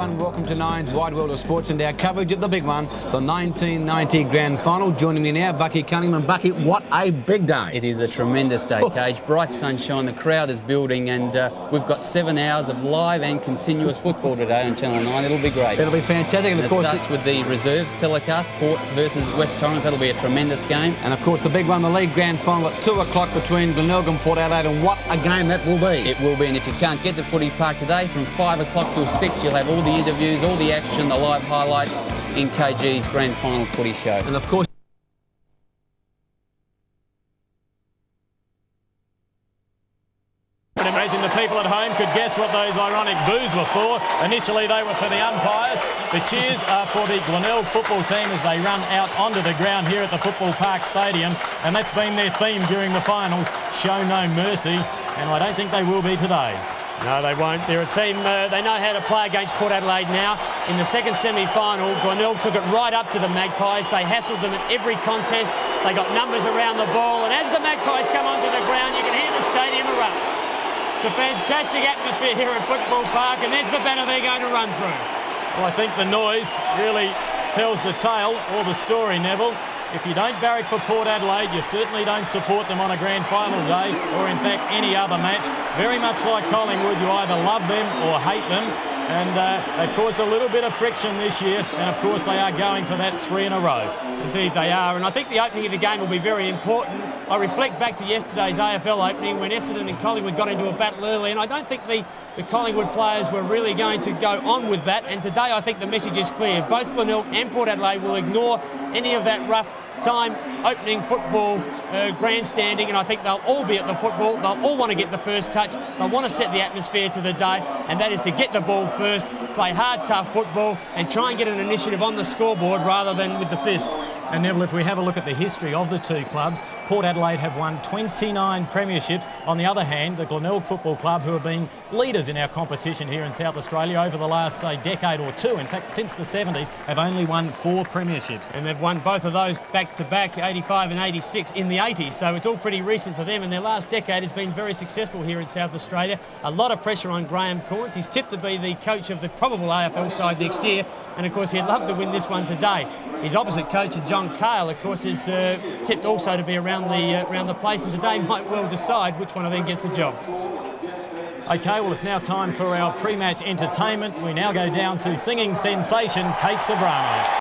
everyone, welcome to Nine's Wide World of Sports and our coverage of the big one, the 1990 Grand Final. Joining me now, Bucky Cunningham. Bucky, what a big day. It is a tremendous day, Cage. Bright sunshine, the crowd is building, and we've got 7 hours of live and continuous football today on Channel 9. It'll be great. It'll be fantastic. And of course, it starts with the reserves telecast, Port versus West Torrens. That'll be a tremendous game. And of course, the big one, the League Grand Final at 2 o'clock between Glenelg and Port Adelaide, and what a game that will be. It will be, and if you can't get to Footy Park today, from 5 o'clock till 6, you'll have all the interviews, all the action, the live highlights in KG's Grand Final footy show. And of course, I imagine the people at home could guess what those ironic boos were for. Initially they were for the umpires. The cheers are for the Glenelg football team as they run out onto the ground here at the Football Park Stadium, and that's been their theme during the finals, show no mercy, and I don't think they will be today. No, they won't. They're a team, they know how to play against Port Adelaide now. In the second semi-final, Glenelg took it right up to the Magpies. They hassled them at every contest. They got numbers around the ball, and as the Magpies come onto the ground, you can hear the stadium erupt. It's a fantastic atmosphere here at Football Park, and there's the banner they're going to run through. Well, I think the noise really tells the tale or the story, Neville. If you don't barrack for Port Adelaide, you certainly don't support them on a grand final day or, in fact, any other match. Very much like Collingwood, you either love them or hate them. And they've caused a little bit of friction this year. And, of course, they are going for that 3 in a row. Indeed, they are. And I think the opening of the game will be very important. I reflect back to yesterday's AFL opening when Essendon and Collingwood got into a battle early. And I don't think the Collingwood players were really going to go on with that. And today I think the message is clear. Both Glenelg and Port Adelaide will ignore any of that rough time opening football grandstanding, and I think they'll all be at the football. They'll all want to get the first touch. They'll want to set the atmosphere to the day, and that is to get the ball first, play hard, tough football, and try and get an initiative on the scoreboard rather than with the fists. And Neville, if we have a look at the history of the two clubs, Port Adelaide have won 29 premierships. On the other hand, the Glenelg Football Club, who have been leaders in our competition here in South Australia over the last, say, decade or two, in fact, since the 70s, have only won 4 premierships. And they've won both of those back-to-back, 85 and 86, in the 80s, so it's all pretty recent for them, and their last decade has been very successful here in South Australia. A lot of pressure on Graham Corns. He's tipped to be the coach of the probable AFL side next year, and of course he'd love to win this one today. His opposite coach, John Cale, of course, is tipped also to be around the place, and today might well decide which one of them gets the job. OK, well, it's now time for our pre-match entertainment. We now go down to singing sensation Kate Cebrano.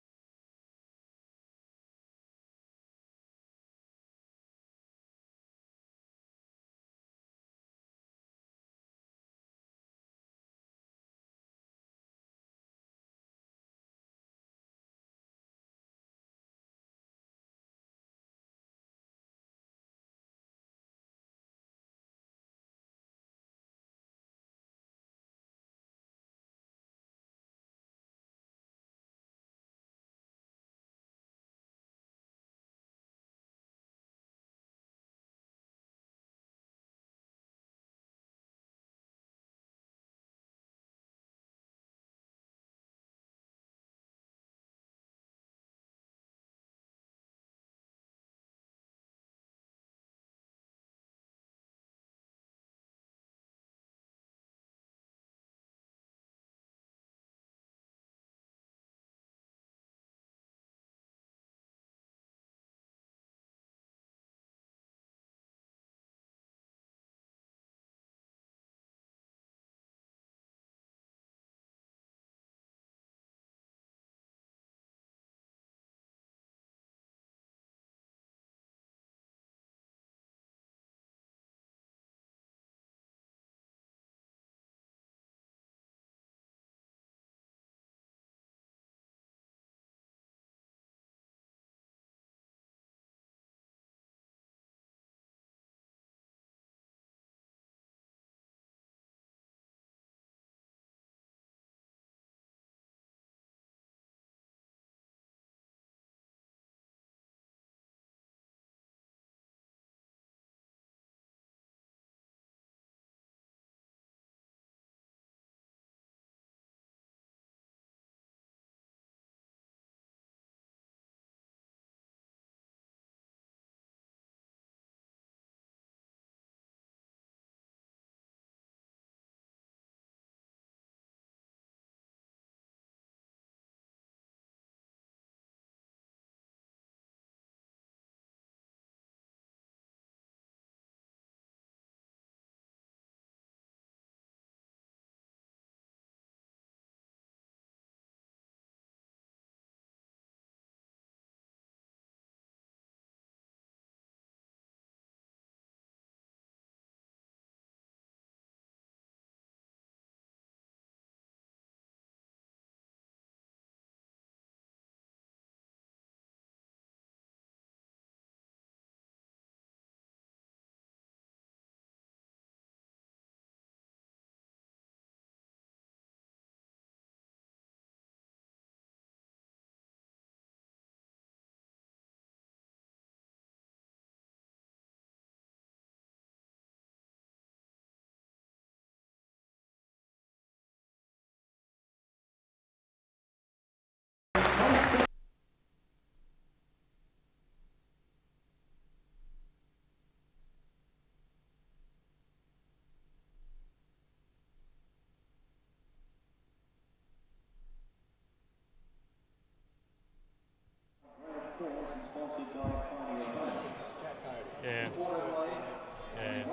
Yeah.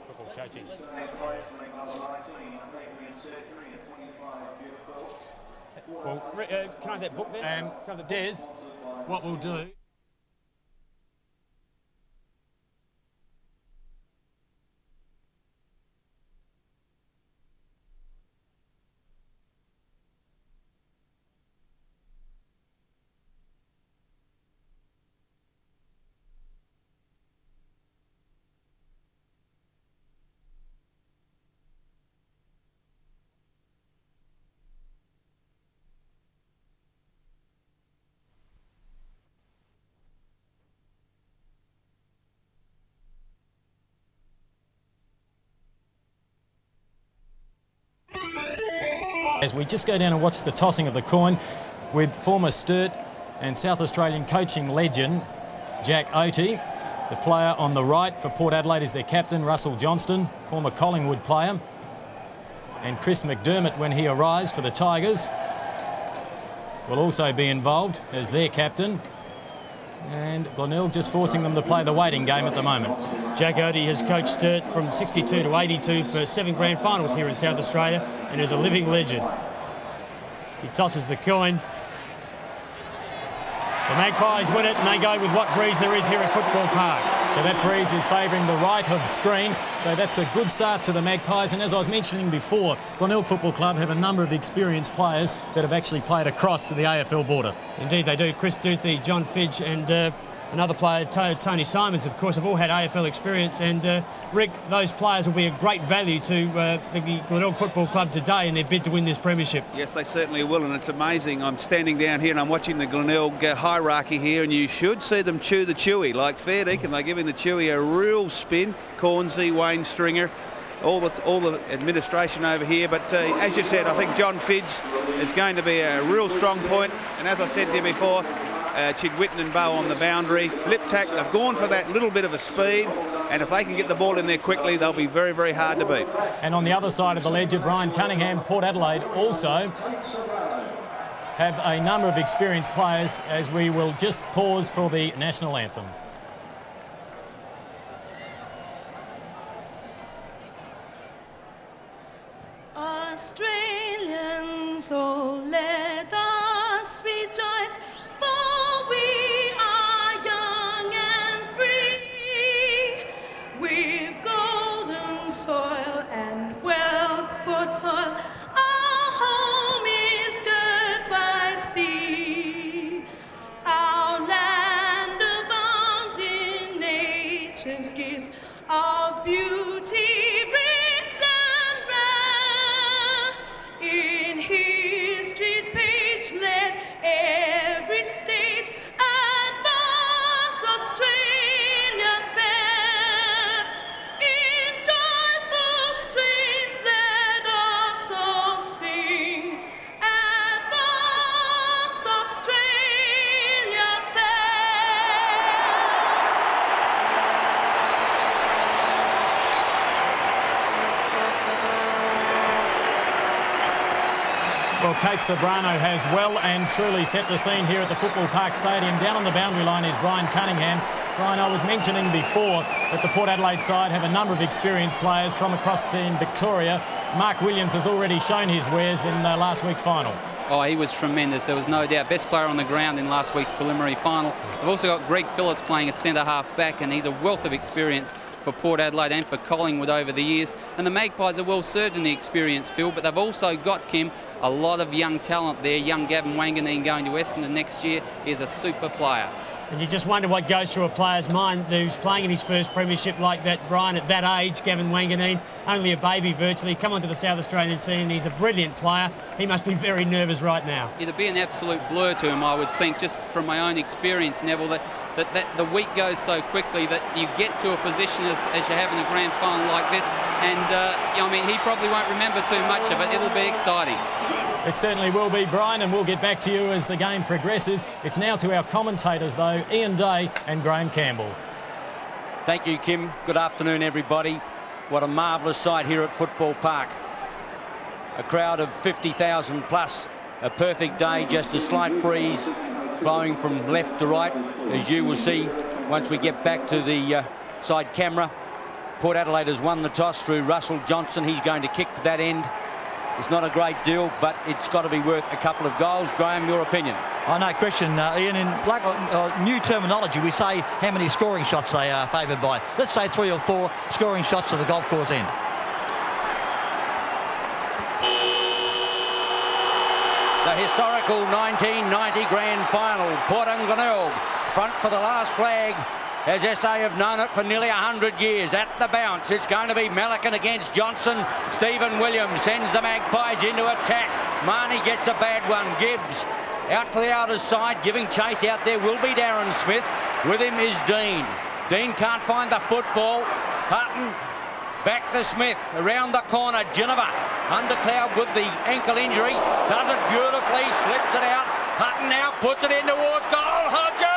Football coaching. Well, can I have that book there? Des, what we'll do... As we just go down and watch the tossing of the coin with former Sturt and South Australian coaching legend Jack Oatey. The player on the right for Port Adelaide is their captain, Russell Johnston, former Collingwood player. And Chris McDermott, when he arrives for the Tigers, will also be involved as their captain. And Glenelg just forcing them to play the waiting game at the moment. Jack Oatey has coached Sturt from 62 to 82 for 7 grand finals here in South Australia and is a living legend. He tosses the coin. The Magpies win it and they go with what breeze there is here at Football Park. So that breeze is favouring the right of screen. So that's a good start to the Magpies. And as I was mentioning before, Glenelg Football Club have a number of experienced players that have actually played across to the AFL border. Indeed they do. Chris Duthie, John Fidge and another player, Tony Simons, of course, have all had AFL experience. And Rick, those players will be a great value to the Glenelg Football Club today in their bid to win this premiership. Yes, they certainly will, and it's amazing. I'm standing down here and I'm watching the Glenelg hierarchy here, and you should see them chew the chewy, like fair dinkum. They're giving the chewy a real spin. Cornsey, Wayne Stringer, all the administration over here. But as you said, I think John Fidge is going to be a real strong point. And as I said to you before, Chidwitten and Bow on the boundary. Liptak, they've gone for that little bit of a speed, and if they can get the ball in there quickly, they'll be very, very hard to beat. And on the other side of the ledger, Brian Cunningham, Port Adelaide also have a number of experienced players, as we will just pause for the national anthem. Australians, oh let us rejoice, for we are young and free, with golden soil and wealth for toil. Our home is girt by sea, our land abounds in nature's gifts of beauty, rich and rare. In history's page, let every state advance Australia fair. In joyful strains, let us all sing, advance Australia fair. Well, Kate Cebrano has well and truly set the scene here at the Football Park Stadium. Down on the boundary line is Brian Cunningham. Brian, I was mentioning before that the Port Adelaide side have a number of experienced players from across in Victoria. Mark Williams has already shown his wares in last week's final. Oh, he was tremendous. There was no doubt. Best player on the ground in last week's preliminary final. We've also got Greg Phillips playing at centre-half back, and he's a wealth of experience for Port Adelaide and for Collingwood over the years. And the Magpies are well served in the experienced field, but they've also got, Kim, a lot of young talent there. Young Gavin Wanganeen going to Essendon next year is a super player. And you just wonder what goes through a player's mind who's playing in his first premiership like that. Brian, at that age, Gavin Wanganeen, only a baby virtually, come onto the South Australian scene. He's a brilliant player. He must be very nervous right now. It'd be an absolute blur to him, I would think, just from my own experience, Neville, that the week goes so quickly that you get to a position as you have in a grand final like this, and I mean, he probably won't remember too much of it. It'll be exciting. It certainly will be, Brian, and we'll get back to you as the game progresses. It's now to our commentators, though, Ian Day and Graham Campbell. Thank you, Kim. Good afternoon, everybody. What a marvellous sight here at Football Park. A crowd of 50,000 plus. A perfect day, just a slight breeze blowing from left to right, as you will see once we get back to the side camera. Port Adelaide has won the toss through Russell Johnson. He's going to kick to that end. It's not a great deal, but it's got to be worth a couple of goals. Graham, your opinion? Oh, no question, Ian. In new terminology, we say how many scoring shots they are favoured by. Let's say 3 or 4 scoring shots to the golf course end. The historical 1990 grand final. Port and Glenelg front for the last flag, as SA have known it for nearly 100 years. At the bounce, it's going to be Melican against Johnson. Stephen Williams sends the Magpies into attack. Marnie gets a bad one. Gibbs out to the outer side, giving chase out there will be Darren Smith. With him is Dean. Dean can't find the football. Hutton back to Smith, around the corner. Geneva under cloud with the ankle injury, does it beautifully, slips it out. Hutton now puts it in towards goal. Hodges!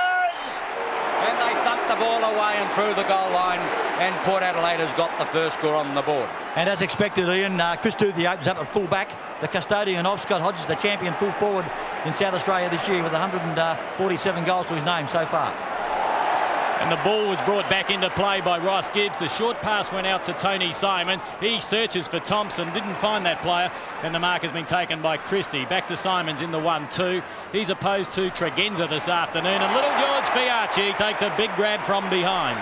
And they thumped the ball away and through the goal line, and Port Adelaide has got the first score on the board. And as expected, Ian, Chris Duthie opens up at full-back. The custodian of Scott Hodges, the champion full forward in South Australia this year, with 147 goals to his name so far. And the ball was brought back into play by Ross Gibbs. The short pass went out to Tony Simons. He searches for Thompson, didn't find that player, and the mark has been taken by Christie. Back to Simons in the 1-2. He's opposed to Tregenza this afternoon, and little George Fiarchi takes a big grab from behind.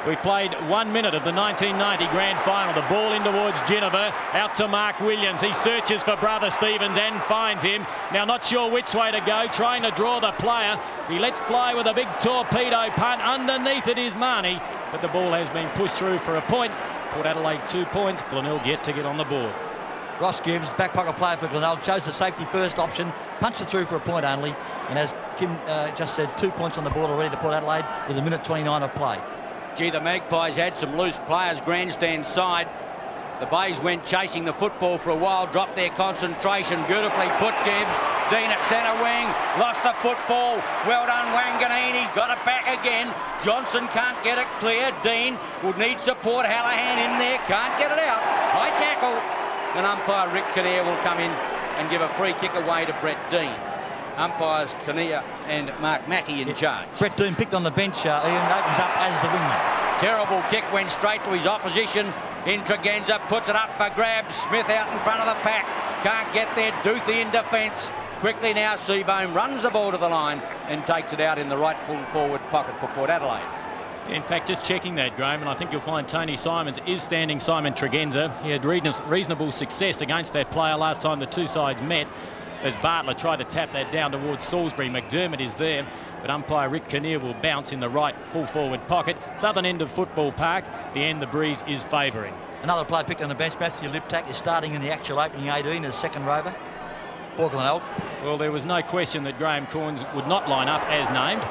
We played 1 minute of the 1990 grand final. The ball in towards Geneva, out to Mark Williams. He searches for brother Stevens and finds him. Now not sure which way to go, trying to draw the player. He lets fly with a big torpedo punt. Underneath it is Marnie, but the ball has been pushed through for a point. Port Adelaide 2 points. Glenelg yet to get on the board. Ross Gibbs, back pocket player for Glenelg, chose the safety first option, punched it through for a point only, and as Kim just said, 2 points on the board already to Port Adelaide with 1:29 of play. Gee, the Magpies had some loose players grandstand side. The Bays went chasing the football for a while, dropped their concentration. Beautifully put, Gibbs. Dean at centre wing, lost the football. Well done, Wanganeen. He's got it back again. Johnson can't get it clear. Dean would need support. Hallahan in there, can't get it out. High tackle. And umpire Rick Kinnear will come in and give a free kick away to Brett Dean. Umpires Kinnear and Mark Mackey in charge. Brett Dean picked on the bench, Ian, opens up as the wingman. Terrible kick, went straight to his opposition. In Tregenza, puts it up for grabs. Smith out in front of the pack. Can't get there. Duthie in defence. Quickly now, Seabohm runs the ball to the line and takes it out in the right full forward pocket for Port Adelaide. In fact, just checking that, Graham, and I think you'll find Tony Simons is standing Simon Tregenza. He had reasonable success against that player last time the two sides met, as Bartlett tried to tap that down towards Salisbury. McDermott is there, but umpire Rick Kinnear will bounce in the right full forward pocket. Southern end of Football Park, the end the breeze is favouring. Another player picked on the bench, Matthew Liptak, is starting in the actual opening 18 as second rover for Glenelg. Well, there was no question that Graham Corns would not line up as named.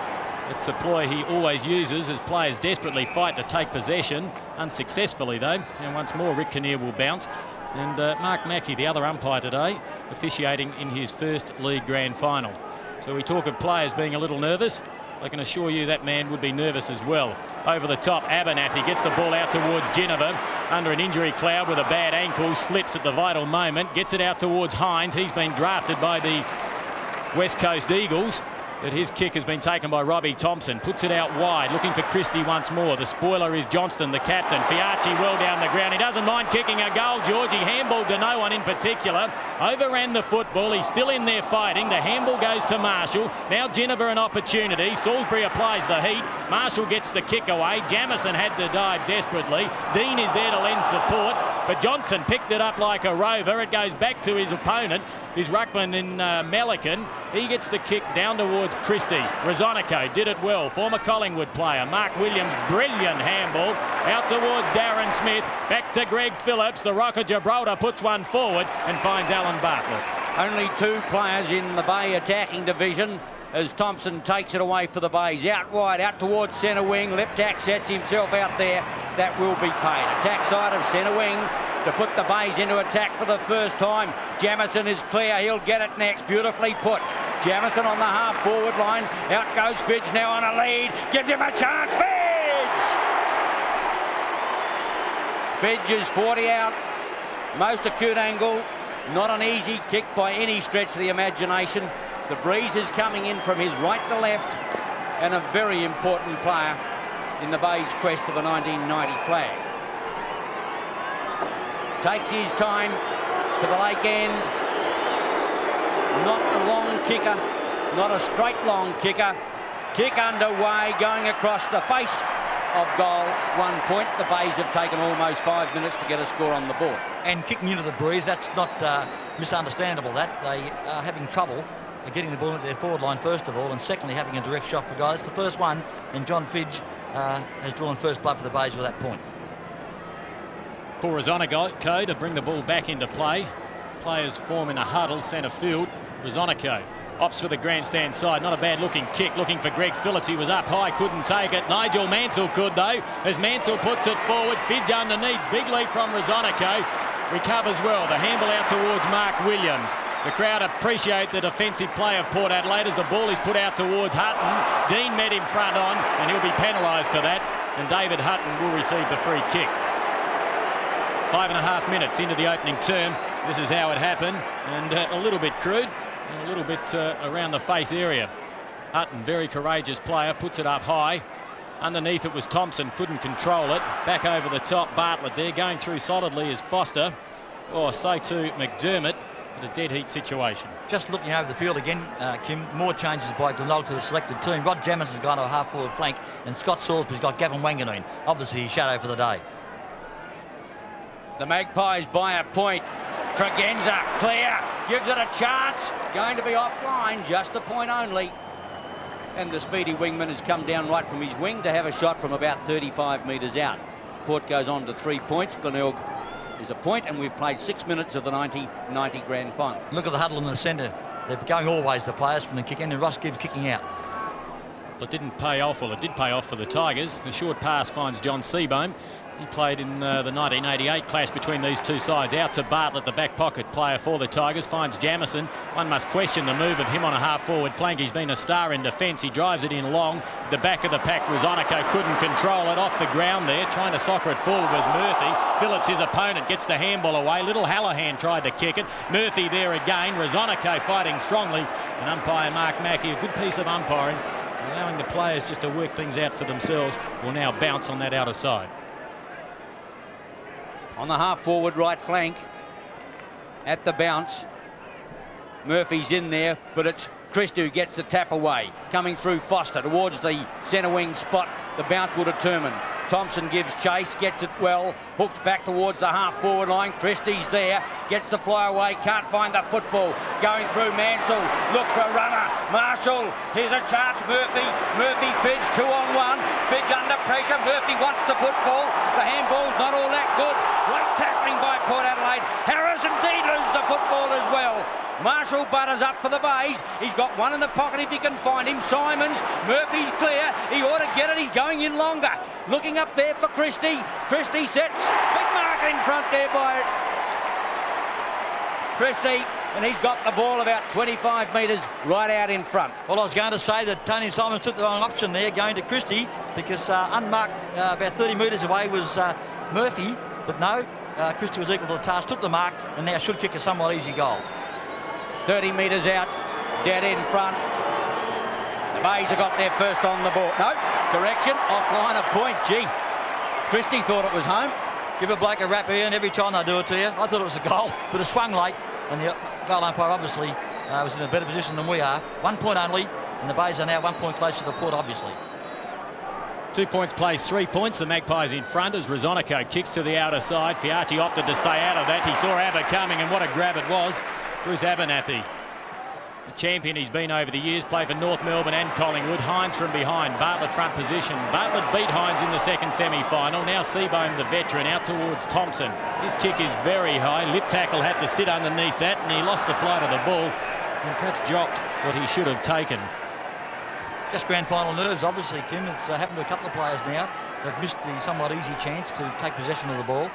It's a ploy he always uses as players desperately fight to take possession, unsuccessfully though, and once more Rick Kinnear will bounce. And Mark Mackey, the other umpire today, officiating in his first league grand final. So we talk of players being a little nervous. I can assure you that man would be nervous as well. Over the top, Abernathy gets the ball out towards Geneva under an injury cloud with a bad ankle, slips at the vital moment, gets it out towards Hines. He's been drafted by the West Coast Eagles, but his kick has been taken by Robbie Thompson. Puts it out wide, looking for Christie once more. The spoiler is Johnston, the captain. Fiarchi well down the ground. He doesn't mind kicking a goal, George. He handballed to no one in particular. Overran the football. He's still in there fighting. The handball goes to Marshall. Now Geneva an opportunity. Salisbury applies the heat. Marshall gets the kick away. Jamison had to dive desperately. Dean is there to lend support, but Johnson picked it up like a rover. It goes back to his opponent, his ruckman in Melican. He gets the kick down towards Christie. Rosonico did it well. Former Collingwood player. Mark Williams, brilliant handball. Out towards Darren Smith. Back to Greg Phillips. The Rock of Gibraltar puts one forward and finds Alan Bartlett. Only two players in the Bay attacking division as Thompson takes it away for the Bays. Out wide, out towards centre wing. Liptak sets himself out there. That will be paid. Attack side of centre wing to put the Bays into attack for the first time. Jamison is clear. He'll get it next. Beautifully put. Jamison on the half-forward line. Out goes Fidge now on a lead. Gives him a chance. Fidge! Fidge is 40 out. Most acute angle. Not an easy kick by any stretch of the imagination. The breeze is coming in from his right to left, and a very important player in the Bay's crest for the 1990 flag. Takes his time to the lake end. Not a long kicker, not a straight long kicker. Kick underway, going across the face of goal. 1 point. The Bays have taken almost 5 minutes to get a score on the board. And kicking into the breeze, that's not misunderstandable. That they are having trouble getting the ball into their forward line, first of all, and secondly, having a direct shot for goal. It's the first one, and John Fidge has drawn first blood for the Bays with that point. For Rosonico to bring the ball back into play. Players form in a huddle, centre field. Rosonico opts for the grandstand side. Not a bad looking kick, looking for Greg Phillips. He was up high, couldn't take it. Nigel Mansell could though, as Mansell puts it forward. Fidge underneath, big leap from Rosonico. Recovers well, the handball out towards Mark Williams. The crowd appreciate the defensive play of Port Adelaide as the ball is put out towards Hutton. Dean met him front on, and he'll be penalised for that. And David Hutton will receive the free kick. 5.5 minutes into the opening term. This is how it happened, and a little bit crude, and a little bit around the face area. Hutton, very courageous player, puts it up high. Underneath it was Thompson, couldn't control it. Back over the top, Bartlett there, going through solidly is Foster. Oh, so too McDermott, in a dead heat situation. Just looking over the field again, Kim, more changes by Glenelg to the selected team. Rod Jammers has gone to a half-forward flank, and Scott Salisbury's got Gavin Wanganeen, obviously his shadow for the day. The Magpies by a point. Tregenza, clear, gives it a chance. Going to be offline, just a point only. And the speedy wingman has come down right from his wing to have a shot from about 35 metres out. Port goes on to 3 points. Glenelg is a point, and we've played 6 minutes of the 90 grand final. Look at the huddle in the centre. They're going always, the players, from the kick in, and Ross Gibbs kicking out. Well, it didn't pay off. Well, it did pay off for the Tigers. The short pass finds John Cebrano. He played in the 1988 clash between these two sides. Out to Bartlett, the back pocket player for the Tigers. Finds Jamison. One must question the move of him on a half-forward flank. He's been a star in defence. He drives it in long. The back of the pack, Rosonico couldn't control it. Off the ground there. Trying to soccer it forward was Murphy. Phillips, his opponent, gets the handball away. Little Hallahan tried to kick it. Murphy there again. Rosonico fighting strongly. And umpire Mark Mackey, a good piece of umpiring, allowing the players just to work things out for themselves, will now bounce on that outer side. On the half-forward right flank, at the bounce, Murphy's in there, but it's Christie who gets the tap away. Coming through Foster towards the centre wing spot. The bounce will determine. Thompson gives chase, gets it well, hooks back towards the half-forward line. Christie's there, gets the fly away, can't find the football. Going through Mansell, looks for a runner. Marshall, here's a chance. Murphy, Fidge, 2-on-1. Fidge under pressure. Murphy wants the football. The handball's not all that good. Great tackling by Port Adelaide. Harris indeed loses the football as well. Marshall butters up for the Bays. He's got one in the pocket if he can find him. Simons, Murphy's clear. He ought to get it. He's going in longer. Looking up there for Christie. Christie sets. Big mark in front there by Christie. And he's got the ball about 25 metres right out in front. Well, I was going to say that Tony Simons took the wrong option there, going to Christie, because unmarked about 30 metres away was Murphy. But no, Christie was equal to the task, took the mark, and now should kick a somewhat easy goal. 30 metres out, dead in front. The Bays have got their first on the board. No, correction, offline a point. Gee, Christie thought it was home. Give a bloke a rap here, and every time they do it to you. I thought it was a goal, but it swung late, and the goal umpire obviously was in a better position than we are. 1 point only, and the Bays are now 1 point closer to the Port, obviously. 2 points plays 3 points. The Magpies in front as Rosonico kicks to the outer side. Fiati opted to stay out of that. He saw Abbott coming, and what a grab it was. Bruce Abernathy, the champion he's been over the years, played for North Melbourne and Collingwood. Hines from behind, Bartlett front position. Bartlett beat Hines in the second semi-final. Now Seabohm, the veteran, out towards Thompson. His kick is very high. Lip tackle had to sit underneath that, and he lost the flight of the ball and perhaps dropped what he should have taken. Just grand final nerves, obviously, Kim. It's happened to a couple of players now. They've missed the somewhat easy chance to take possession of the ball.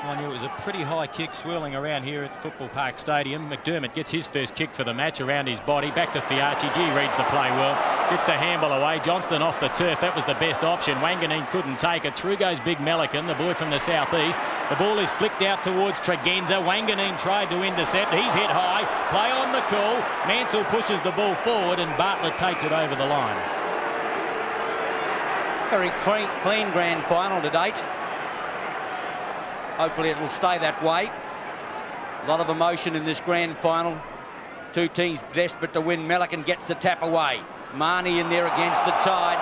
Mind you, it was a pretty high kick swirling around here at the Football Park Stadium. McDermott gets his first kick for the match around his body. Back to Fiati. Gee, reads the play well. Gets the handball away. Johnston off the turf. That was the best option. Wanganeen couldn't take it. Through goes Big Melican, the boy from the southeast. The ball is flicked out towards Tregenza. Wanganeen tried to intercept. He's hit high. Play on the call. Mansell pushes the ball forward and Bartlett takes it over the line. Very clean grand final to date. Hopefully it will stay that way. A lot of emotion in this grand final. Two teams desperate to win. Melican gets the tap away. Marnie in there against the tide.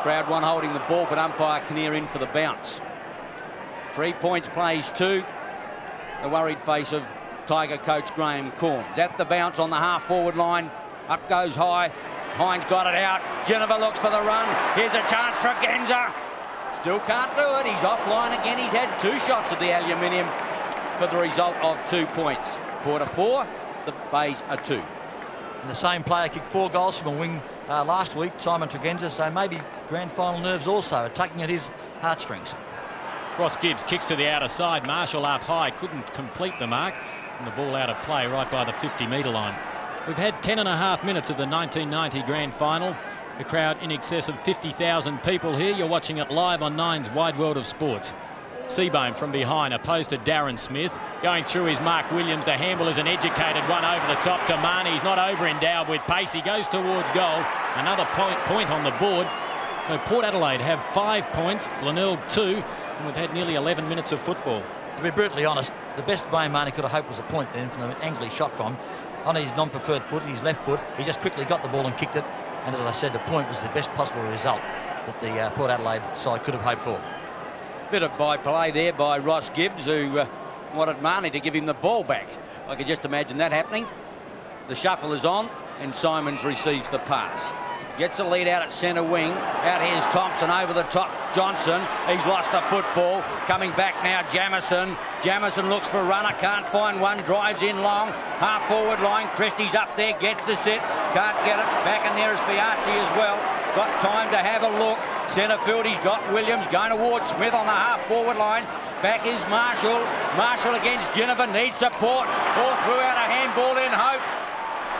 Crowd one holding the ball, but umpire Kinnear in for the bounce. 3 points plays 2. The worried face of Tiger coach Graham Corns. At the bounce on the half-forward line. Up goes High. Hines got it out. Geneva looks for the run. Here's a chance. Tregenza. Still can't do it. He's offline again. He's had 2 shots at the aluminium for the result of 2 points. Porter 4. The Bays are 2. And the same player kicked 4 goals from a wing last week, Simon Tregenza, so maybe grand final nerves also are tugging at his heartstrings. Ross Gibbs kicks to the outer side. Marshall up high, couldn't complete the mark, and the ball out of play right by the 50-metre line. We've had 10.5 minutes of the 1990 grand final. The crowd in excess of 50,000 people here. You're watching it live on Nine's Wide World of Sports. Seabohm from behind, opposed to Darren Smith. Going through is Mark Williams. The handball is an educated one over the top to Marnie. He's not over-endowed with pace. He goes towards goal. Another point on the board. So Port Adelaide have 5 points, Glenelg 2, and we've had nearly 11 minutes of football. To be brutally honest, the best Wayne Marnie could have hoped was a point then from the angle he shot from. On his non-preferred foot, his left foot, he just quickly got the ball and kicked it. And as I said, the point was the best possible result that the Port Adelaide side could have hoped for. Bit of by-play there by Ross Gibbs, who wanted Marnie to give him the ball back. I could just imagine that happening. The shuffle is on, and Simons receives the pass. Gets a lead out at centre wing. Out here's Thompson over the top. Johnson, he's lost a football. Coming back now, Jamison. Jamison looks for a runner, can't find one, drives in long. Half-forward line, Christie's up there, gets the set, can't get it. Back in there is Fiazi as well. Got time to have a look. Centre field, he's got Williams going towards Smith on the half-forward line. Back is Marshall. Marshall against Geneva, needs support. All threw out a handball in hope.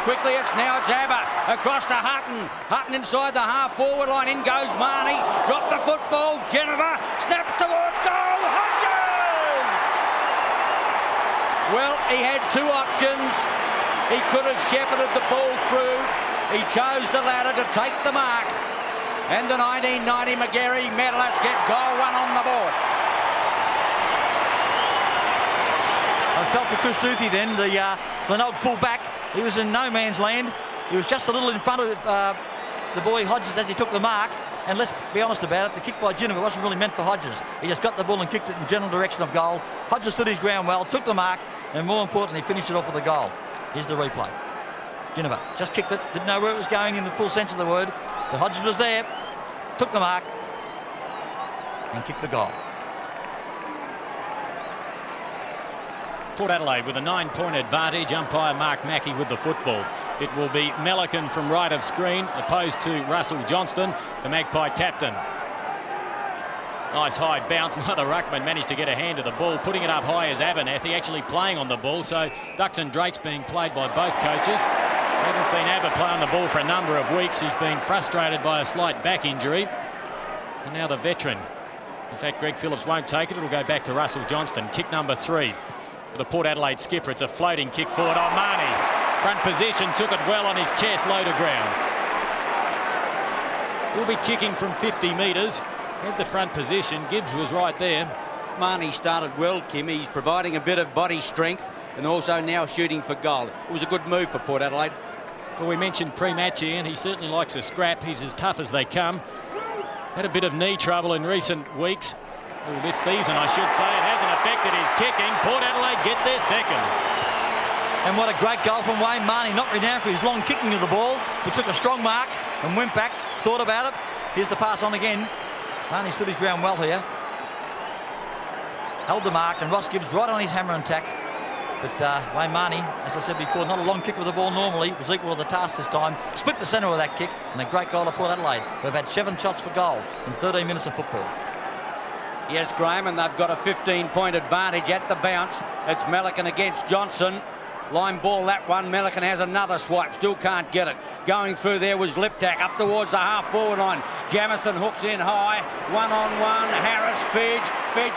Quickly, it's now Zabba across to Hutton. Hutton inside the half-forward line. In goes Marnie. Dropped the football. Geneva snaps towards goal. Hodges! Well, he had 2 options. He could have shepherded the ball through. He chose the latter to take the mark. And the 1990 Magarey medalist gets goal 1 on the board. I felt for Chris Duthie then, the Glenelg full back. He was in no man's land. He was just a little in front of the boy Hodges as he took the mark. And let's be honest about it, the kick by Geneva wasn't really meant for Hodges. He just got the ball and kicked it in general direction of goal. Hodges stood his ground well, took the mark, and more importantly, finished it off with a goal. Here's the replay. Geneva just kicked it, didn't know where it was going in the full sense of the word, but Hodges was there, took the mark, and kicked the goal. Port Adelaide with a 9-point advantage. Umpire Mark Mackey with the football. It will be Melican from right of screen, opposed to Russell Johnston, the Magpie captain. Nice high bounce. Another ruckman managed to get a hand to the ball. Putting it up high is Abernathy, actually playing on the ball. So ducks and drakes being played by both coaches. Haven't seen Abba play on the ball for a number of weeks. He's been frustrated by a slight back injury. And now the veteran. In fact, Greg Phillips won't take it. It'll go back to Russell Johnston. Kick number 3. For the Port Adelaide skipper, it's a floating kick forward. Oh, Marnie. Front position, took it well on his chest, low to ground. We'll be kicking from 50 metres. Had the front position. Gibbs was right there. Marnie started well, Kim. He's providing a bit of body strength and also now shooting for goal. It was a good move for Port Adelaide. Well, we mentioned pre-match here, and he certainly likes a scrap. He's as tough as they come. Had a bit of knee trouble in recent weeks. Well, this season, I should say. It hasn't affected his kicking. Port Adelaide get their second. And what a great goal from Wayne Marnie, not renowned for his long kicking of the ball, but took a strong mark and went back, thought about it. Here's the pass on again. Marnie stood his ground well here. Held the mark, and Ross Gibbs right on his hammer and tack. But Wayne Marnie, as I said before, not a long kick with the ball normally, was equal to the task this time. Split the centre with that kick, and a great goal to Port Adelaide. They've had 7 shots for goal in 13 minutes of football. Yes, Graham, and they've got a 15-point advantage at the bounce. It's Melican against Johnson. Line ball, that one. Melican has another swipe, still can't get it. Going through there was Liptak up towards the half-forward line. Jamison hooks in high, one-on-one. Harris, Fidge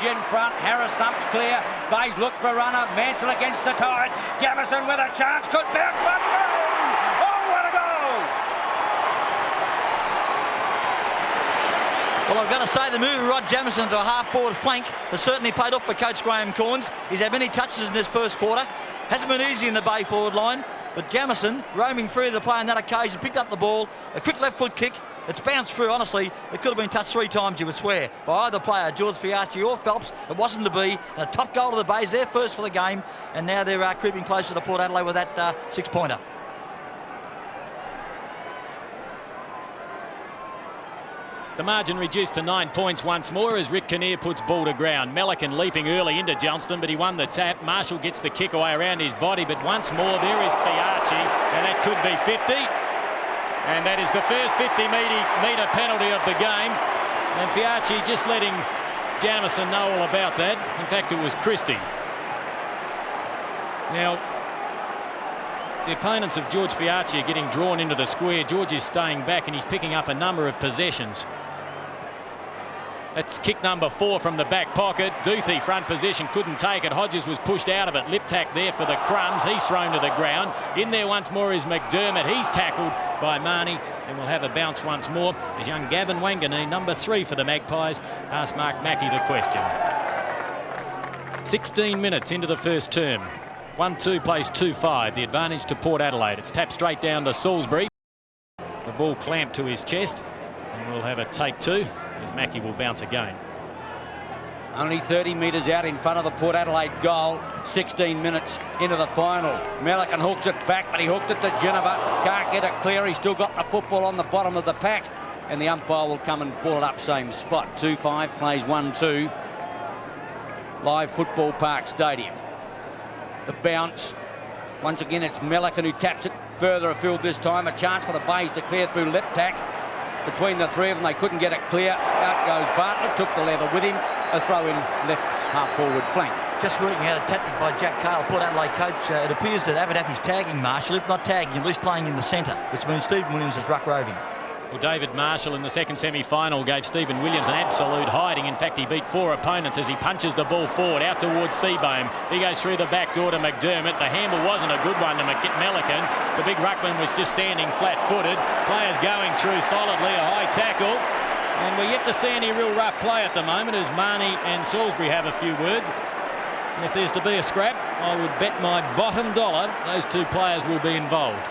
in front. Harris thumps clear. Bays look for a runner. Mansell against the tide. Jamison with a chance, could bounce one through. Oh, what a goal! Well, I've got to say the move of Rod Jamison to a half-forward flank has certainly paid off for Coach Graham Corns. He's had many touches in this first quarter. Hasn't been easy in the Bay forward line, but Jamison, roaming through the play on that occasion, picked up the ball, a quick left foot kick. It's bounced through, honestly. It could have been touched 3 times, you would swear, by either player, George Fiarchi or Phelps. It wasn't to be. And a top goal to the Bays, their first for the game, and now they're creeping closer to Port Adelaide with that 6-pointer. The margin reduced to 9 points once more as Rick Kinnear puts ball to ground. Melican leaping early into Johnston, but he won the tap. Marshall gets the kick away around his body, but once more there is Fiarchi, and that could be 50. And that is the first 50-metre penalty of the game. And Fiarchi just letting Jamison know all about that. In fact, it was Christie. Now, the opponents of George Fiarchi are getting drawn into the square. George is staying back and he's picking up a number of possessions. That's kick number 4 from the back pocket. Duthie, front position, couldn't take it. Hodges was pushed out of it. Liptak there for the crumbs. He's thrown to the ground. In there once more is McDermott. He's tackled by Marnie, and we'll have a bounce once more as young Gavin Wanganeen, number 3 for the Magpies, asked Mark Mackey the question. 16 minutes into the first term. 1-2 plays 2-5. The advantage to Port Adelaide. It's tapped straight down to Salisbury. The ball clamped to his chest, and we'll have a take 2. As Mackey will bounce again. Only 30 metres out in front of the Port Adelaide goal. 16 minutes into the final. Melican hooks it back, but he hooked it to Geneva. Can't get it clear. He's still got the football on the bottom of the pack. And the umpire will come and pull it up same spot. 2-5 plays 1-2. Live Football Park Stadium. The bounce. Once again, it's Melican who taps it further afield this time. A chance for the Bays to clear through Liptak. Between the 3 of them, they couldn't get it clear. Out goes Bartlett, took the leather with him. A throw in left half-forward flank. Just working out a tactic by Jack Cale, Port Adelaide coach. It appears that Abernathy's tagging Marshall. If not tagging him, at least playing in the centre, which means Stephen Williams is ruck roving. Well, David Marshall in the second semi-final gave Stephen Williams an absolute hiding. In fact, he beat 4 opponents as he punches the ball forward out towards Seabohm. He goes through the back door to McDermott. The handle wasn't a good one to Melican. The big ruckman was just standing flat-footed. Players going through solidly, a high tackle. And we're yet to see any real rough play at the moment as Marnie and Salisbury have a few words. And if there's to be a scrap, I would bet my bottom dollar those 2 players will be involved.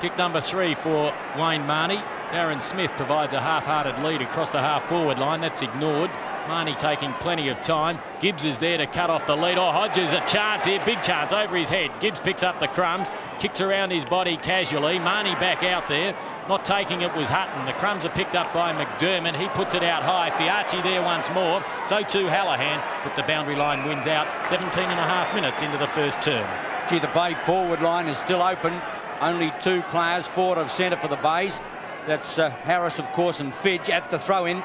Kick number 3 for Wayne Marnie. Darren Smith provides a half-hearted lead across the half-forward line. That's ignored. Marnie taking plenty of time. Gibbs is there to cut off the lead. Oh, Hodges, a chance here. Big chance over his head. Gibbs picks up the crumbs. Kicks around his body casually. Marnie back out there. Not taking it was Hutton. The crumbs are picked up by McDermott. He puts it out high. Fiarchi there once more. So too Hallahan. But the boundary line wins out. 17.5 minutes into the first term. Gee, the Bay forward line is still open. Only 2 players forward of centre for the Bays. That's Harris, of course, and Fidge at the throw-in.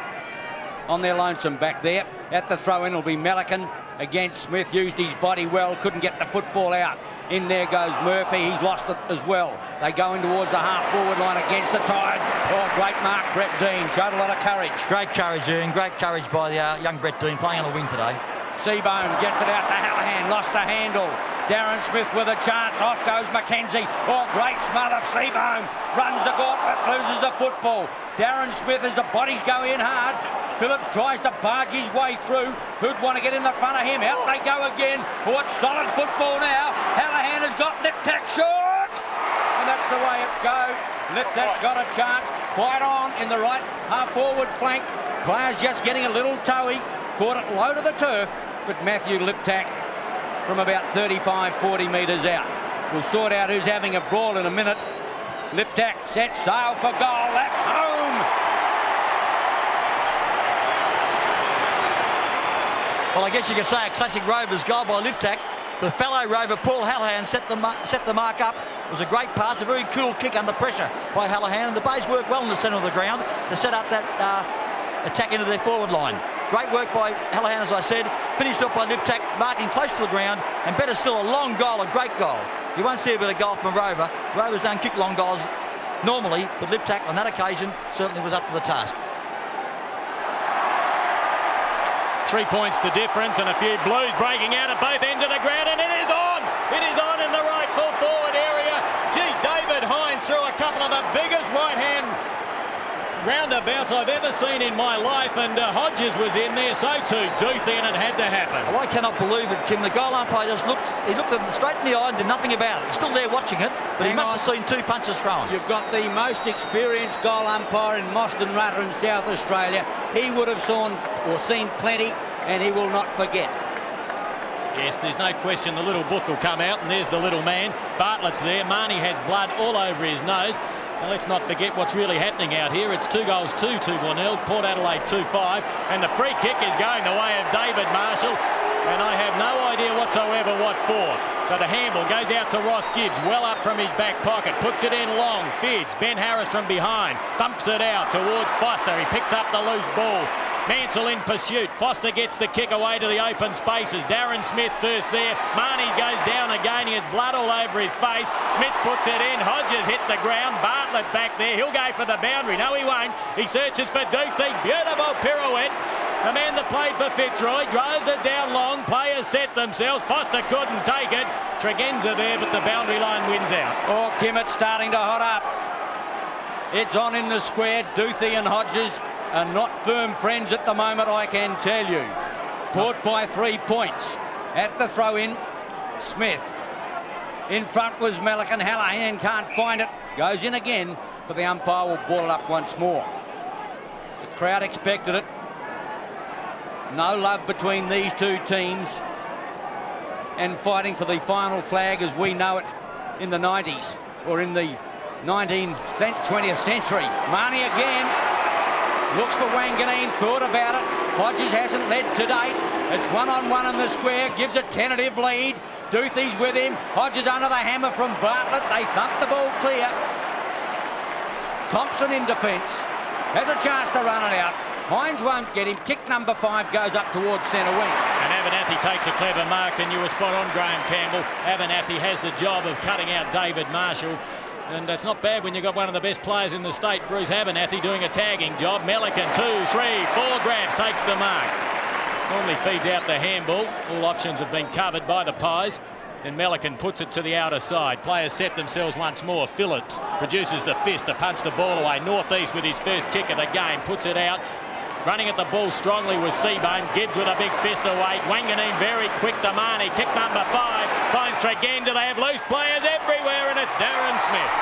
On their lonesome back there. At the throw-in will be Melican against Smith. Used his body well, couldn't get the football out. In there goes Murphy. He's lost it as well. They go in towards the half-forward line against the tide. Oh, great mark, Brett Dean. Showed a lot of courage. Great courage, Ian. Great courage by the young Brett Dean, playing on the wing today. Seabohm gets it out to Hallahan. Lost the handle. Darren Smith with a chance. Off goes Mackenzie. Oh, great smother. Seabohm runs the gauntlet, loses the football. Darren Smith, as the bodies go in hard. Phillips tries to barge his way through. Who'd want to get in the front of him? Out they go again. Oh, it's solid football now. Hallahan has got Liptak short. And that's the way it goes. Liptak's got a chance. Quite on in the right half-forward flank. Players just getting a little toey. Caught it low to the turf. But Matthew Liptak from about 35, 40 metres out. We'll sort out who's having a brawl in a minute. Liptak sets sail for goal. That's home. Well, I guess you could say a classic Rovers goal by Liptak. The fellow Rover, Paul Hallahan, set the mark up. It was a great pass, a very cool kick under pressure by Hallahan. And the Bays worked well in the centre of the ground to set up that attack into their forward line. Great work by Hallahan, as I said. Finished up by Liptak, marking close to the ground, and better still, a long goal, a great goal. You won't see a bit of golf from Rover. Rovers don't kick long goals normally, but Liptak on that occasion certainly was up to the task. 3 points the difference, and a few blues breaking out at both ends of the ground, and it is on! It is on in the right full forward area. Gee, David Hines threw a couple of the biggest right-hand roundabouts I've ever seen in my life, and Hodges was in there, so too Duthie, and it had to happen. Well, I cannot believe it, Kim. The goal umpire just looked him straight in the eye and did nothing about it. He's still there watching it, but he must have seen 2 punches thrown. You've got the most experienced goal umpire in Mostyn Rudder in South Australia. He would have seen plenty, and he will not forget. Yes, there's no question the little book will come out, and there's the little man. Bartlett's there. Marnie has blood all over his nose. And let's not forget what's really happening out here. It's 2-2 to Glenelg, Port Adelaide 2-5, and the free kick is going the way of David Marshall, and I have no idea whatsoever what for. So the handball goes out to Ross Gibbs, well up from his back pocket, puts it in long. Fidge, Ben Harris from behind, thumps it out towards Foster. He picks up the loose ball. Mansell in pursuit. Foster gets the kick away to the open spaces. Darren Smith first there. Marnies goes down again. He has blood all over his face. Smith puts it in. Hodges hit the ground. Bartlett back there. He'll go for the boundary. No, he won't. He searches for Duthie. Beautiful pirouette. The man that played for Fitzroy drives it down long. Players set themselves. Foster couldn't take it. Tregenza there, but the boundary line wins out. Oh, Kim, it's starting to hot up. It's on in the square. Duthie and Hodges are not firm friends at the moment, I can tell you. Port by 3 points. At the throw-in, Smith. In front was Melican. Hallahan can't find it. Goes in again, but the umpire will ball it up once more. The crowd expected it. No love between these two teams, and fighting for the final flag as we know it in the 90s, or in the 20th century. Marnie again. Looks for Wanganeen, thought about it. Hodges hasn't led to date. It's 1-on-1 in the square, gives a tentative lead. Duthie's with him. Hodges under the hammer from Bartlett. They thump the ball clear. Thompson in defence. Has a chance to run it out. Hines won't get him. Kick number 5 goes up towards centre wing. And Abernathy takes a clever mark, and you were spot on, Graham Campbell. Abernathy has the job of cutting out David Marshall. And it's not bad when you've got one of the best players in the state, Bruce Abernathy, doing a tagging job. Melican, 2, 3, 4 grabs, takes the mark. Normally feeds out the handball. All options have been covered by the Pies. And Melican puts it to the outer side. Players set themselves once more. Phillips produces the fist to punch the ball away. Northeast with his first kick of the game. Puts it out. Running at the ball strongly was Seabone. Gibbs with a big fist away. Wanganeen very quick to Marnie. Kick number 5. Finds Tregenza. They have loose players everywhere, and it's Darren Smith.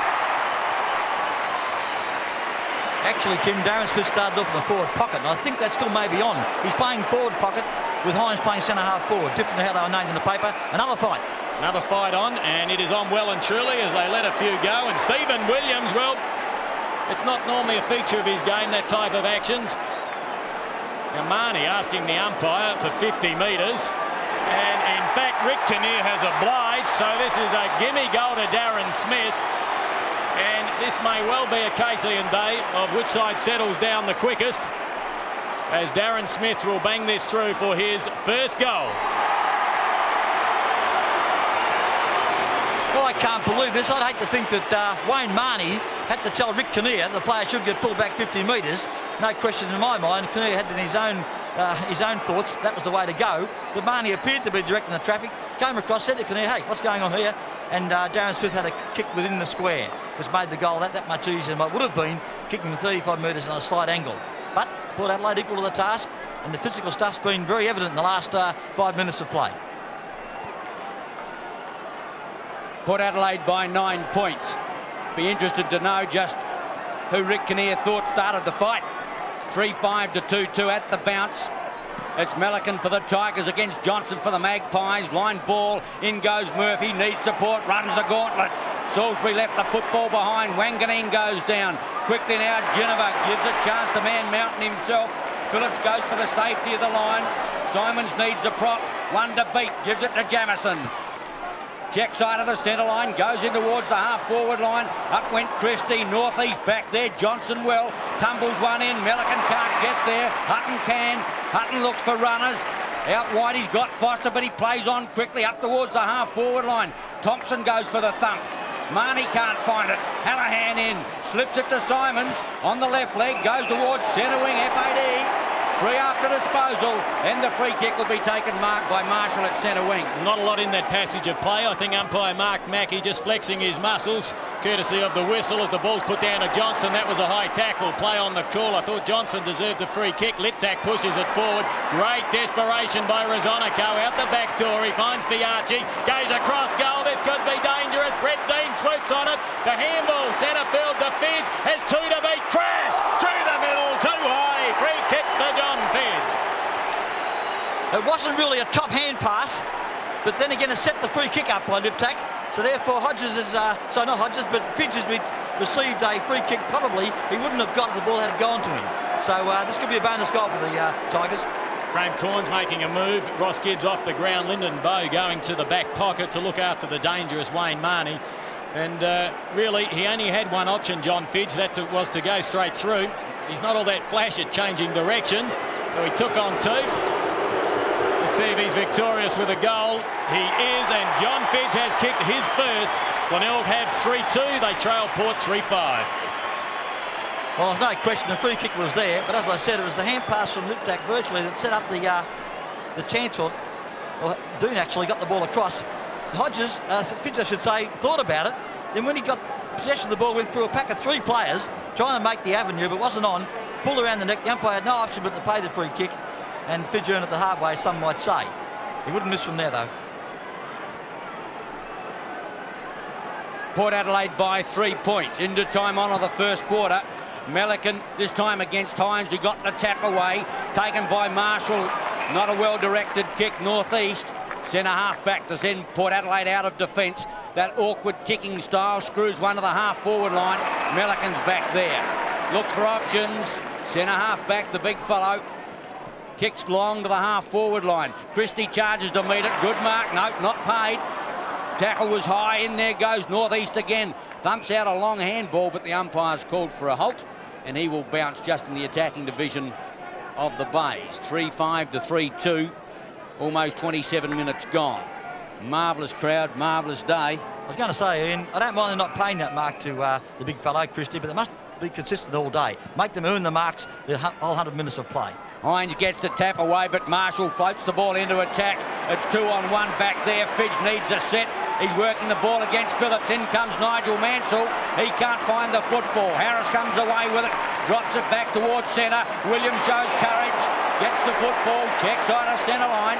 Actually, Kim, Darren Smith started off in the forward pocket, and I think that still may be on. He's playing forward pocket with Hines playing centre-half forward. Different to how they were named in the paper. Another fight. Another fight on, and it is on well and truly as they let a few go. And Stephen Williams, well, it's not normally a feature of his game, that type of actions. Now Marnie asking the umpire for 50 metres, and in fact Rick Kinnear has obliged, so this is a gimme goal to Darren Smith, and this may well be a case, Ian Day, of which side settles down the quickest, as Darren Smith will bang this through for his first goal. Well, I can't believe this. I'd hate to think that Wayne Marnie had to tell Rick Kinnear the player should get pulled back 50 metres. No question in my mind. Kinnear had in his own thoughts that was the way to go. But Marnie appeared to be directing the traffic. Came across, said to Kinnear, "Hey, what's going on here?" And Darren Smith had a kick within the square, which made the goal that much easier than what would have been kicking 35 metres on a slight angle. But Port Adelaide equal to the task, and the physical stuff's been very evident in the last 5 minutes of play. Port Adelaide by 9 points. Be interested to know just who Rick Kinnear thought started the fight. 3-5 to 2-2 at the bounce. It's Melican for the Tigers against Johnson for the Magpies. Line ball, in goes Murphy, needs support, runs the gauntlet. Salisbury left the football behind. Wanganeen goes down. Quickly now, Geneva gives a chance to Man Mountain himself. Phillips goes for the safety of the line. Simons needs a prop. One to beat, gives it to Jamison. Check side of the centre line, goes in towards the half-forward line. Up went Christie, north-east back there. Johnson well, tumbles one in. Melican can't get there. Hutton can. Hutton looks for runners. Out wide he's got Foster, but he plays on quickly up towards the half-forward line. Thompson goes for the thump. Marnie can't find it. Hallahan in, slips it to Simons. On the left leg, goes towards centre wing, FAD. Free after disposal, and the free kick will be taken marked by Marshall at centre wing. Not a lot in that passage of play. I think umpire Mark Mackey just flexing his muscles, courtesy of the whistle as the ball's put down to Johnston. That was a high tackle. Play on the call. I thought Johnson deserved a free kick. Liptak pushes it forward. Great desperation by Rosonico. Out the back door. He finds Biaggi. Goes across goal. This could be dangerous. Brett Dean swoops on it. The handball. Centre field. The Fidge has two to beat. Crash through the middle. Too high. Free kick for John Fidge. It wasn't really a top hand pass, but then again it set the free kick up by Liptak. So therefore Hodges is, so not Hodges, but Fidge has received a free kick. Probably he wouldn't have got it if the ball had gone to him. So this could be a bonus goal for the Tigers. Graham Corns making a move. Ross Gibbs off the ground. Lyndon Bowe going to the back pocket to look after the dangerous Wayne Marnie. And really, he only had one option, John Fidge. That was to go straight through. He's not all that flash at changing directions, so he took on two. Let's see if he's victorious with a goal. He is, and John Fidge has kicked his first. Glenelg had 3-2. They trail Port 3-5. Well, there's no question the free kick was there, but as I said, it was the hand pass from Liptak virtually that set up the chance for. Well, Dean actually got the ball across. Hodges, Fidge I should say, thought about it. Then when he got possession of the ball, went through a pack of three players, trying to make the avenue, but wasn't on. Pulled around the neck. The umpire had no option but to pay the free kick, and Fidge earned it the hard way, some might say. He wouldn't miss from there, though. Port Adelaide by 3 points. Into time on of the first quarter. Melican, this time against Hines, who got the tap away. Taken by Marshall. Not a well-directed kick northeast. Centre half back to send Port Adelaide out of defence. That awkward kicking style screws one to the half-forward line. Melican's back there. Looks for options. Centre half back, the big fellow. Kicks long to the half-forward line. Christie charges to meet it. Good mark. No, not paid. Tackle was high. In there goes northeast again. Thumps out a long handball, but the umpire's called for a halt, and he will bounce just in the attacking division of the Bays. 3-5 to 3-2. Almost 27 minutes gone. Marvellous crowd, marvellous day. I was going to say, Ian, I don't mind them not paying that mark to the big fellow, Christie, but they must be consistent all day. Make them earn the marks the whole 100 minutes of play. Hines gets the tap away, but Marshall floats the ball into attack. It's 2-on-1 back there. Fidge needs a set. He's working the ball against Phillips. In comes Nigel Mansell. He can't find the football. Harris comes away with it. Drops it back towards centre. Williams shows courage. Gets the football. Checks side of centre line.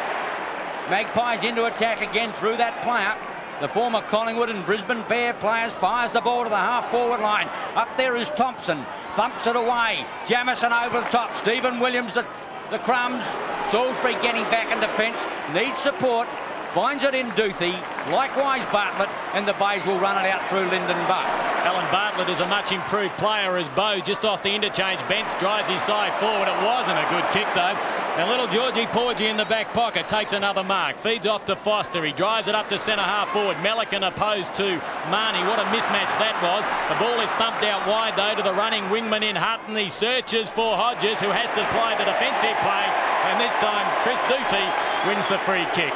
Magpies into attack again through that player. The former Collingwood and Brisbane Bear players fires the ball to the half-forward line. Up there is Thompson. Thumps it away. Jamison over the top. Stephen Williams, the crumbs. Salisbury getting back in defence. Needs support. Finds it in Duthie. Likewise Bartlett. And the Bays will run it out through Lyndon Bowe. Alan Bartlett is a much improved player as Bowe just off the interchange bench drives his side forward. It wasn't a good kick though. And little Georgie Porgy in the back pocket takes another mark. Feeds off to Foster. He drives it up to centre half forward. Melican opposed to Marnie. What a mismatch that was. The ball is thumped out wide though to the running wingman in Hutton. He searches for Hodges, who has to play the defensive play. And this time Chris Duthie wins the free kick.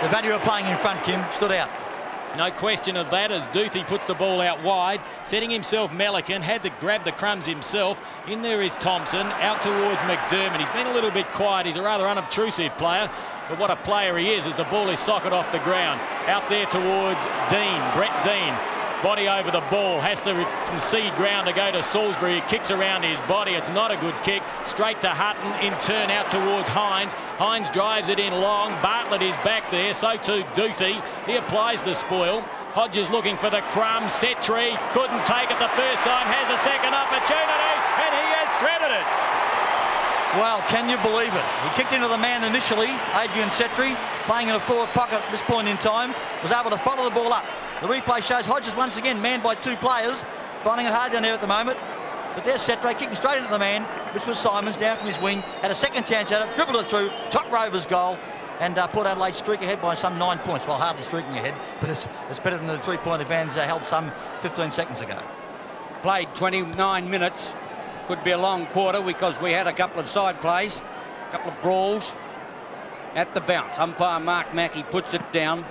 The value of playing in front, Kim, stood out. No question of that as Duthie puts the ball out wide, setting himself Melican, had to grab the crumbs himself. In there is Thompson, out towards McDermott. He's been a little bit quiet. He's a rather unobtrusive player, but what a player he is as the ball is socket off the ground. Out there towards Dean, Brett Dean. Body over the ball, has to concede ground to go to Salisbury. He kicks around his body. It's not a good kick. Straight to Hutton, in turn out towards Hines. Hines drives it in long. Bartlett is back there, so too Duthie. He applies the spoil. Hodges looking for the crumb. Setri couldn't take it the first time, has a second opportunity, and he has threaded it. Well, can you believe it? He kicked into the man initially, Adrian Setri, playing in a forward pocket at this point in time, was able to follow the ball up. The replay shows Hodges once again manned by two players, finding it hard down there at the moment. But there's Setri kicking straight into the man, which was Simons down from his wing, had a second chance at it, dribbled it through, top Rovers goal, and Port Adelaide streak ahead by some 9 points. Well, hardly streaking ahead, but it's better than the 3-point advantage they held some 15 seconds ago. Played 29 minutes. Could be a long quarter because we had a couple of side plays, a couple of brawls. At the bounce, umpire Mark Mackey puts it down.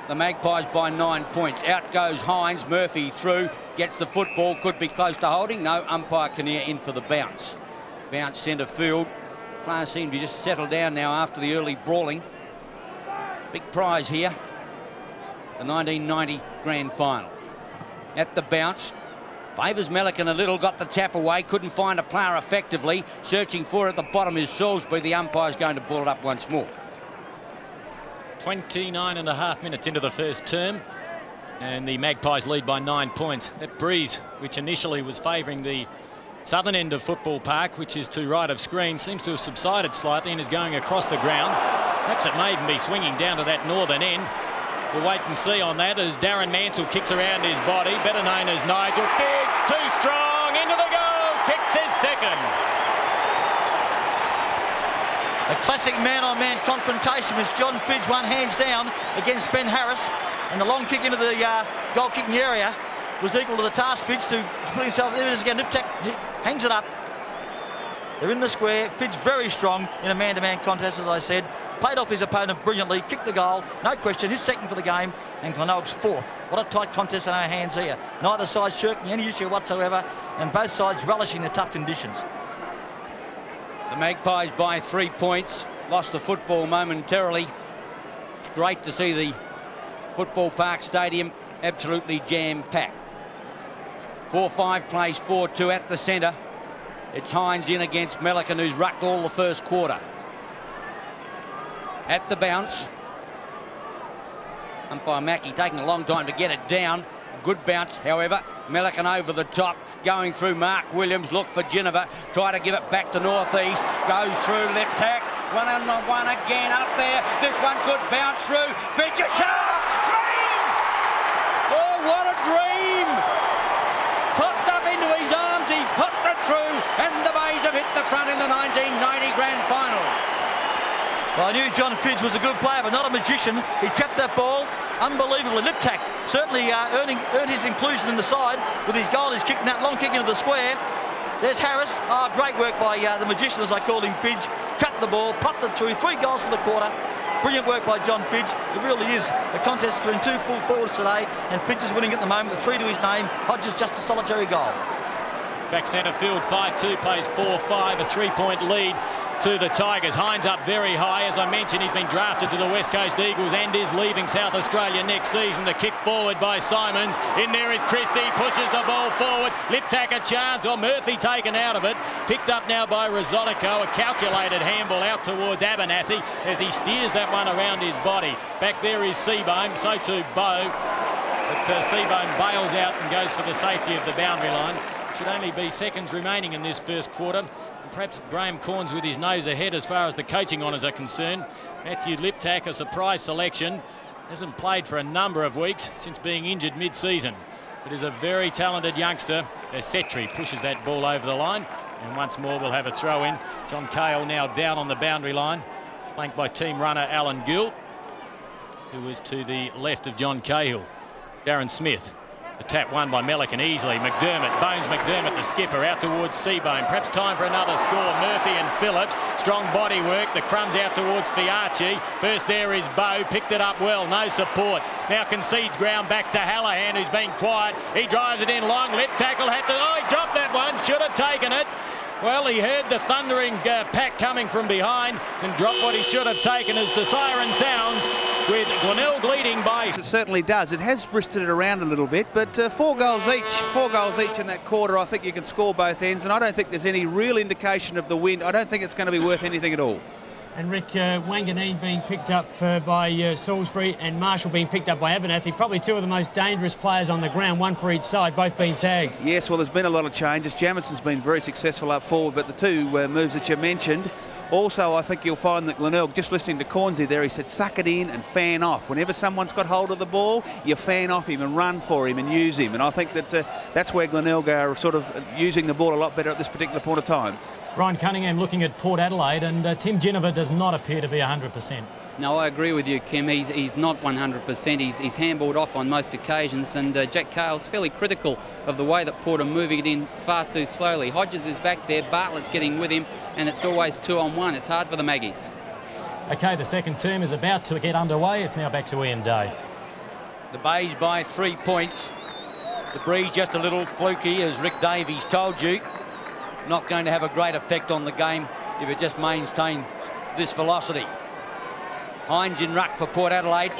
The Magpies by 9 points. Out goes Hines. Murphy through, gets the football, could be close to holding. No, umpire Kinnear in for the bounce. Bounce centre field. Players seem to just settle down now after the early brawling. Big prize here. The 1990 grand final. At the bounce. Favours Melican a little, got the tap away, couldn't find a player effectively. Searching for it at the bottom is Salisbury. The umpire's going to ball it up once more. 29.5 minutes into the first term, and the Magpies lead by 9 points. That breeze, which initially was favouring the southern end of Football Park, which is to right of screen, seems to have subsided slightly and is going across the ground. Perhaps it may even be swinging down to that northern end. We'll wait and see on that as Darren Mansell kicks around his body, better known as Nigel. Kicks too strong, into the goals, kicks his second. A classic man-on-man confrontation as John Fidge won hands down against Ben Harris, and the long kick into the goal-kicking area was equal to the task. Fidge to put himself, there it is again, Liptak hangs it up. They're in the square. Fidge very strong in a man-to-man contest, as I said. Played off his opponent brilliantly, kicked the goal, no question, his second for the game, and Glenelg's fourth. What a tight contest in our hands here. Neither side shirking any issue whatsoever, and both sides relishing the tough conditions. The Magpies by 3 points, lost the football momentarily. It's great to see the Football Park Stadium absolutely jam-packed. 4-5 plays 4-2 at the centre. It's Hines in against Melican, who's rucked all the first quarter. At the bounce. Umpire Mackey taking a long time to get it down. Good bounce, however. Melican over the top, going through Mark Williams. Look for Geneva. Try to give it back to northeast. Goes through left tack. 1-on-1 again up there. This one could bounce through. Fidge a chance. 3! Oh, what a dream! Popped up into his arms. He popped it through. And the Bays have hit the front in the 1990 grand final. Well, I knew John Fidge was a good player, but not a magician. He trapped that ball unbelievably. Liptak certainly earned his inclusion in the side with his goal. He's kicking that long kick into the square. There's Harris. Oh, great work by the magician, as I called him, Fidge. Trapped the ball, popped it through. 3 goals for the quarter. Brilliant work by John Fidge. It really is a contest between 2 full forwards today, and Fidge is winning at the moment with 3 to his name. Hodges just a solitary goal. Back centre field, 5-2, plays 4-5, a 3-point lead to the Tigers. Hines up very high. As I mentioned, he's been drafted to the West Coast Eagles and is leaving South Australia next season. The kick forward by Simons. In there is Christie, pushes the ball forward. Liptak a chance, or Murphy taken out of it. Picked up now by Rosonico. A calculated handball out towards Abernathy as he steers that one around his body. Back there is Seabohm, so too Bow. But Seabohm bails out and goes for the safety of the boundary line. Should only be seconds remaining in this first quarter. And perhaps Graham Corns with his nose ahead as far as the coaching honours are concerned. Matthew Liptak, a surprise selection. Hasn't played for a number of weeks since being injured mid-season. But is a very talented youngster as Setri pushes that ball over the line. And once more we'll have a throw in. John Cahill now down on the boundary line, flanked by team runner Alan Gill, who was to the left of John Cahill. Darren Smith. The tap won by Melican easily. McDermott, Bones McDermott, the skipper, out towards Seabohm. Perhaps time for another score. Murphy and Phillips. Strong body work. The crumbs out towards Fiarchi. First there is Bow. Picked it up well. No support. Now concedes ground back to Hallahan, who's been quiet. He drives it in long. Lip tackle had to... Oh, he dropped that one. Should have taken it. Well, he heard the thundering pack coming from behind and dropped what he should have taken as the siren sounds, with Glenelg leading by... It certainly does. It has bristed it around a little bit, but 4 goals each in that quarter. I think you can score both ends, and I don't think there's any real indication of the wind. I don't think it's going to be worth anything at all. And Rick, Wanganeen being picked up by Salisbury and Marshall being picked up by Abernathy. Probably 2 of the most dangerous players on the ground, 1 for each side, both being tagged. Yes, well, there's been a lot of changes. Jamison's been very successful up forward, but the 2 moves that you mentioned, Also, I think you'll find that Glenelg, just listening to Cornsey there, he said suck it in and fan off. Whenever someone's got hold of the ball, you fan off him and run for him and use him. And I think that that's where Glenelg are sort of using the ball a lot better at this particular point of time. Brian Cunningham looking at Port Adelaide, and Tim Ginniver does not appear to be 100%. No, I agree with you, Kim. He's not 100%. He's handballed off on most occasions, and Jack Cale's fairly critical of the way that Port are moving it in far too slowly. Hodges is back there, Bartlett's getting with him, and it's always 2-on-1. It's hard for the Maggies. OK, the second term is about to get underway. It's now back to Ian Day. The Bays by 3 points. The breeze just a little fluky, as Rick Davies told you. Not going to have a great effect on the game if it just maintains this velocity. Hines in ruck for Port Adelaide,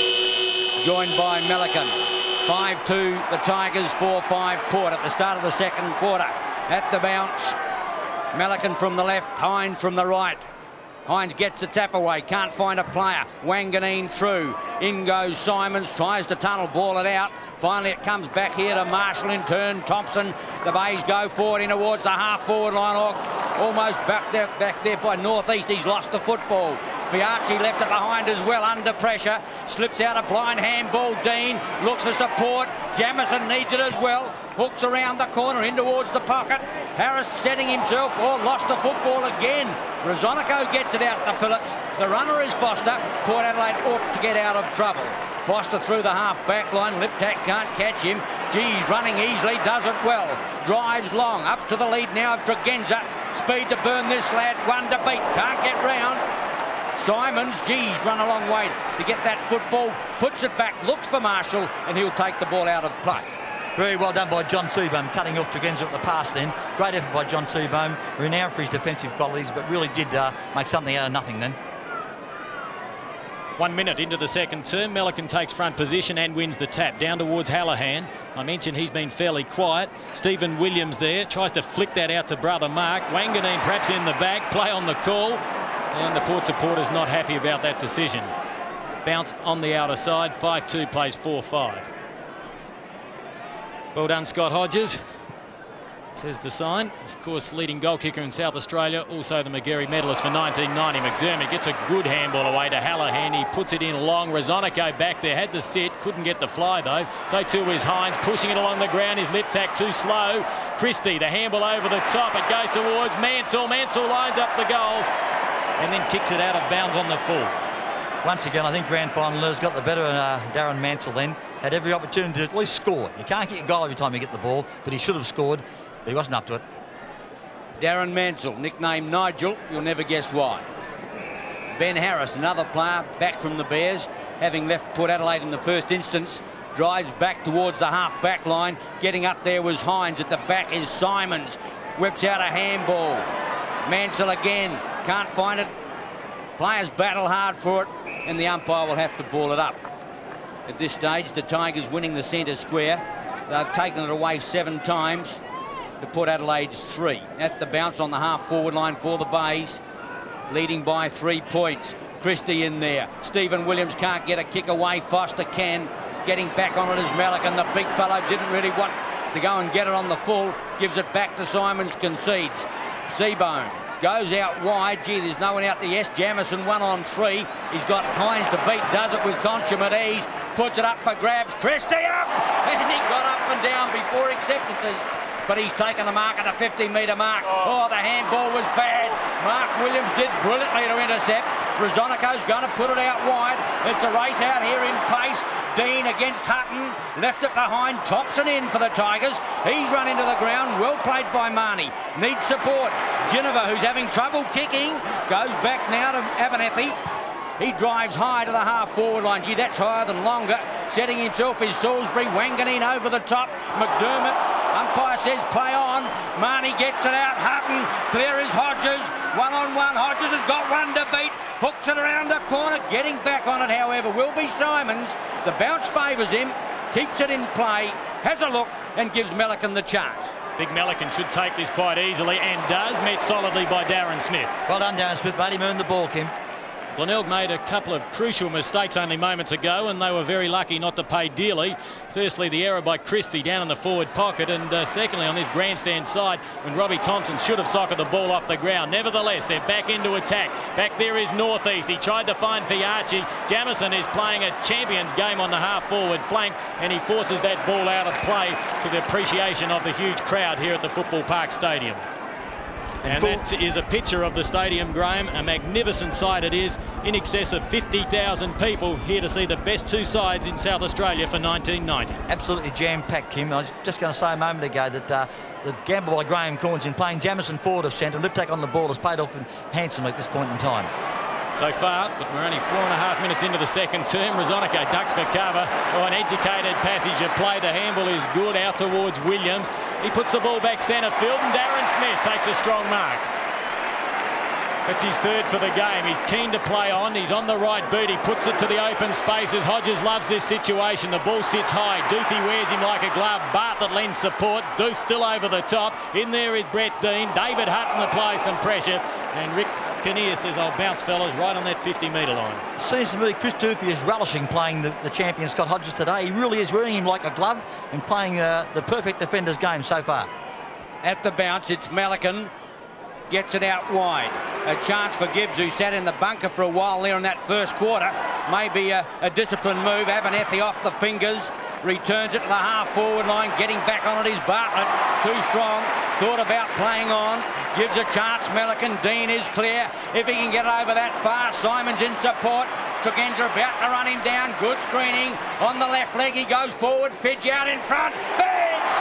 joined by Melican. 5-2 the Tigers, 4-5 Port at the start of the second quarter. At the bounce, Melican from the left, Hines from the right. Hines gets the tap away, can't find a player. Wanganeen through. In goes Simons, tries to tunnel, ball it out. Finally it comes back here to Marshall in turn. Thompson, the Bays go forward in towards the half-forward line. Almost back there by Northeast. He's lost the football. Fiacci left it behind as well, under pressure. Slips out a blind handball. Dean looks for support. Jamison needs it as well. Hooks around the corner in towards the pocket. Harris setting himself, lost the football again. Rosonico gets it out to Phillips. The runner is Foster. Port Adelaide ought to get out of trouble. Foster through the half-back line. Liptak can't catch him. He's running easily, does it well. Drives long, up to the lead now of Tregenza. Speed to burn this lad, one to beat. Can't get round. Simons, run a long way to get that football. Puts it back, looks for Marshall, and he'll take the ball out of play. Very well done by John Seabohm, cutting off Tregenza at the pass then. Great effort by John Seabohm, renowned for his defensive qualities, but really did make something out of nothing then. 1 minute into the second term, Melican takes front position and wins the tap down towards Hallahan. I mentioned he's been fairly quiet. Stephen Williams there tries to flick that out to brother Mark. Wanganeen perhaps in the back, play on the call, and the Port supporters not happy about that decision. Bounce on the outer side, 5-2 plays 4-5. Well done, Scott Hodges, says the sign. Of course, leading goal kicker in South Australia, also the Magarey medalist for 1990. McDermott gets a good handball away to Hallahan. He puts it in long. Rosonico back there, had the sit, couldn't get the fly though. So too is Hines, pushing it along the ground. His lip tack too slow. Christie, the handball over the top. It goes towards Mansell. Mansell lines up the goals and then kicks it out of bounds on the full. Once again, I think grand finalers got the better of Darren Mansell then. Had every opportunity to at least score. You can't get a goal every time you get the ball, but he should have scored, but he wasn't up to it. Darren Mansell, nicknamed Nigel, you'll never guess why. Ben Harris, another player back from the Bears, having left Port Adelaide in the first instance, drives back towards the half-back line. Getting up there was Hines. At the back is Simons. Whips out a handball. Mansell again, can't find it. Players battle hard for it, and the umpire will have to ball it up. At this stage, the Tigers winning the centre square. They've taken it away 7 times. The Port Adelaide's 3. At the bounce on the half-forward line for the Bays, leading by 3 points. Christie in there. Stephen Williams can't get a kick away. Foster can. Getting back on it is Melican. The big fellow didn't really want to go and get it on the full. Gives it back to Simons, concedes. Seabohm goes out wide. Gee, there's no one out there. Yes, Jamison 1-on-3. He's got Hines to beat. Does it with consummate ease. Puts it up for grabs. Christie up! And he got up and down before acceptances. But he's taken the mark at the 50-metre mark. Oh, the handball was bad. Mark Williams did brilliantly to intercept. Rosonico's going to put it out wide. It's a race out here in pace. Dean against Hutton. Left it behind. Thompson in for the Tigers. He's run into the ground. Well played by Marnie. Needs support. Ginniver, who's having trouble kicking, goes back now to Abernethy. He drives high to the half-forward line. Gee, that's higher than longer. Setting himself is Salisbury. Wanganeen over the top. McDermott. Umpire says play on. Marnie gets it out. Hutton. Clear is Hodges. 1-on-1. Hodges has got one to beat. Hooks it around the corner. Getting back on it, however, will be Simons. The bounce favours him. Keeps it in play. Has a look and gives Melican the chance. Big Melican should take this quite easily and does. Met solidly by Darren Smith. Well done, Darren Smith. Made him earn the ball, Kim. Glenelg made a couple of crucial mistakes only moments ago, and they were very lucky not to pay dearly. Firstly, the error by Christie down in the forward pocket, and secondly, on this grandstand side, when Robbie Thompson should have socketed the ball off the ground. Nevertheless, they're back into attack. Back there is Northeast. He tried to find Fiarchi. Jamison is playing a champion's game on the half-forward flank, and he forces that ball out of play to the appreciation of the huge crowd here at the Football Park Stadium. And that is a picture of the stadium, Graham. A magnificent sight it is. In excess of 50,000 people here to see the best two sides in South Australia for 1990. Absolutely jam-packed, Kim. I was just going to say a moment ago that the gamble by Graham Corns in playing Jamison forward of centre and Liptak on the ball has paid off handsomely at this point in time. So far, but we're only 4.5 minutes into the second term. Rosonico ducks for cover. Oh, an educated passage of play. The handball is good out towards Williams. He puts the ball back centre field, and Darren Smith takes a strong mark. That's his third for the game. He's keen to play on. He's on the right boot. He puts it to the open spaces. Hodges loves this situation. The ball sits high. Doothy wears him like a glove. Bartlett lends support. Dooth still over the top. In there is Brett Dean. David Hutton applies some pressure. And Rick Kinnear says, "I'll bounce, fellas," right on that 50-metre line. Seems to me Chris Doothy is relishing playing the champion Scott Hodges today. He really is wearing him like a glove and playing the perfect defender's game so far. At the bounce, it's Melican. Gets it out wide. A chance for Gibbs, who sat in the bunker for a while there in that first quarter. Maybe a disciplined move. Abernethy off the fingers. Returns it to the half-forward line. Getting back on it is Bartlett. Too strong. Thought about playing on. Gives a chance. Melican. Dean is clear. If he can get over that far. Simon's in support. Tregenza about to run him down. Good screening. On the left leg, he goes forward. Fidge out in front. Fidge!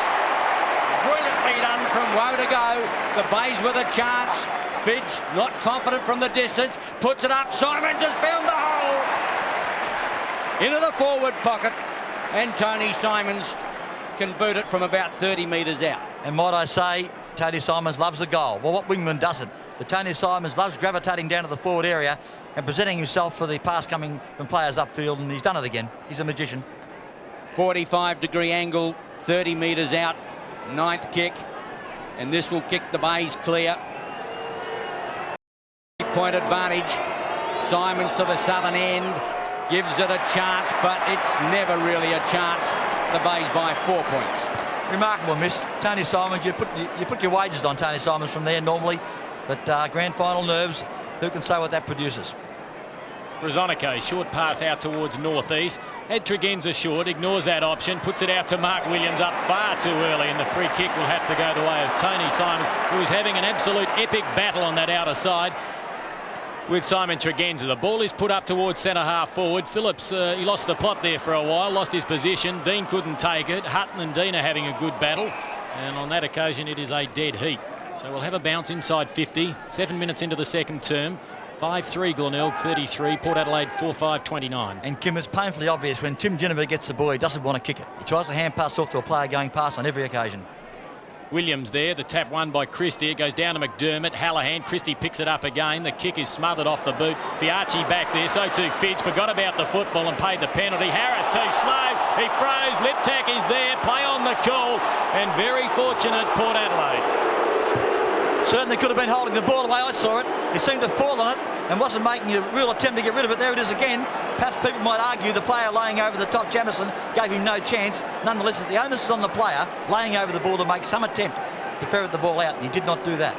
Brilliantly done from woe to go. The Bays with a chance. Fidge not confident from the distance. Puts it up. Simons has found the hole. Into the forward pocket. And Tony Simons can boot it from about 30 metres out. And might I say, Tony Simons loves a goal. Well, what wingman doesn't? But Tony Simons loves gravitating down to the forward area and presenting himself for the pass coming from players upfield, and he's done it again. He's a magician. 45-degree angle, 30 metres out, ninth kick, and this will kick the Bays clear. Point advantage. Simons to the southern end. Gives it a chance, but it's never really a chance. The Bays by 4 points. Remarkable miss. Tony Simons, you put your wages on Tony Simons from there normally, but grand final nerves, who can say what that produces? Rosonico, short pass out towards Northeast. Had Tregenza short, ignores that option, puts it out to Mark Williams up far too early, and the free kick will have to go the way of Tony Simons, who is having an absolute epic battle on that outer side with Simon Tregenza. The ball is put up towards centre half forward. Phillips, he lost the plot there for a while, lost his position. Dean couldn't take it. Hutton and Dean are having a good battle, and on that occasion it is a dead heat. So we'll have a bounce inside 50, 7 minutes into the second term. 5-3 Glenelg, 33, Port Adelaide 4-5, 29. And Kim, it's painfully obvious when Tim Ginnivan gets the ball, he doesn't want to kick it. He tries to hand pass off to a player going past on every occasion. Williams there, the tap won by Christie. It goes down to McDermott. Hallahan, Christie picks it up again. The kick is smothered off the boot. Fiarchi back there, so too Fidge. Forgot about the football and paid the penalty. Harris too slow. He froze. Liptak is there. Play on the call. And very fortunate Port Adelaide. Certainly could have been holding the ball the way I saw it. He seemed to fall on it and wasn't making a real attempt to get rid of it. There it is again. Perhaps people might argue the player laying over the top, Jamison, gave him no chance. Nonetheless, the onus is on the player laying over the ball to make some attempt to ferret the ball out, and he did not do that.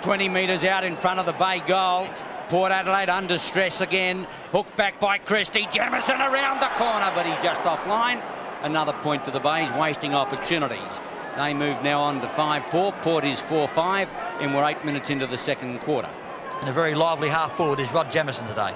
20 metres out in front of the Bay goal. Port Adelaide under stress again. Hooked back by Christie. Jamison around the corner, but he's just offline. Another point to the Bays, wasting opportunities. They move now on to 5-4. Port is 4-5, and we're 8 minutes into the second quarter. And a very lively half forward is Rod Jamison today.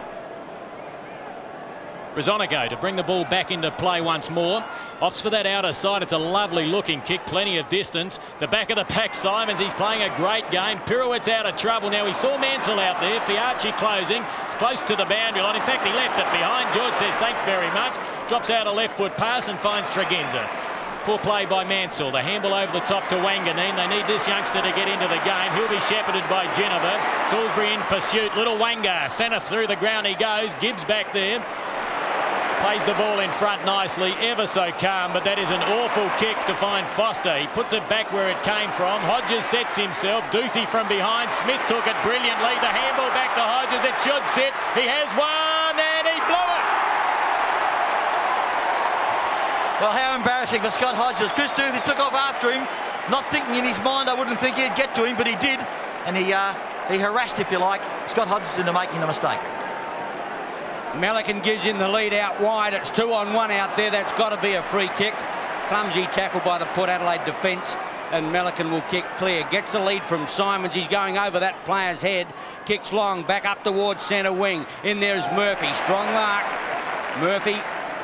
Rosonico to bring the ball back into play once more. Opts for that outer side. It's a lovely looking kick, plenty of distance. The back of the pack, Simons, he's playing a great game. Pirouette's out of trouble. Now he saw Mansell out there. Fiarchi closing. It's close to the boundary line. In fact, he left it behind. George says thanks very much. Drops out a left foot pass and finds Tregenza. Poor play by Mansell. The handball over the top to Wanganeen. They need this youngster to get into the game. He'll be shepherded by Jennifer. Salisbury in pursuit. Little Wanga. Centre through the ground he goes. Gibbs back there. Plays the ball in front nicely, ever so calm, but that is an awful kick to find Foster. He puts it back where it came from. Hodges sets himself. Duthie from behind. Smith took it brilliantly. The handball back to Hodges. It should sit. He has one and he blew it. Well, how embarrassing for Scott Hodges. Chris Duthie took off after him, not thinking in his mind I wouldn't think he'd get to him, but he did. And he harassed, if you like, Scott Hodges into making a mistake. Melican gives him the lead out wide. It's 2-on-1 out there. That's got to be a free kick. Clumsy tackle by the Port Adelaide defence, and Melican will kick clear. Gets the lead from Simons. He's going over that player's head. Kicks long, back up towards centre wing. In there is Murphy. Strong mark. Murphy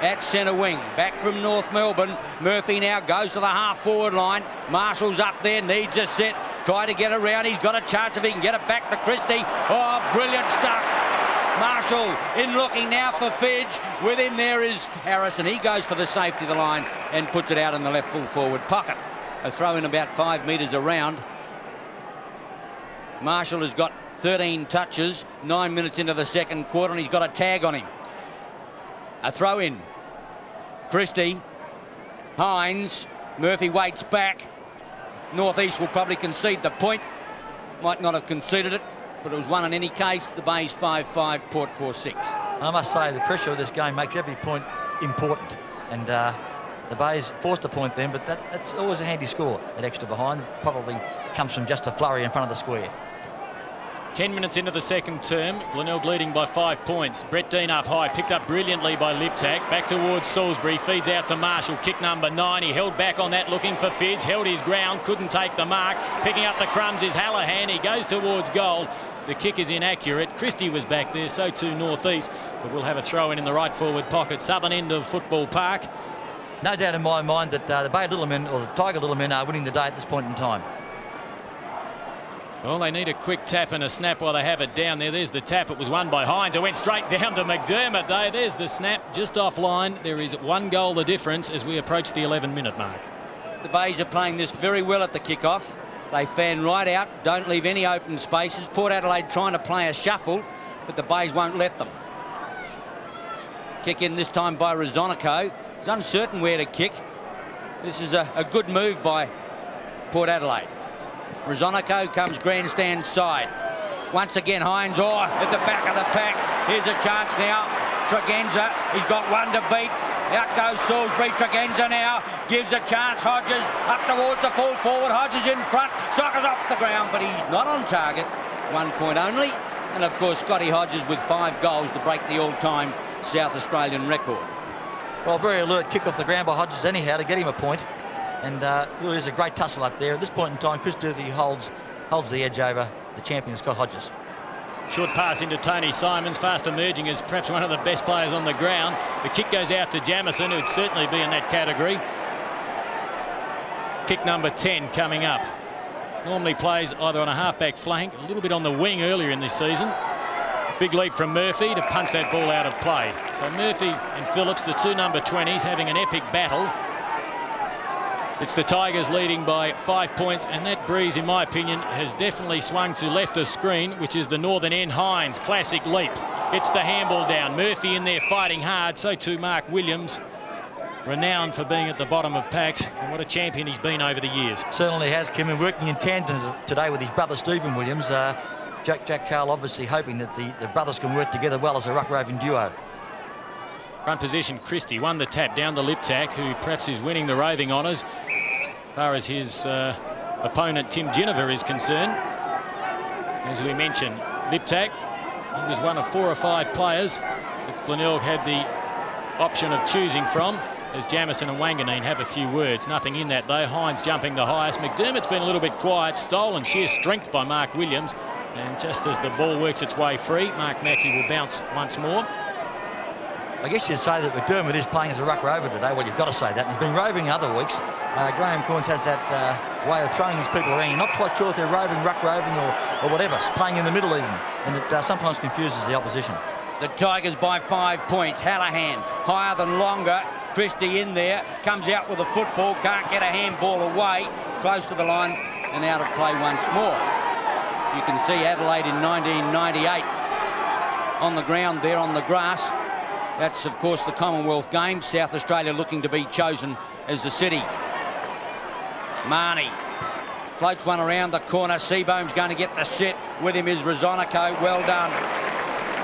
at centre wing. Back from North Melbourne. Murphy now goes to the half-forward line. Marshall's up there, needs a set. Try to get around. He's got a chance if he can get it back to Christie. Oh, brilliant stuff. Marshall in looking now for Fidge. With him there is Harrison. He goes for the safety of the line and puts it out in the left full forward pocket. A throw in about 5 metres around. Marshall has got 13 touches, 9 minutes into the second quarter, and he's got a tag on him. A throw in. Christie. Hines. Murphy waits back. North East will probably concede the point. Might not have conceded it, but it was one in any case. The Bays 5-5, Port 4-6. I must say the pressure of this game makes every point important, and the Bays forced a point then, but that's always a handy score. That extra behind probably comes from just a flurry in front of the square. 10 minutes into the second term, Glenelg leading by 5 points. Brett Dean up high, picked up brilliantly by Liptak. Back towards Salisbury, feeds out to Marshall. Kick number 9, he held back on that, looking for Fidge. Held his ground, couldn't take the mark. Picking up the crumbs is Hallahan. He goes towards goal. The kick is inaccurate. Christie was back there, so too North East. But we'll have a throw in the right forward pocket, southern end of Football Park. No doubt in my mind that the Bay Little Men, or the Tiger Little Men, are winning the day at this point in time. Well, they need a quick tap and a snap while they have it down there. There's the tap. It was won by Hines. It went straight down to McDermott, though. There's the snap just offline. There is 1 goal the difference as we approach the 11-minute mark. The Bays are playing this very well at the kick-off. They fan right out, don't leave any open spaces. Port Adelaide trying to play a shuffle, but the Bays won't let them. Kick in this time by Rosonico. He's uncertain where to kick. This is a good move by Port Adelaide. Rosonico comes grandstand side. Once again, Hines at the back of the pack. Here's a chance now. Tregenza, he's got one to beat. Out goes Salisbury. Tregenza now gives a chance. Hodges up towards the full forward. Hodges in front. Sockers off the ground, but he's not on target. 1 point only. And of course, Scotty Hodges with 5 goals to break the all-time South Australian record. Well, very alert kick off the ground by Hodges anyhow to get him a point. And really is a great tussle up there. At this point in time, Chris Duthie holds the edge over the champion, Scott Hodges. Short pass into Tony Simons, fast emerging as perhaps one of the best players on the ground. The kick goes out to Jamison, who'd certainly be in that category. Kick number 10 coming up. Normally plays either on a halfback flank, a little bit on the wing earlier in this season. Big leap from Murphy to punch that ball out of play. So Murphy and Phillips, the 2 number 20s, having an epic battle. It's the Tigers leading by 5 points, and that breeze, in my opinion, has definitely swung to left of screen, which is the northern end. Hines, classic leap. Gets the handball down. Murphy in there fighting hard. So too Mark Williams, renowned for being at the bottom of packs, and what a champion he's been over the years. Certainly has, Kim, and working in tandem today with his brother Stephen Williams. Jack Carl obviously hoping that the brothers can work together well as a ruck-roving duo. Front position, Christie won the tap down to Liptak, who perhaps is winning the roving honours as far as his opponent Tim Ginniver is concerned. As we mentioned, Liptak, he was one of 4 or 5 players that Glenelg had the option of choosing from, as Jamison and Wanganeen have a few words. Nothing in that though. Hines jumping the highest. McDermott's been a little bit quiet. Stolen sheer strength by Mark Williams, and just as the ball works its way free, Mark Mackey will bounce once more. I guess you'd say that McDermott is playing as a ruck rover today. Well, you've got to say that. He's been roving other weeks. Graham Corns has that way of throwing his people around. You're not quite sure if they're roving, ruck roving, or whatever. It's playing in the middle even, and it sometimes confuses the opposition. The Tigers by 5 points. Hallahan higher than longer. Christie in there, comes out with a football, can't get a handball away, close to the line and out of play once more. You can see Adelaide in 1998 on the ground there on the grass. That's, of course, the Commonwealth Games. South Australia looking to be chosen as the city. Marnie floats one around the corner. Seabone's going to get the set. With him is Rosonico. Well done,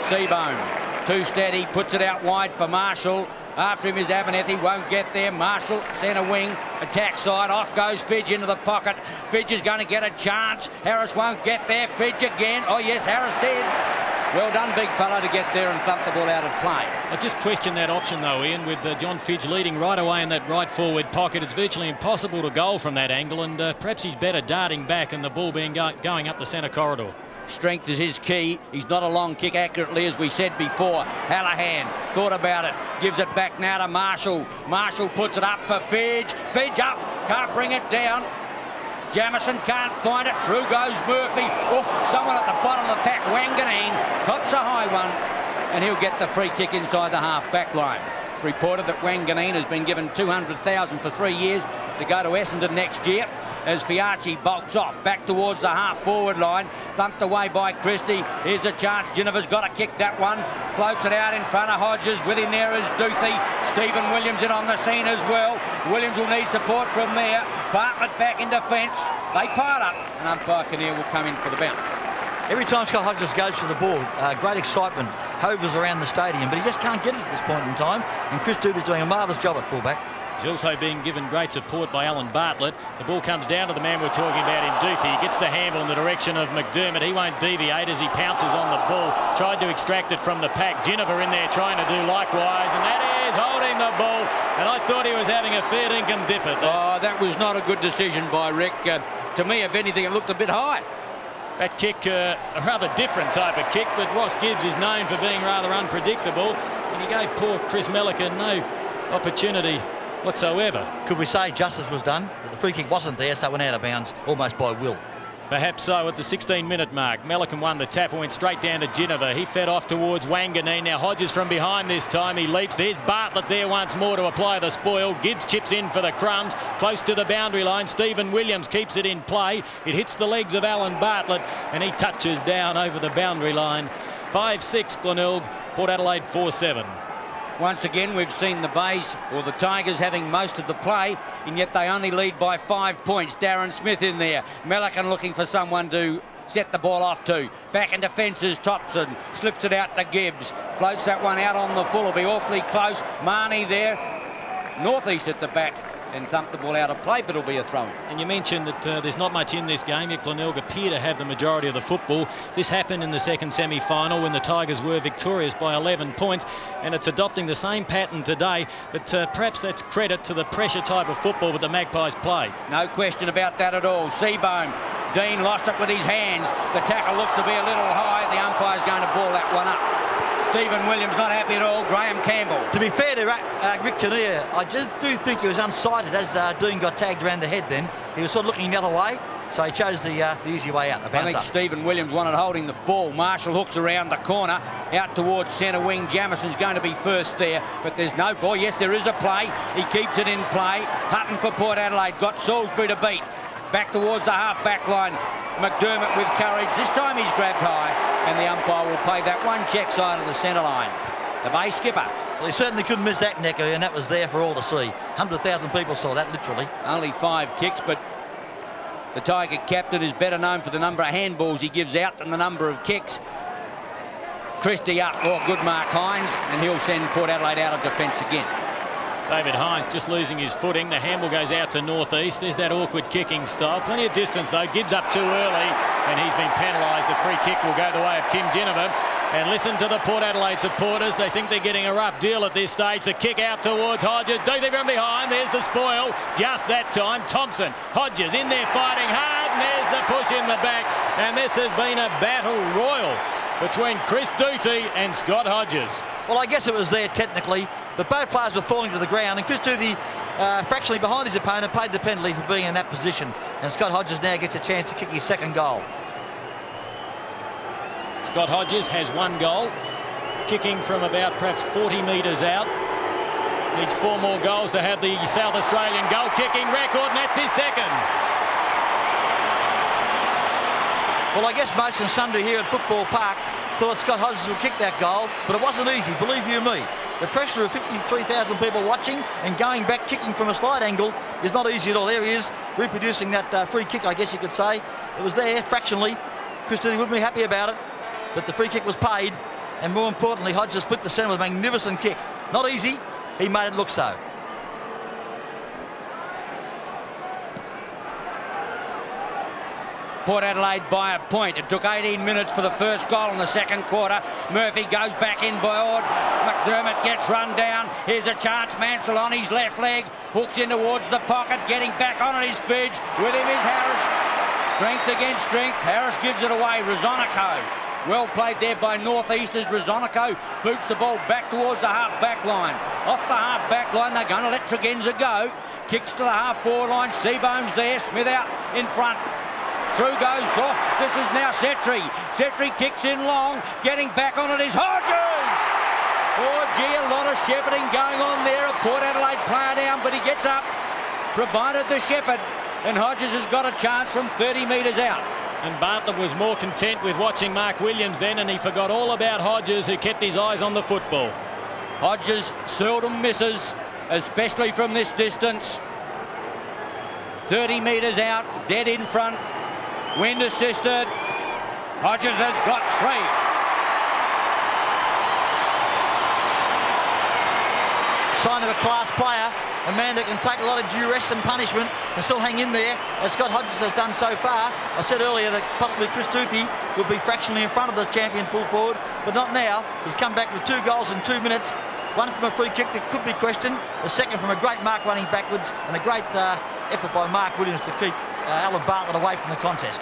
Seabone. Too steady, puts it out wide for Marshall. After him is Abernethy, won't get there. Marshall, centre wing, attack side. Off goes Fidge into the pocket. Fidge is going to get a chance. Harris won't get there. Fidge again. Oh, yes, Harris did. Well done, big fellow, to get there and thump the ball out of play. I just question that option, though, Ian, with John Fidge leading right away in that right forward pocket. It's virtually impossible to goal from that angle, and perhaps he's better darting back and the ball being going up the centre corridor. Strength is his key. He's not a long kick accurately, as we said before. Hallahan thought about it, gives it back now to Marshall. Marshall puts it up for Fidge. Fidge up, can't bring it down. Jamison can't find it. Through goes Murphy. Oh, someone at the bottom of the pack. Wanganeen cops a high one, and he'll get the free kick inside the half-back line. It's reported that Wanganeen has been given $200,000 for 3 years to go to Essendon next year, as Fiachi bolts off back towards the half-forward line. Thumped away by Christie. Here's a chance. Ginniver's got to kick that one. Floats it out in front of Hodges. With him there is Duthie. Stephen Williams in on the scene as well. Williams will need support from there. Bartlett back in defence. They pile up, and umpire Kinnear will come in for the bounce. Every time Scott Hodges goes for the ball, great excitement hovers around the stadium, but he just can't get it at this point in time, and Chris Duthie's doing a marvellous job at fullback. He's also being given great support by Alan Bartlett. The ball comes down to the man we're talking about in Duthie. He gets the handle in the direction of McDermott. He won't deviate as he pounces on the ball. Tried to extract it from the pack. Ginniver in there trying to do likewise, and that is holding the ball. And I thought he was having a fair dinkum dip at that. Oh, that was not a good decision by Rick. To me, if anything, it looked a bit high. That kick, a rather different type of kick, but Ross Gibbs is known for being rather unpredictable, and he gave poor Chris Mellican no opportunity whatsoever. Could we say justice was done? But the free kick wasn't there, so it went out of bounds almost by will. Perhaps so. At the 16-minute mark, Mellican won the tap and went straight down to Ginniver. He fed off towards Wanganeen. Now Hodges from behind this time. He leaps. There's Bartlett there once more to apply the spoil. Gibbs chips in for the crumbs. Close to the boundary line. Stephen Williams keeps it in play. It hits the legs of Alan Bartlett, and he touches down over the boundary line. 5-6 Glenelg, Port Adelaide 4-7. Once again, we've seen the Bays, or the Tigers, having most of the play, and yet they only lead by 5 points. Darren Smith in there. Mellican looking for someone to set the ball off to. Back in defence is Thompson. Slips it out to Gibbs. Floats that one out on the full. It'll be awfully close. Marnie there. Northeast at the back. And thumped the ball out of play, but it'll be a throw-in. And you mentioned that there's not much in this game, yet Glenelg appear to have the majority of the football. This happened in the second semi-final when the Tigers were victorious by 11 points, and it's adopting the same pattern today, but perhaps that's credit to the pressure type of football that the Magpies play. No question about that at all. Seabone. Dean lost it with his hands. The tackle looks to be a little high. The umpire's going to ball that one up. Stephen Williams not happy at all. Graham Campbell. To be fair to Rick Kinnear, I just do think he was unsighted as Dean got tagged around the head then. He was sort of looking the other way, so he chose the easy way out. I think Stephen Williams wanted holding the ball. Marshall hooks around the corner, out towards centre wing. Jamison's going to be first there, but there's no ball. Yes, there is a play. He keeps it in play. Hutton for Port Adelaide. Got Salisbury to beat. Back towards the half-back line. McDermott with courage. This time he's grabbed high, and the umpire will play that one check side of the centre line. The Bay skipper. Well, he certainly couldn't miss that, Necker, and that was there for all to see. 100,000 people saw that, literally. Only 5 kicks, but the Tiger captain is better known for the number of handballs he gives out than the number of kicks. Christie up. Oh, good mark, Hines, and he'll send Port Adelaide out of defence again. David Hines just losing his footing. The handball goes out to northeast. There's that awkward kicking style. Plenty of distance, though. Gibbs up too early, and he's been penalised. The free kick will go the way of Tim Ginniver. And listen to the Port Adelaide supporters. They think they're getting a rough deal at this stage. The kick out towards Hodges. Duthie from behind. There's the spoil. Just that time. Thompson. Hodges in there fighting hard. And there's the push in the back. And this has been a battle royal between Chris Duthie and Scott Hodges. Well, I guess it was there technically, but both players were falling to the ground, and Chris Duthie, fractionally behind his opponent, paid the penalty for being in that position. And Scott Hodges now gets a chance to kick his second goal. Scott Hodges has 1 goal, kicking from about perhaps 40 metres out. Needs 4 more goals to have the South Australian goal-kicking record, and that's his second. Well, I guess most and sundry here at Football Park thought Scott Hodges would kick that goal, but it wasn't easy, believe you me. The pressure of 53,000 people watching and going back kicking from a slide angle is not easy at all. There he is, reproducing that free kick, I guess you could say. It was there fractionally. Chris Dooley wouldn't be happy about it, but the free kick was paid, and more importantly, Hodges split the centre with a magnificent kick. Not easy, he made it look so. Port Adelaide by a point. It took 18 minutes for the first goal in the second quarter. Murphy goes back in by Ord. McDermott gets run down. Here's a chance. Mansell on his left leg. Hooks in towards the pocket. Getting back on it is Fidge. With him is Harris. Strength against strength. Harris gives it away. Rosonico. Well played there by Northeasters. Rosonico boots the ball back towards the half-back line. Off the half-back line, they're going to let Tregenza go. Kicks to the half-forward line. Seabone's there. Smith out in front. Through goes, oh, this is now Setri. Setri kicks in long, getting back on it is Hodges! Oh gee, a lot of shepherding going on there. A Port Adelaide player down, but he gets up, provided the shepherd, and Hodges has got a chance from 30 metres out. And Bartlett was more content with watching Mark Williams then, and he forgot all about Hodges, who kept his eyes on the football. Hodges seldom misses, especially from this distance. 30 metres out, dead in front. Wind assisted. Hodges has got 3. Sign of a class player, a man that can take a lot of duress and punishment and still hang in there, as Scott Hodges has done so far. I said earlier that possibly Chris Duthie would be fractionally in front of the champion full forward, but not now. He's come back with 2 goals in 2 minutes. One from a free kick that could be questioned, the second from a great mark running backwards, and a great effort by Mark Williams to keep Alan Bartlett away from the contest.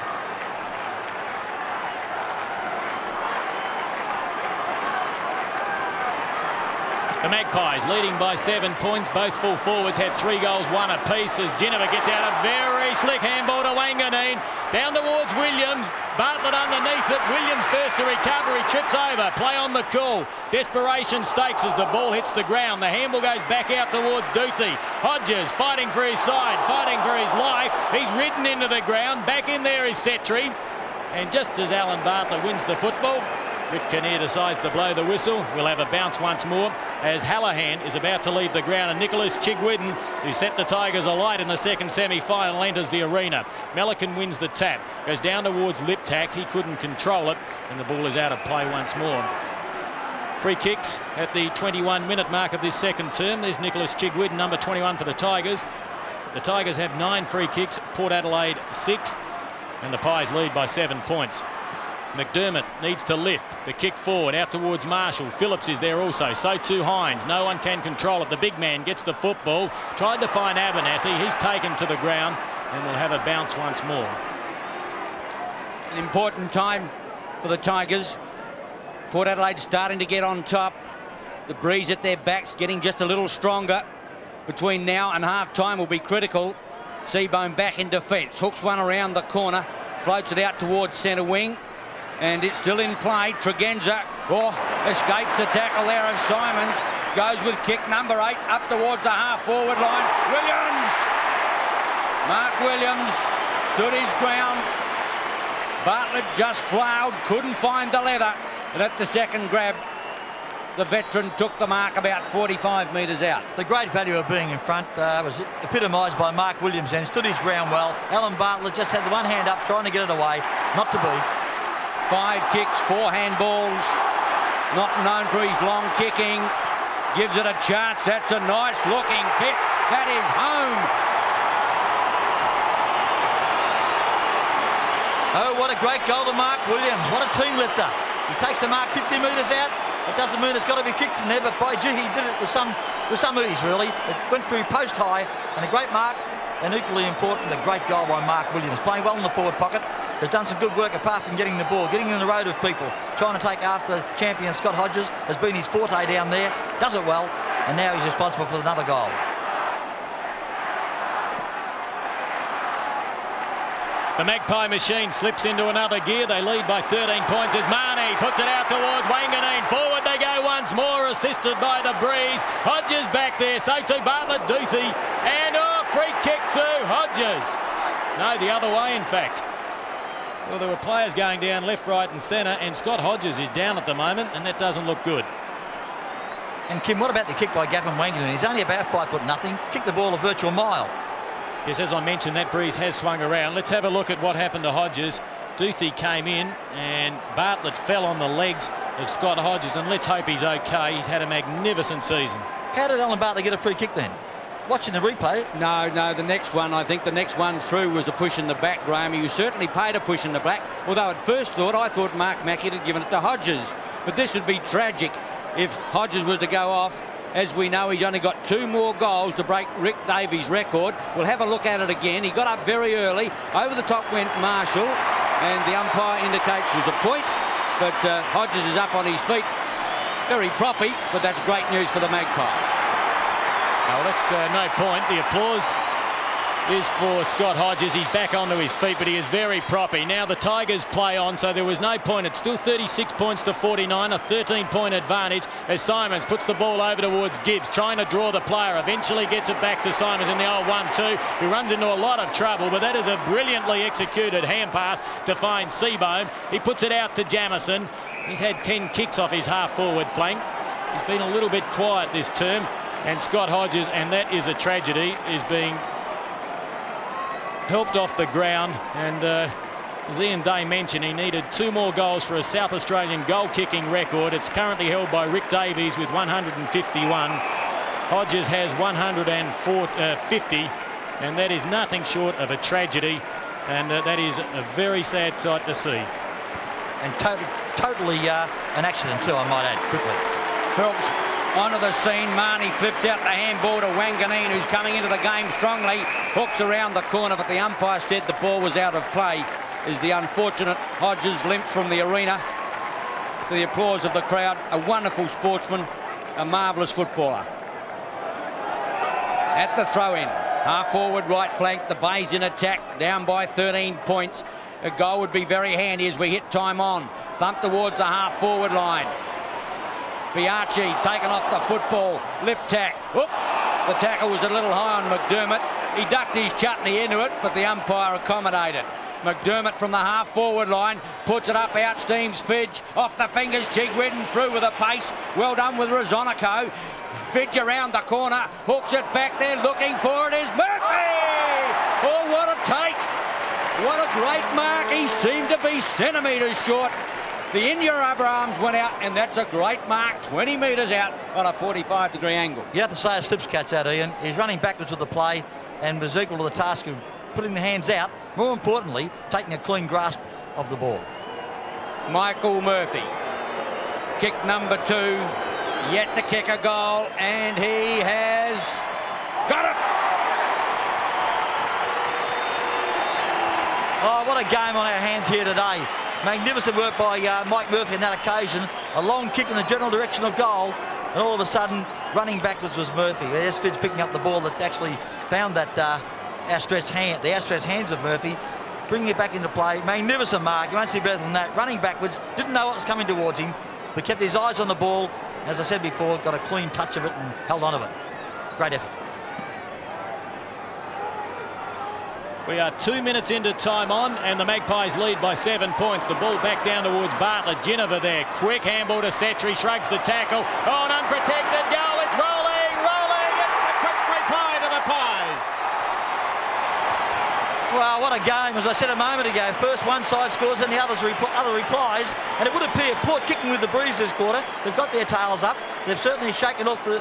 The Magpies leading by 7 points. Both full forwards had 3 goals, 1 apiece, as Geneva gets out a very slick handball to Wanganeen. Down towards Williams. Bartlett underneath it. Williams first to recover. He trips over. Play on the call. Desperation stakes as the ball hits the ground. The handball goes back out towards Duthie. Hodges fighting for his side, fighting for his life. He's ridden into the ground. Back in there is Setri. And just as Alan Bartlett wins the football, Rick Kinnear decides to blow the whistle. We'll have a bounce once more as Hallahan is about to leave the ground, and Nicholas Chigwidden, who set the Tigers alight in the second semi-final, enters the arena. Melican wins the tap, goes down towards Liptak. He couldn't control it, and the ball is out of play once more. Free kicks at the 21-minute mark of this second term. There's Nicholas Chigwidden, number 21 for the Tigers. The Tigers have 9 free kicks, Port Adelaide 6, and the Pies lead by 7 points. McDermott needs to lift the kick forward out towards Marshall. Phillips is there also, so too Hines. No one can control it. The big man gets the football, tried to find Abernathy. He's taken to the ground, and we'll have a bounce once more. An important time for the Tigers. Port Adelaide starting to get on top. The breeze at their backs getting just a little stronger. Between now and half-time will be critical. Seabone back in defence. Hooks one around the corner. Floats it out towards centre wing. And it's still in play. Tregenza, escapes the tackle there of Simons. Goes with kick number 8 up towards the half-forward line. Williams! Mark Williams stood his ground. Bartlett just flailed, couldn't find the leather. And at the second grab, the veteran took the mark about 45 metres out. The great value of being in front was epitomised by Mark Williams and stood his ground well. Alan Bartlett just had the one hand up trying to get it away. Not to be. 5 kicks, 4 handballs. Not known for his long kicking. Gives it a chance. That's a nice looking kick. That is home. Oh, what a great goal to Mark Williams. What a team lifter. He takes the mark 50 metres out. It doesn't mean it's got to be kicked from there, but by gee, he did it with some ease, really. It went through post high, and a great mark, and equally important, a great goal by Mark Williams. Playing well in the forward pocket. Has done some good work apart from getting the ball, getting in the road of people, trying to take after champion Scott Hodges. Has been his forte down there, does it well, and now he's responsible for another goal. The Magpie machine slips into another gear. They lead by 13 points as Marnie puts it out towards Wanganeen. Forward they go once more, assisted by the breeze. Hodges back there, so too Bartlett, Duthie, and free kick to Hodges. No, the other way in fact. Well, there were players going down left, right and centre, and Scott Hodges is down at the moment, and that doesn't look good. And Kim, what about the kick by Gavin Wangan? He's only about 5 foot nothing. Kicked the ball a virtual mile. Yes, as I mentioned, that breeze has swung around. Let's have a look at what happened to Hodges. Duthie came in and Bartlett fell on the legs of Scott Hodges, and let's hope he's okay. He's had a magnificent season. How did Alan Bartlett get a free kick then? Watching the replay. No, the next one, I think the next one through was a push in the back, Graham. He was certainly paid a push in the back, although at first I thought Mark Mackett had given it to Hodges. But this would be tragic if Hodges was to go off. As we know, he's only got 2 more goals to break Rick Davies' record. We'll have a look at it again. He got up very early. Over the top went Marshall, and the umpire indicates it was a point. But Hodges is up on his feet. Very proppy, but that's great news for the Magpies. Well, that's no point. The applause is for Scott Hodges. He's back onto his feet, but he is very proppy. Now the Tigers play on, so there was no point. It's still 36 points to 49, a 13-point advantage as Simons puts the ball over towards Gibbs, trying to draw the player. Eventually gets it back to Simons in the old 1-2, who runs into a lot of trouble, but that is a brilliantly executed hand pass to find Seabohm. He puts it out to Jamison. He's had 10 kicks off his half-forward flank. He's been a little bit quiet this term, and Scott Hodges, and that is a tragedy, is being helped off the ground. And as Ian Day mentioned, he needed 2 more goals for a South Australian goal-kicking record. It's currently held by Rick Davies with 151. Hodges has 150, and that is nothing short of a tragedy, and that is a very sad sight to see. And totally an accident too, I might add, quickly. Phelps onto the scene. Marnie flips out the handball to Wanganeen, who's coming into the game strongly. Hooks around the corner, but the umpire said the ball was out of play. Is the unfortunate Hodges limps from the arena. To the applause of the crowd. A wonderful sportsman, a marvellous footballer. At the throw-in, half forward, right flank. The Bays in attack, down by 13 points. A goal would be very handy as we hit time on. Thump towards the half forward line. Fiacci taken off the football. Lip tack. Oop. The tackle was a little high on McDermott. He ducked his chutney into it, but the umpire accommodated. McDermott from the half forward line puts it up, out steams Fidge. Off the fingers, Chig Whidden through with a pace. Well done with Rosonico. Fidge around the corner, hooks it back there, looking for it is Murphy! Oh, what a take! What a great mark. He seemed to be centimetres short. The in-your upper arms went out, and that's a great mark, 20 metres out on a 45-degree angle. You have to say a slips catch out, Ian. He's running backwards with the play and was equal to the task of putting the hands out. More importantly, taking a clean grasp of the ball. Michael Murphy. Kick number 2. Yet to kick a goal, and he has got it. Oh, what a game on our hands here today. Magnificent work by Mike Murphy on that occasion. A long kick in the general direction of goal, and all of a sudden, running backwards was Murphy. There's Fidge picking up the ball that actually found that outstretched hand, the outstretched hands of Murphy, bringing it back into play. Magnificent mark. You won't see better than that. Running backwards, didn't know what was coming towards him, but kept his eyes on the ball. As I said before, got a clean touch of it and held on to it. Great effort. We are 2 minutes into time on, and the Magpies lead by 7 points. The ball back down towards Bartlett. Ginniver there. Quick handball to Setri. Shrugs the tackle. Oh, an unprotected goal. It's rolling, rolling. It's the quick reply to the Pies. Well, what a game. As I said a moment ago, first one side scores and the other replies. And it would appear Port kicking with the breeze this quarter. They've got their tails up. They've certainly shaken off the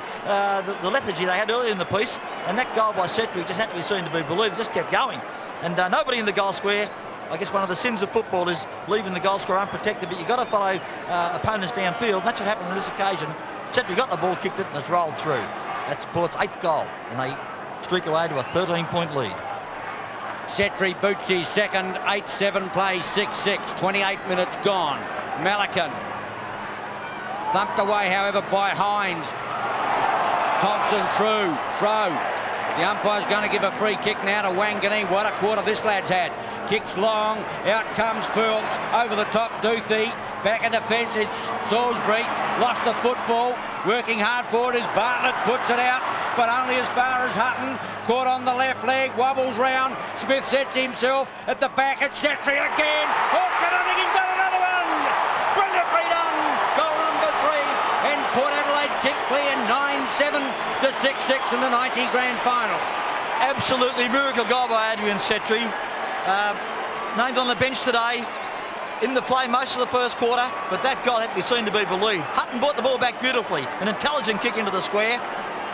lethargy they had earlier in the piece. And that goal by Setri just had to be seen to be believed. It just kept going. And nobody in the goal square. I guess one of the sins of football is leaving the goal square unprotected, but you've got to follow opponents downfield. And that's what happened on this occasion. Setri got the ball, kicked it, and it's rolled through. That's Port's 8th goal, and they streak away to a 13-point lead. Setri boots his second, 8-7 play, 6-6, 28 minutes gone. Malacan thumped away, however, by Hines. Thompson throw. The umpire's going to give a free kick now to Wanganeen. What a quarter this lad's had. Kicks long, out comes Phelps, over the top Duthie. Back in defence, it's Salisbury. Lost the football, working hard for it as Bartlett puts it out, but only as far as Hutton. Caught on the left leg, wobbles round. Smith sets himself at the back. It's Setri again. Hawks it, I think he's got another one. Brilliantly done. Goal number 3, and Port Adelaide kick clear 9-7 to 6-6 in the 90 grand final. Absolutely miracle goal by Adrian Setri. Named on the bench today. In the play most of the first quarter, but that goal had to be seen to be believed. Hutton brought the ball back beautifully. An intelligent kick into the square.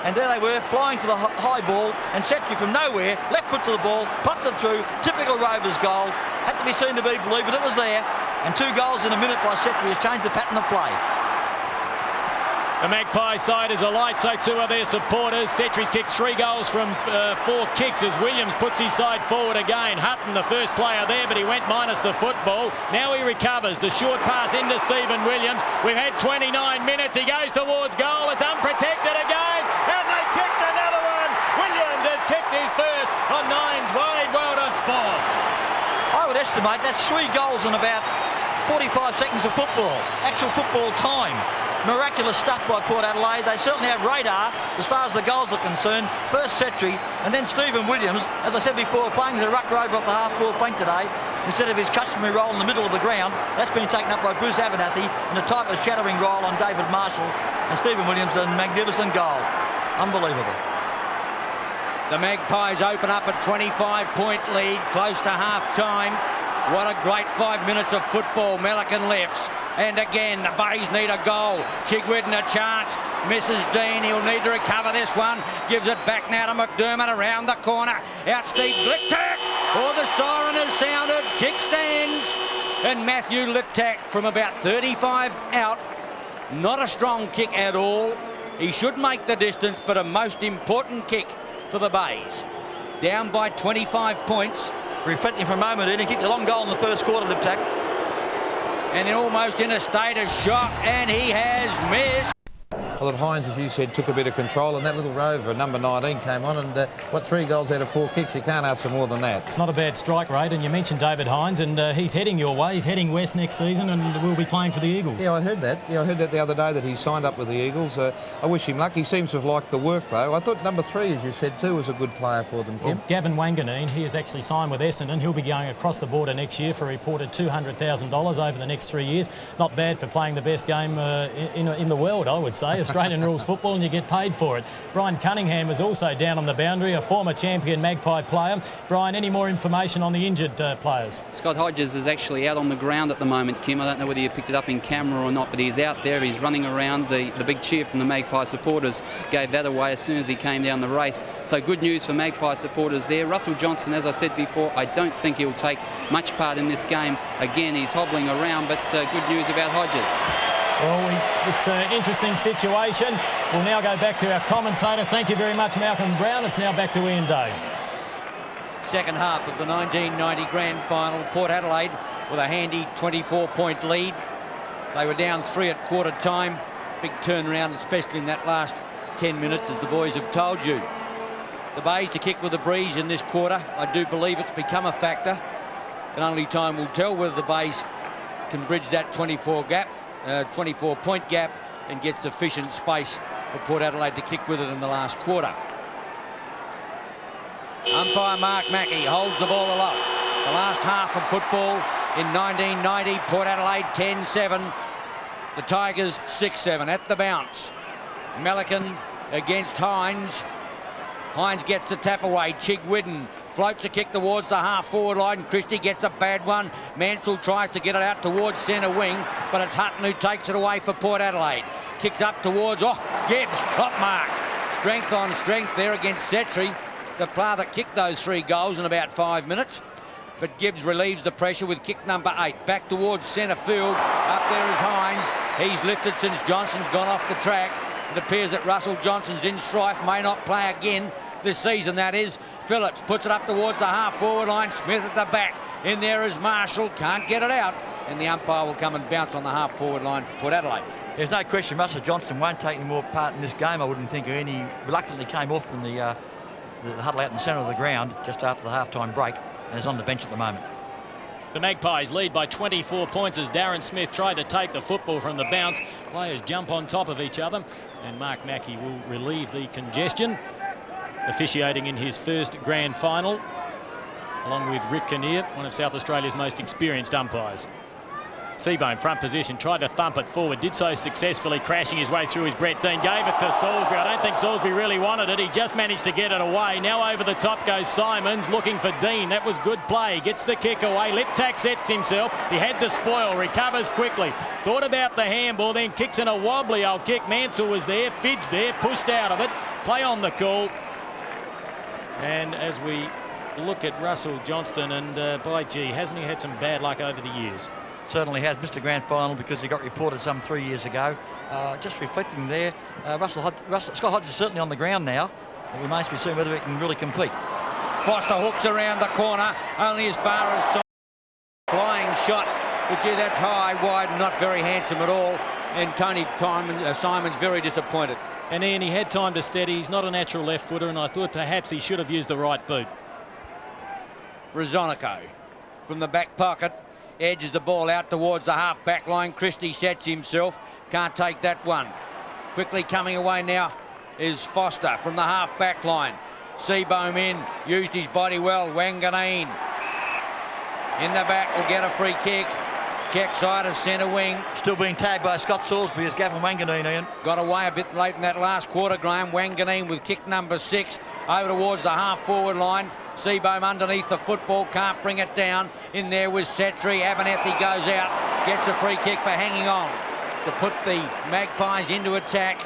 And there they were, flying for the high ball, and Setri from nowhere, left foot to the ball, popped it through, typical Rovers goal. Had to be seen to be believed, but it was there. And 2 goals in a minute by Setri has changed the pattern of play. The Magpie side is alight, so too are their supporters. Setri's kicked 3 goals from 4 kicks as Williams puts his side forward again. Hutton, the first player there, but he went minus the football. Now he recovers. The short pass into Stephen Williams. We've had 29 minutes. He goes towards goal. It's unprotected again, and they kicked another one. Williams has kicked his first on Nine's Wide World of Sports. I would estimate that's 3 goals in about 45 seconds of football, actual football time. Miraculous stuff by Port Adelaide. They certainly have radar as far as the goals are concerned. First Setri and then Stephen Williams, as I said before, playing as a ruck rover off the half-forward flank today instead of his customary role in the middle of the ground. That's been taken up by Bruce Abernathy in a type of shattering role on David Marshall, and Stephen Williams a magnificent goal. Unbelievable. The Magpies open up a 25-point lead, close to half-time. What a great 5 minutes of football. Melican lifts. And again, the Buddies need a goal. Chigwidden a chance. Misses Dean. He'll need to recover this one. Gives it back now to McDermott around the corner. Out Steve Liptak. Oh, the siren has sounded. Kick stands. And Matthew Liptak from about 35 out. Not a strong kick at all. He should make the distance, but a most important kick for the Bays. Down by 25 points. Reflecting for a moment, and he kicked a long goal in the first quarter, Liptak. And almost in a state of shock, and he has missed. Well, that Hines, as you said, took a bit of control, and that little rover, number 19, came on, and 3 goals out of 4 kicks? You can't ask for more than that. It's not a bad strike rate, and you mentioned David Hines, and he's heading your way. He's heading west next season, and will be playing for the Eagles. Yeah, I heard that. Yeah, I heard that the other day, that he signed up with the Eagles. I wish him luck. He seems to have liked the work, though. I thought number 3, as you said, too, was a good player for them, Kim. Well, Gavin Wanganeen, he has actually signed with Essendon. He'll be going across the border next year for a reported $200,000 over the next 3 years. Not bad for playing the best game in the world, I would say. Australian rules football, and you get paid for it. Brian Cunningham is also down on the boundary, a former champion Magpie player. Brian, any more information on the injured players? Scott Hodges is actually out on the ground at the moment, Kim. I don't know whether you picked it up in camera or not, but he's out there. He's running around. The big cheer from the Magpie supporters gave that away as soon as he came down the race. So good news for Magpie supporters there. Russell Johnson, as I said before, I don't think he'll take much part in this game. Again, he's hobbling around, but good news about Hodges. Well, it's an interesting situation. We'll now go back to our commentator. Thank you very much, Malcolm Brown. It's now back to Ian Day. Second half of the 1990 grand final. Port Adelaide with a handy 24-point lead. They were down 3 at quarter time. Big turnaround, especially in that last 10 minutes, as the boys have told you. The Bays to kick with a breeze in this quarter. I do believe it's become a factor, and only time will tell whether the Bays can bridge that 24-point gap and get sufficient space for Port Adelaide to kick with it in the last quarter. Umpire Mark Mackey holds the ball aloft. The last half of football in 1990, Port Adelaide 10-7, the Tigers 6-7 at the bounce. Melican against Hines. Hines gets the tap away. Chigwidden floats a kick towards the half-forward line. Christie gets a bad one. Mansell tries to get it out towards centre wing, but it's Hutton who takes it away for Port Adelaide. Kicks up towards, Gibbs, top mark. Strength on strength there against Setri, the player that kicked those 3 goals in about 5 minutes. But Gibbs relieves the pressure with kick number 8. Back towards centre field. Up there is Hines. He's lifted since Johnson's gone off the track. It appears that Russell Johnson's in strife, may not play again this season, that is. Phillips puts it up towards the half-forward line. Smith at the back. In there is Marshall. Can't get it out. And the umpire will come and bounce on the half-forward line for Port Adelaide. There's no question Russell Johnson won't take any more part in this game, I wouldn't think. He reluctantly came off from the huddle out in the centre of the ground just after the half-time break and is on the bench at the moment. The Magpies lead by 24 points as Darren Smith tried to take the football from the bounce. Players jump on top of each other, and Mark Mackey will relieve the congestion, officiating in his first grand final, along with Rick Kinnear, one of South Australia's most experienced umpires. Seabohm, front position, tried to thump it forward, did so successfully, crashing his way through his Brett Dean, gave it to Salisbury. I don't think Salisbury really wanted it. He just managed to get it away. Now over the top goes Simons, looking for Dean. That was good play. Gets the kick away. Liptak sets himself. He had the spoil, recovers quickly. Thought about the handball, then kicks in a wobbly old kick. Mansell was there, Fidge there, pushed out of it. Play on the call. And as we look at Russell Johnston, and by gee, hasn't he had some bad luck over the years? Certainly has missed a grand final because he got reported some 3 years ago. Just reflecting there, Scott Hodges is certainly on the ground now. It remains to be seen whether he can really compete. Foster hooks around the corner, only as far as flying shot. But gee, that's high, wide, not very handsome at all. And Tony Simon's very disappointed. And Ian, he had time to steady. He's not a natural left footer, and I thought perhaps he should have used the right boot. Rosonico from the back pocket edges the ball out towards the half back line. Christie sets himself, can't take that one. Quickly coming away now is Foster from the half back line. Seabohm in, used his body well. Wanganeen in the back will get a free kick. Check side of centre wing. Still being tagged by Scott Salisbury as Gavin Wanganeen, Ian. Got away a bit late in that last quarter, Graham. Wanganeen with kick number 6 over towards the half forward line. Seabohm underneath the football, can't bring it down. In there with Setri. Abernethy goes out, gets a free kick for hanging on to put the Magpies into attack.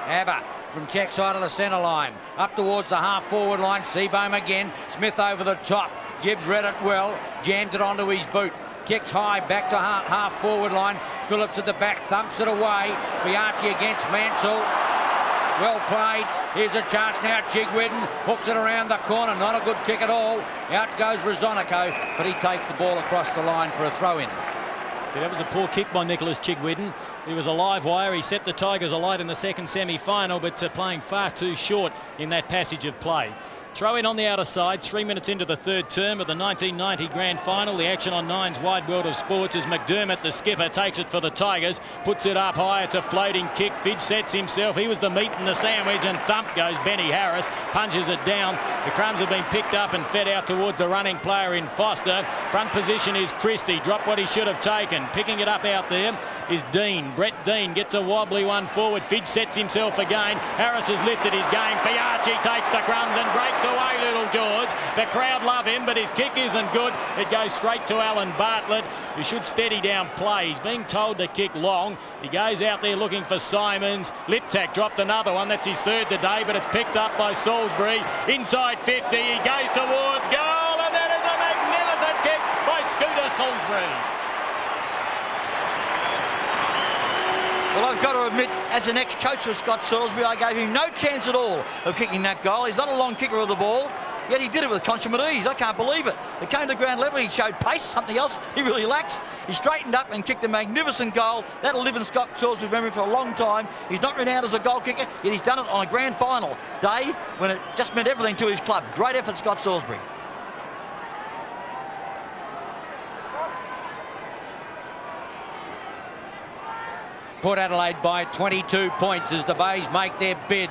Abba from check side of the centre line. Up towards the half forward line. Seabohm again. Smith over the top. Gibbs read it well, jammed it onto his boot. Kicks high, back to half forward line. Phillips at the back, thumps it away. Fiarchi against Mansell. Well played. Here's a chance now. Chigwedden hooks it around the corner. Not a good kick at all. Out goes Rosonico, but he takes the ball across the line for a throw-in. Yeah, that was a poor kick by Nicholas Chigwedden. He was a live wire. He set the Tigers alight in the second semi-final, but playing far too short in that passage of play. Throw in on the outer side, 3 minutes into the third term of the 1990 Grand Final. The action on Nine's Wide World of Sports as McDermott, the skipper, takes it for the Tigers, puts it up high. It's a floating kick. Fidge sets himself. He was the meat in the sandwich, and thump goes Benny Harris, punches it down. The crumbs have been picked up and fed out towards the running player in Foster. Front position is Christie, dropped what he should have taken. Picking it up out there is Dean. Brett Dean gets a wobbly one forward. Fidge sets himself again. Harris has lifted his game. Fiarchi takes the crumbs and breaks away little George. The crowd love him, but his kick isn't good. It goes straight to Alan Bartlett, who should steady down play. He's being told to kick long. He goes out there looking for Simons. Liptak dropped another one. That's his third today, but it's picked up by Salisbury. Inside 50, he goes towards goal, and that is a magnificent kick by Scooter Salisbury. Well, I've got to admit, as an ex-coach of Scott Salisbury, I gave him no chance at all of kicking that goal. He's not a long kicker of the ball, yet he did it with consummate ease. I can't believe it. It came to ground level. He showed pace, something else he really lacks. He straightened up and kicked a magnificent goal. That'll live in Scott Salisbury's memory for a long time. He's not renowned as a goal kicker, yet he's done it on a grand final day when it just meant everything to his club. Great effort, Scott Salisbury. Port Adelaide by 22 points as the Bays make their bid.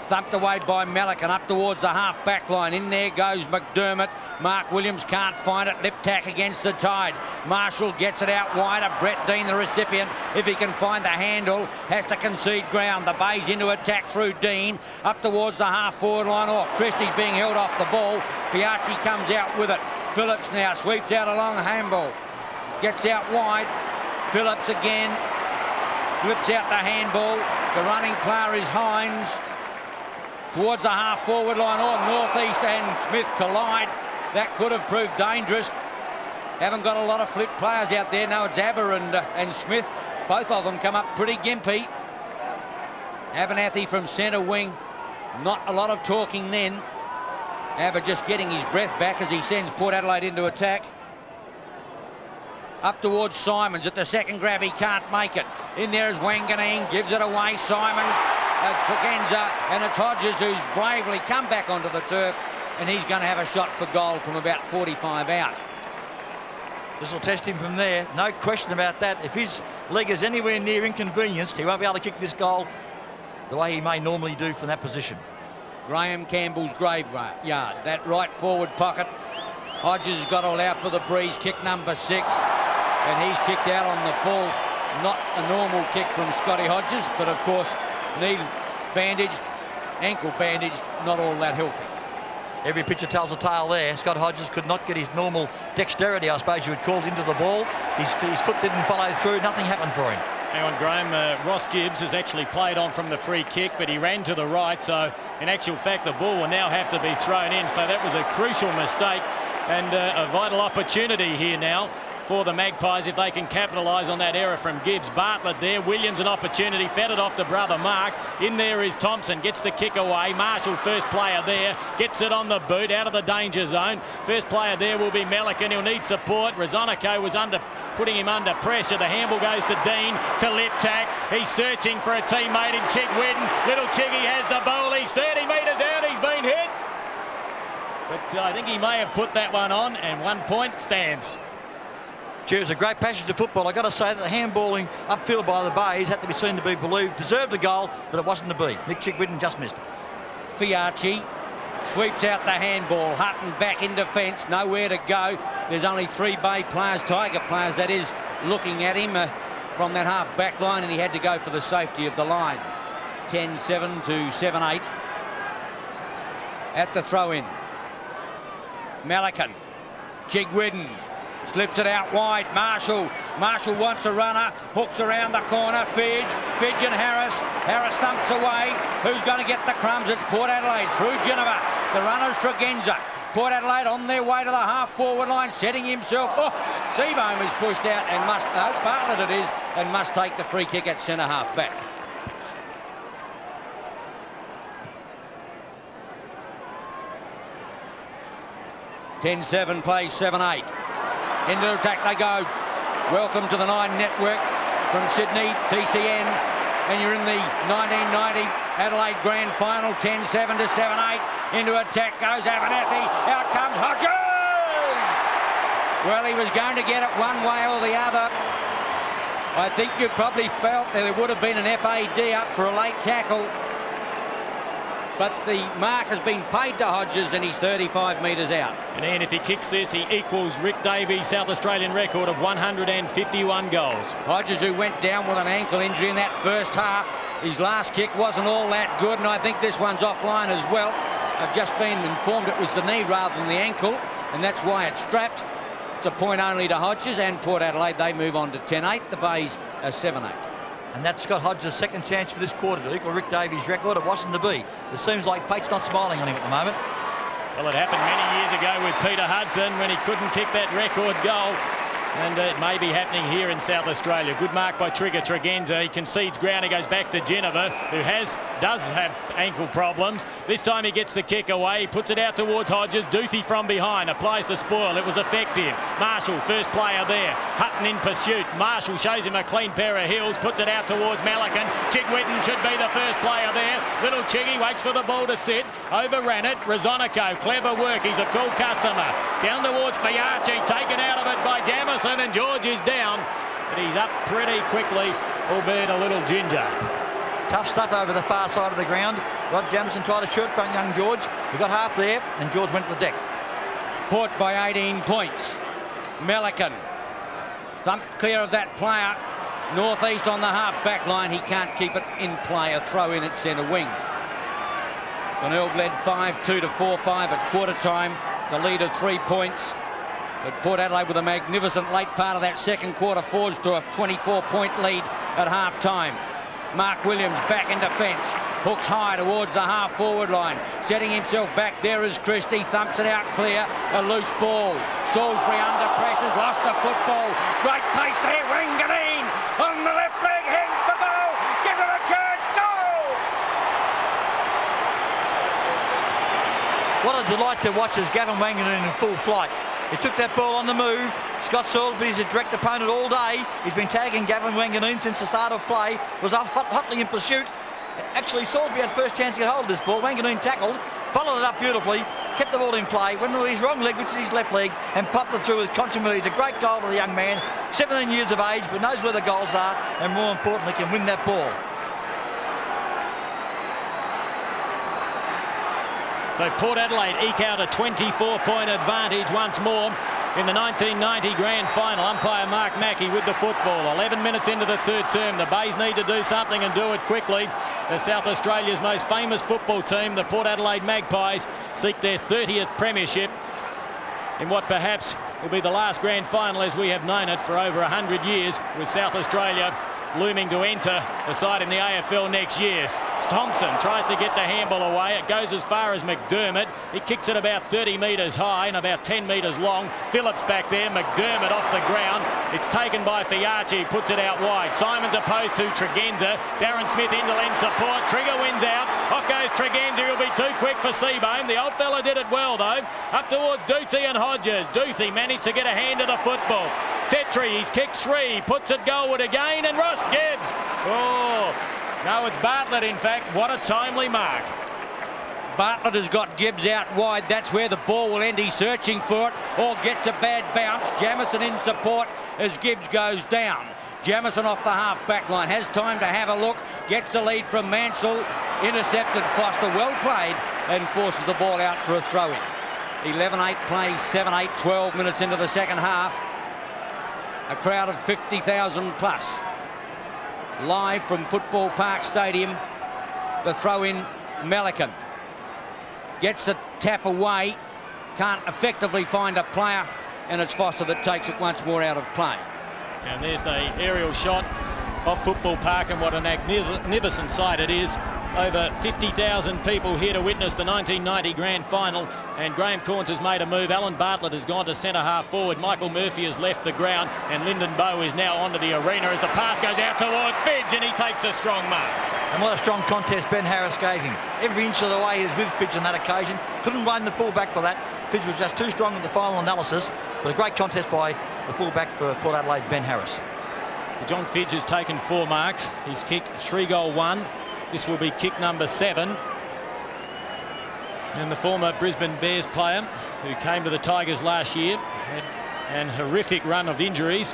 Thumped away by Melican up towards the half-back line. In there goes McDermott. Mark Williams can't find it. Liptak against the tide. Marshall gets it out wider. Brett Dean, the recipient, if he can find the handle, has to concede ground. The Bays into attack through Dean. Up towards the half-forward line. Oh, Christie's being held off the ball. Fiarchi comes out with it. Phillips now sweeps out along the handball. Gets out wide. Phillips again. Whips out the handball. The running player is Hines. Towards the half-forward line, or northeast, and Smith collide. That could have proved dangerous. Haven't got a lot of flip players out there. No, it's Aber and Smith. Both of them come up pretty gimpy. Abernethy from centre wing. Not a lot of talking then. Aber just getting his breath back as he sends Port Adelaide into attack. Up towards Simons. At the second grab, he can't make it. In there is Wanganeen, gives it away. Simons, Tregenza, and it's Hodges who's bravely come back onto the turf, and he's going to have a shot for goal from about 45 out. This will test him from there. No question about that. If his leg is anywhere near inconvenienced, he won't be able to kick this goal the way he may normally do from that position. Graham Campbell's graveyard. That right forward pocket. Hodges has got to allow for the breeze. Kick number 6. and he's kicked out on the full. Not a normal kick from Scotty Hodges, but of course, knee bandaged, ankle bandaged, not all that healthy. Every picture tells a tale there. Scott Hodges could not get his normal dexterity, I suppose you would call it, into the ball. His foot didn't follow through. Nothing happened for him. Hang on, Graham. Ross Gibbs has actually played on from the free kick, but he ran to the right. So, in actual fact, the ball will now have to be thrown in. So that was a crucial mistake and a vital opportunity here now for the Magpies if they can capitalise on that error from Gibbs. Bartlett there, Williams an opportunity, fed it off to brother Mark. In there is Thompson, gets the kick away. Marshall, first player there, gets it on the boot, out of the danger zone. First player there will be Melican, he'll need support. Rezonico was putting him under pressure. The handball goes to Dean, to Liptak. He's searching for a teammate in Chick Whitten. Little Chiggy has the ball, he's 30 metres out, he's been hit. But I think he may have put that one on, and 1 point stands. Gee, it was a great passage of football. I've got to say that the handballing upfield by the Bays had to be seen to be believed. Deserved a goal, but it wasn't to be. Nick Chigwitten just missed it. Fiarchi sweeps out the handball. Hutton back in defence, nowhere to go. There's only 3 Bay players, Tiger players that is, looking at him from that half back line, and he had to go for the safety of the line. 10-7 to 7-8 at the throw-in. Melican, Chigwitten slips it out wide. Marshall wants a runner, hooks around the corner. Fidge and Harris thumps away. Who's going to get the crumbs? It's Port Adelaide through Geneva. The runner's Tregenza. Port Adelaide on their way to the half-forward line, setting himself. Oh, Cebrano is pushed out and must, Bartlett it is, and must take the free kick at centre half back. (10-7) plays 7-8. Into attack they go. Welcome to the Nine Network from Sydney, TCN. And you're in the 1990 Adelaide Grand Final, 10-7 to 7-8. Into attack goes Abernethy. Out comes Hodges! Well, he was going to get it one way or the other. I think you probably felt that there would have been an FAD up for a late tackle. But the mark has been paid to Hodges and he's 35 metres out. And Ian, if he kicks this, he equals Rick Davies' South Australian record of 151 goals. Hodges, who went down with an ankle injury in that first half, his last kick wasn't all that good, and I think this one's offline as well. I've just been informed it was the knee rather than the ankle, and that's why it's strapped. It's a point only to Hodges and Port Adelaide. They move on to 10-8. The Bays are 7-8. And that's Scott Hodges' second chance for this quarter to equal Rick Davies' record. It wasn't to be. It seems like fate's not smiling on him at the moment. Well, it happened many years ago with Peter Hudson when he couldn't kick that record goal. And it may be happening here in South Australia. Good mark by Trigger Tregenza. He concedes ground. He goes back to Geneva, who does have ankle problems. This time he gets the kick away. He puts it out towards Hodges. Duthie from behind applies the spoil. It was effective. Marshall, first player there. Hutton in pursuit. Marshall shows him a clean pair of heels. Puts it out towards Melican. Chigwitten should be the first player there. Little Chiggy waits for the ball to sit. Overran it. Rezonico, clever work. He's a cool customer. Down towards Fiarchi. Taken out of it by Jamison. And George is down, but he's up pretty quickly, albeit a little ginger. Tough stuff over the far side of the ground. Rod Jamison tried to shirt front young George. He got half there, and George went to the deck. Port by 18 points. Melican thumped clear of that player. Northeast on the half-back line. He can't keep it in play. A throw in at centre wing. Glenelg led 5-2 to 4-5 at quarter time. It's a lead of 3 points. But Port Adelaide with a magnificent late part of that second quarter forged to a 24-point lead at half-time. Mark Williams back in defence. Hooks high towards the half-forward line. Setting himself back there is Christie. Thumps it out clear. A loose ball. Salisbury under pressures. Lost the football. Great pace there. Wanganeen on the left leg. Heads for goal. Give it a chance. Goal! What a delight to watch as Gavin Wanganeen in full flight. He took that ball on the move. Scott Salisbury's a direct opponent all day. He's been tagging Gavin Wanganeen since the start of play. Was hotly in pursuit. Actually, Salisbury had first chance to get hold of this ball. Wanganeen tackled, followed it up beautifully, kept the ball in play, went with his wrong leg, which is his left leg, and popped it through with consummate. It's a great goal to the young man, 17 years of age, but knows where the goals are, and more importantly, can win that ball. So Port Adelaide eke out a 24-point advantage once more. in the 1990 Grand Final. Umpire Mark Mackey with the football. 11 minutes into the third term. The Bays need to do something and do it quickly. The South Australia's most famous football team, the Port Adelaide Magpies, seek their 30th premiership in what perhaps will be the last Grand Final as we have known it for over 100 years, with South Australia looming to enter the side in the AFL next year. Thompson tries to get the handball away. It goes as far as McDermott. He kicks it about 30 metres high and about 10 metres long. Phillips back there. McDermott off the ground. It's taken by Fiachi. Puts it out wide. Simons opposed to Tregenza. Darren Smith in to lend support. Trigger wins out. Off goes Tregenza. He'll be too quick for Seabohm. The old fella did it well though. Up toward Duthie and Hodges. Duthie managed to get a hand to the football. Setri, he's kicked 3. Puts it goalward again. And Ross Gibbs. Oh, no, it's Bartlett, in fact. What a timely mark. Bartlett has got Gibbs out wide. That's where the ball will end. He's searching for it, or gets a bad bounce. Jamieson in support as Gibbs goes down. Jamieson off the half-back line. Has time to have a look. Gets the lead from Mansell. Intercepted Foster. Well played, and forces the ball out for a throw-in. 11-8 plays, 7-8, 12 minutes into the second half. A crowd of 50,000 plus. Live from Football Park Stadium. The throw-in, Melican. Gets the tap away. Can't effectively find a player, and it's Foster that takes it once more out of play. And there's the aerial shot of Football Park, and what a magnificent sight it is. Over 50,000 people here to witness the 1990 Grand Final, and Graham Corns has made a move. Alan Bartlett has gone to centre half forward. Michael Murphy has left the ground, and Lyndon Bowe is now onto the arena as the pass goes out towards Fidge, and he takes a strong mark. And what a strong contest Ben Harris gave him. Every inch of the way he was with Fidge on that occasion. Couldn't blame the fullback for that. Fidge was just too strong in the final analysis, but a great contest by the fullback for Port Adelaide, Ben Harris. John Fidge has taken 4 marks. He's kicked 3-goal 1. This will be kick number 7. And the former Brisbane Bears player who came to the Tigers last year had an horrific run of injuries,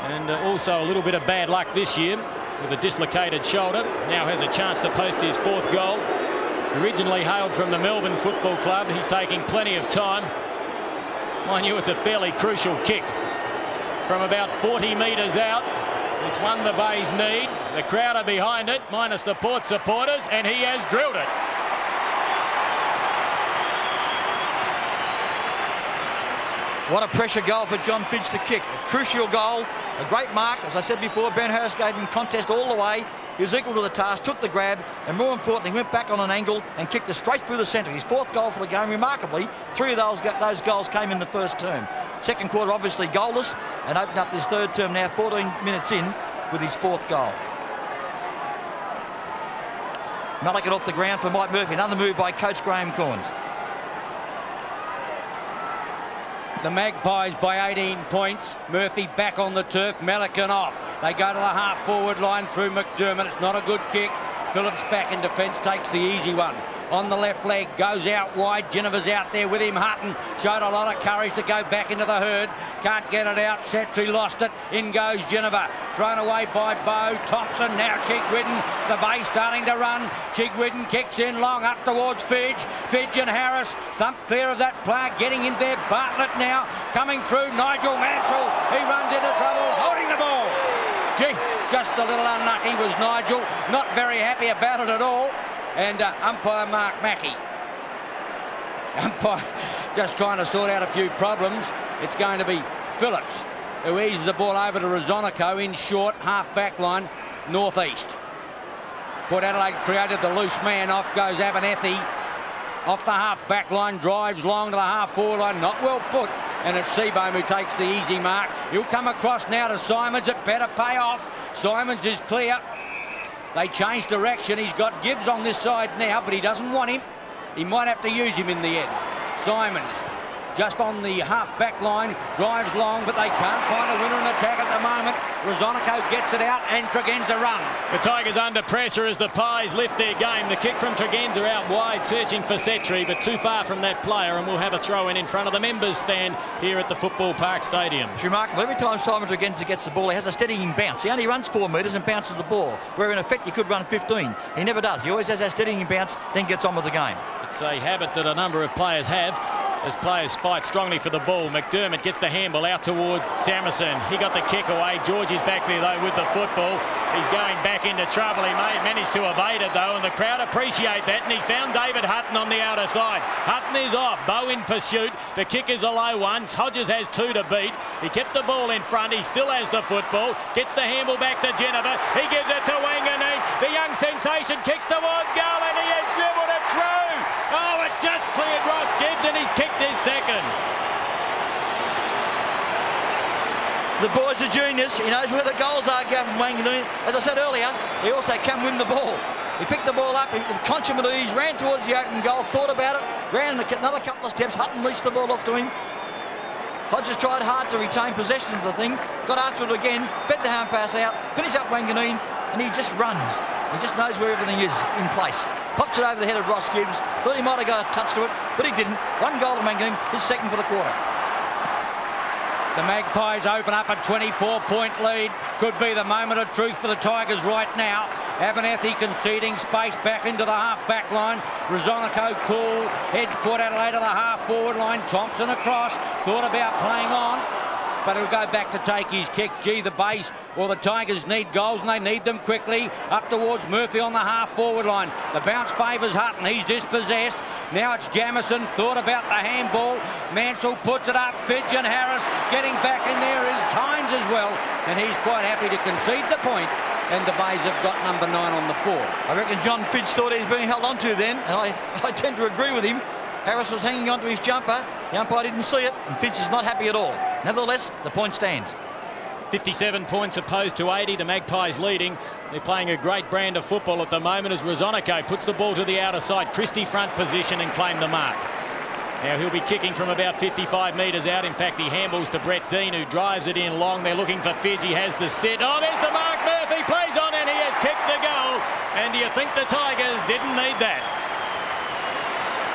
and also a little bit of bad luck this year with a dislocated shoulder. Now has a chance to post his 4th goal. Originally hailed from the Melbourne Football Club, he's taking plenty of time. Mind you, it's a fairly crucial kick from about 40 metres out. It's one the Bays need. The crowd are behind it, minus the Port supporters, and he has drilled it. What a pressure goal for John Fidge to kick. A crucial goal, a great mark. As I said before, Ben Harris gave him contest all the way. He was equal to the task, took the grab, and more importantly, went back on an angle and kicked it straight through the centre. His 4th goal for the game. Remarkably, 3 of those goals came in the first term. Second quarter, obviously goalless, and opened up this third term now, 14 minutes in, with his 4th goal. Melican off the ground for Mike Murphy. Another move by coach Graham Corns. The Magpies by 18 points. Murphy back on the turf. Melican off. They go to the half-forward line through McDermott. It's not a good kick. Phillips back in defence, takes the easy one. On the left leg, goes out wide. Jennifer's out there with him. Hutton showed a lot of courage to go back into the herd. Can't get it out. Setri lost it. In goes Jennifer. Thrown away by Bowe. Thompson, now Chigwidden. The Bay starting to run. Chigwidden kicks in long up towards Fidge. Fidge and Harris thump clear of that player. Getting in there. Bartlett now coming through. Nigel Mansell. He runs into trouble, holding the ball. Gee, just a little unlucky was Nigel. Not very happy about it at all. And umpire Mark Mackey. Umpire just trying to sort out a few problems. It's going to be Phillips who eases the ball over to Rosonico in short, half-back line, northeast. Port Adelaide created the loose man. Off goes Abernethy. Off the half-back line, drives long to the half-forward line. Not well put. And it's Seabohm who takes the easy mark. He'll come across now to Simons. It better pay off. Simons is clear. They change direction. He's got Gibbs on this side now, but he doesn't want him. He might have to use him in the end. Simons just on the half-back line, drives long, but they can't find a winner in attack at the moment. Rosonico gets it out, and Tregenza run. The Tigers under pressure as the Pies lift their game. The kick from Tregenza out wide, searching for Setri, but too far from that player, and we'll have a throw-in in front of the members' stand here at the Football Park Stadium. It's remarkable. Every time Simon Tregenza gets the ball, he has a steadying bounce. He only runs 4 metres and bounces the ball, where in effect he could run 15. He never does. He always has that steadying bounce, then gets on with the game. It's a habit that a number of players have. as players fight strongly for the ball. McDermott gets the handball out toward Jamison. He got the kick away. George is back there, though, with the football. He's going back into trouble. He managed to evade it, though, and the crowd appreciate that. And he's found David Hutton on the outer side. Hutton is off. Bow in pursuit. The kick is a low one. Hodges has 2 to beat. He kept the ball in front. He still has the football. Gets the handball back to Jennifer. He gives it to Wanganeen. The young sensation kicks towards goal, and he has dribbled it through. Oh, it just cleared Ross Gibbs, and he's kicked his second. The boy's a genius. He knows where the goals are, Gavin Wanganeen. As I said earlier, he also can win the ball. He picked the ball up with consummate ease, ran towards the open goal, thought about it, ran another couple of steps. Hutton reached the ball off to him. Hodges tried hard to retain possession of the thing, got after it again, fed the hand pass out, finished up Wanganeen, and he just runs. He just knows where everything is in place. Pops it over the head of Ross Gibbs. Thought he might have got a touch to it, but he didn't. 1 goal to Wanganeen, his second for the quarter. The Magpies open up a 24-point lead. Could be the moment of truth for the Tigers right now. Abernethy conceding space back into the half-back line. Rosonico cool. Heads Port Adelaide to the half-forward line. Thompson across. Thought about playing on, but he'll go back to take his kick. Gee, the base, or the Tigers need goals, and they need them quickly. Up towards Murphy on the half-forward line. The bounce favours Hutton. He's dispossessed. Now it's Jamison. Thought about the handball. Mansell puts it up. Fidge and Harris getting back in there is Hines as well, and he's quite happy to concede the point. And the Bays have got number 9 on the board. I reckon John Fidge thought he was being held on to then, and I tend to agree with him. Harris was hanging on to his jumper. The umpire didn't see it, and Fidge is not happy at all. Nevertheless, the point stands. 57 points opposed to 80. The Magpies leading. They're playing a great brand of football at the moment as Rosonico puts the ball to the outer side. Christie front position and claim the mark. Now he'll be kicking from about 55 metres out. In fact, he handballs to Brett Dean, who drives it in long. They're looking for Fidge. He has the set. Oh, there's the mark. Murphy plays on and he has kicked the goal. And do you think the Tigers didn't need that?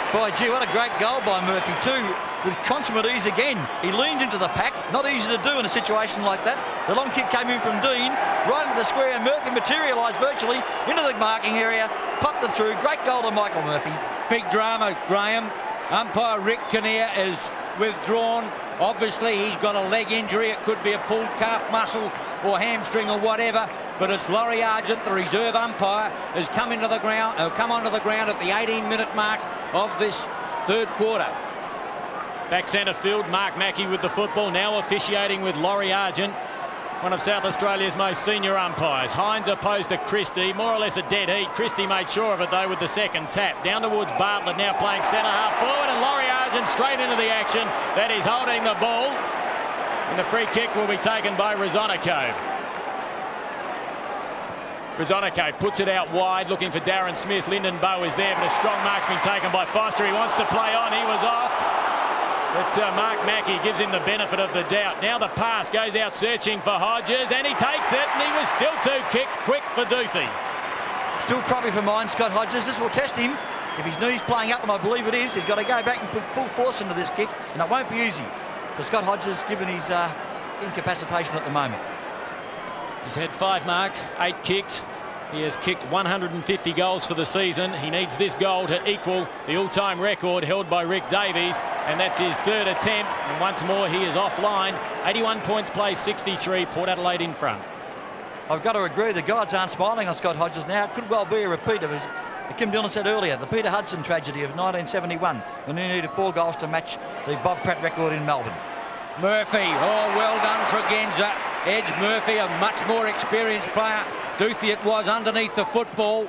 Boy, gee, what a great goal by Murphy too, with consummate ease again. He leaned into the pack, not easy to do in a situation like that. The long kick came in from Dean, right into the square, and Murphy materialised virtually into the marking area, popped it through. Great goal to Michael Murphy. Big drama, Graham. Umpire Rick Kinnear is withdrawn. Obviously, he's got a leg injury. It could be a pulled calf muscle or hamstring or whatever. But it's Laurie Argent, the reserve umpire, has come onto the ground at the 18-minute mark of this third quarter. Back centre field, Mark Mackey with the football, now officiating with Laurie Argent, one of South Australia's most senior umpires. Hines opposed to Christie, more or less a dead heat. Christie made sure of it, though, with the second tap. Down towards Bartlett, now playing centre half forward, and Laurie Argent straight into the action. That is holding the ball. And the free kick will be taken by Rosonico. Rosonico puts it out wide, looking for Darren Smith. Lyndon Bowe is there, but a strong mark's been taken by Foster. He wants to play on. He was off. But Mark Mackey gives him the benefit of the doubt. Now the pass goes out searching for Hodges, and he takes it, and he was still too quick for Doothy. Still probably for mine, Scott Hodges. This will test him. If his knee's playing up, and I believe it is, he's got to go back and put full force into this kick, and it won't be easy. But Scott Hodges, given his incapacitation at the moment. He's had 5 marks, 8 kicks. He has kicked 150 goals for the season. He needs this goal to equal the all-time record held by Rick Davies, and that's his 3rd attempt. And once more, he is offline. 81 points placed, 63. Port Adelaide in front. I've got to agree, the guards aren't smiling on Scott Hodges now. It could well be a repeat of, as Kim Dillon said earlier, the Peter Hudson tragedy of 1971, when he needed 4 goals to match the Bob Pratt record in Melbourne. Murphy, oh, well done, Tregenza. Edge Murphy, a much more experienced player. Duthie it was underneath the football.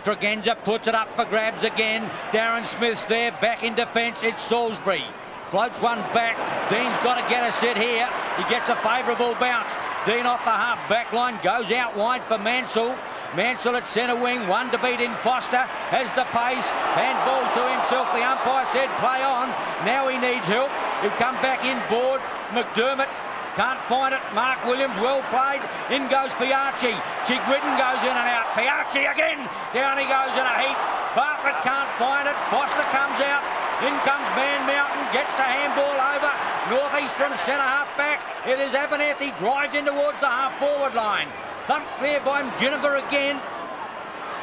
Tregenza puts it up for grabs again. Darren Smith's there, back in defence. It's Salisbury. Floats one back. Dean's got to get a set here. He gets a favourable bounce. Dean off the half-back line, goes out wide for Mansell. Mansell at centre wing, 1 to beat in Foster. Has the pace, handballs to himself. The umpire said play on. Now he needs help. He'll come back in board. McDermott can't find it. Mark Williams, well played. In goes Fiarchi. Chigwidden goes in and out. Fiarchi again. Down he goes in a heap. Bartlett can't find it. Foster comes out. In comes Man Mountain. Gets the handball over. Northeast from centre half back. It is Abernethy. Drives in towards the half forward line. Thumped clear by Jennifer again.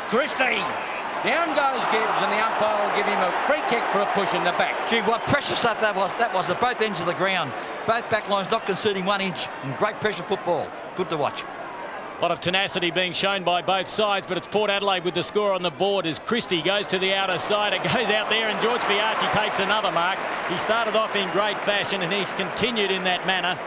Christie. Down goes Gibbs, and the umpire will give him a free kick for a push in the back. Gee, what pressure stuff that was. That was at both ends of the ground. Both back lines not conceding 1 inch, and great pressure football. Good to watch. A lot of tenacity being shown by both sides, but it's Port Adelaide with the score on the board as Christie goes to the outer side. It goes out there, and George Fiarchi takes another mark. He started off in great fashion, and he's continued in that manner.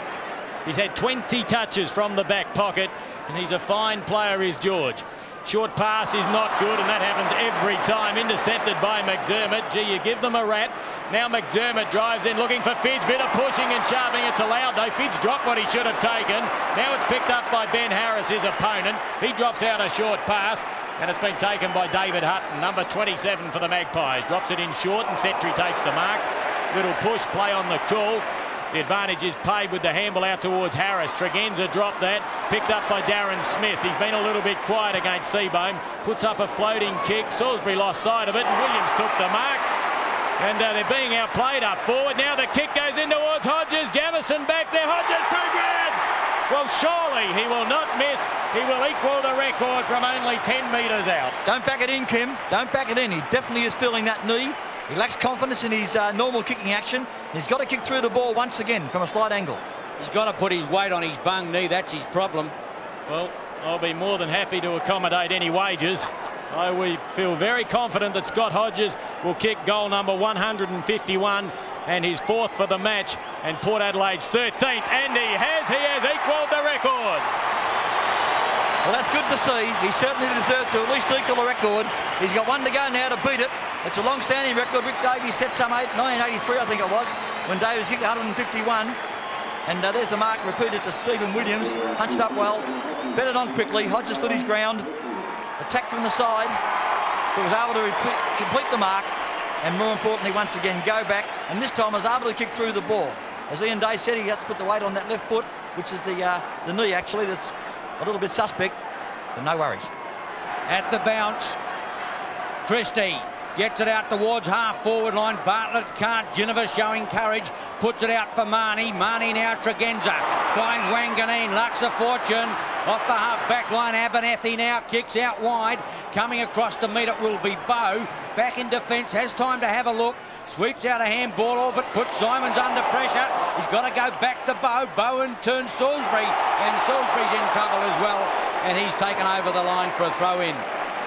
He's had 20 touches from the back pocket, and he's a fine player, is George. Short pass is not good, and that happens every time. Intercepted by McDermott. Gee, you give them a rap. Now McDermott drives in looking for Fidge. Bit of pushing and shoving. It's allowed, though. Fidge dropped what he should have taken. Now it's picked up by Ben Harris, his opponent. He drops out a short pass, and it's been taken by David Hutton, number 27 for the Magpies. Drops it in short, and Setri takes the mark. Little push play on the call. The advantage is paid with the handball out towards Harris. Tregenza dropped that, picked up by Darren Smith. He's been a little bit quiet against Seabohm. Puts up a floating kick. Salisbury lost sight of it, and Williams took the mark. And they're being outplayed up forward. Now the kick goes in towards Hodges. Jamison back there. Hodges 2 grabs. Well, surely he will not miss. He will equal the record from only 10 metres out. Don't back it in, Kim. Don't back it in. He definitely is feeling that knee. He lacks confidence in his normal kicking action. He's got to kick through the ball once again from a slight angle. He's got to put his weight on his bung knee. That's his problem. Well, I'll be more than happy to accommodate any wages. We feel very confident that Scott Hodges will kick goal number 151 and his 4th for the match, and Port Adelaide's 13th, and he has equalled the record. Well, that's good to see. He certainly deserved to at least equal the record. He's got 1 to go now to beat it. It's a long-standing record. Rick Davies set some 1983, I think it was, when Davies kicked 151. And there's the mark repeated to Stephen Williams. Hunched up well, fed it on quickly. Hodges stood his ground. Attacked from the side. He was able to complete the mark. And more importantly, once again, go back. And this time was able to kick through the ball. As Ian Day said, he had to put the weight on that left foot, which is the knee, actually, that's a little bit suspect. But no worries. At the bounce, Christie gets it out towards half-forward line. Bartlett can't. Geneva showing courage. Puts it out for Marnie. Marnie now Tregenza. Finds Wanganeen. Lucks a fortune. Off the half-back line. Abernethy now kicks out wide. Coming across to meet it will be Bowe. Back in defence. Has time to have a look. Sweeps out a handball, but puts Simons under pressure. He's got to go back to Bowe. Bowen turns Salisbury. And Salisbury's in trouble as well. And he's taken over the line for a throw-in.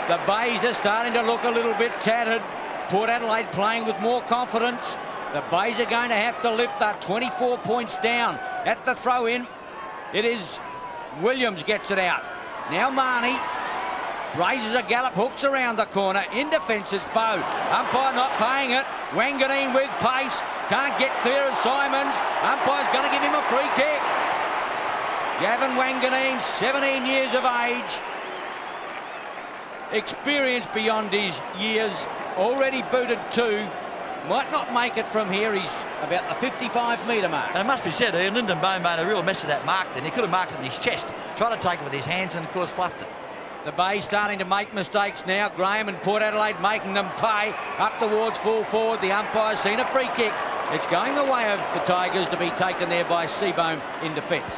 The Bays are starting to look a little bit tattered. Port Adelaide playing with more confidence. The Bays are going to have to lift that 24 points down. At the throw-in, it is Williams gets it out. Now Marnie raises a gallop, hooks around the corner. In defence, it's Bowe. Umpire not paying it. Wanganeen with pace. Can't get clear of Simons. Umpire's going to give him a free kick. Gavin Wanganeen, 17 years of age. Experience beyond his years, already booted 2, might not make it from here. He's about the 55-metre mark. And it must be said, Ian, Lyndon Bowe made a real mess of that mark then. He could have marked it in his chest, tried to take it with his hands and of course fluffed it. The Bay starting to make mistakes now. Graham and Port Adelaide making them pay. Up towards full forward, the umpire's seen a free kick. It's going the way of the Tigers to be taken there by Seabohm in defence.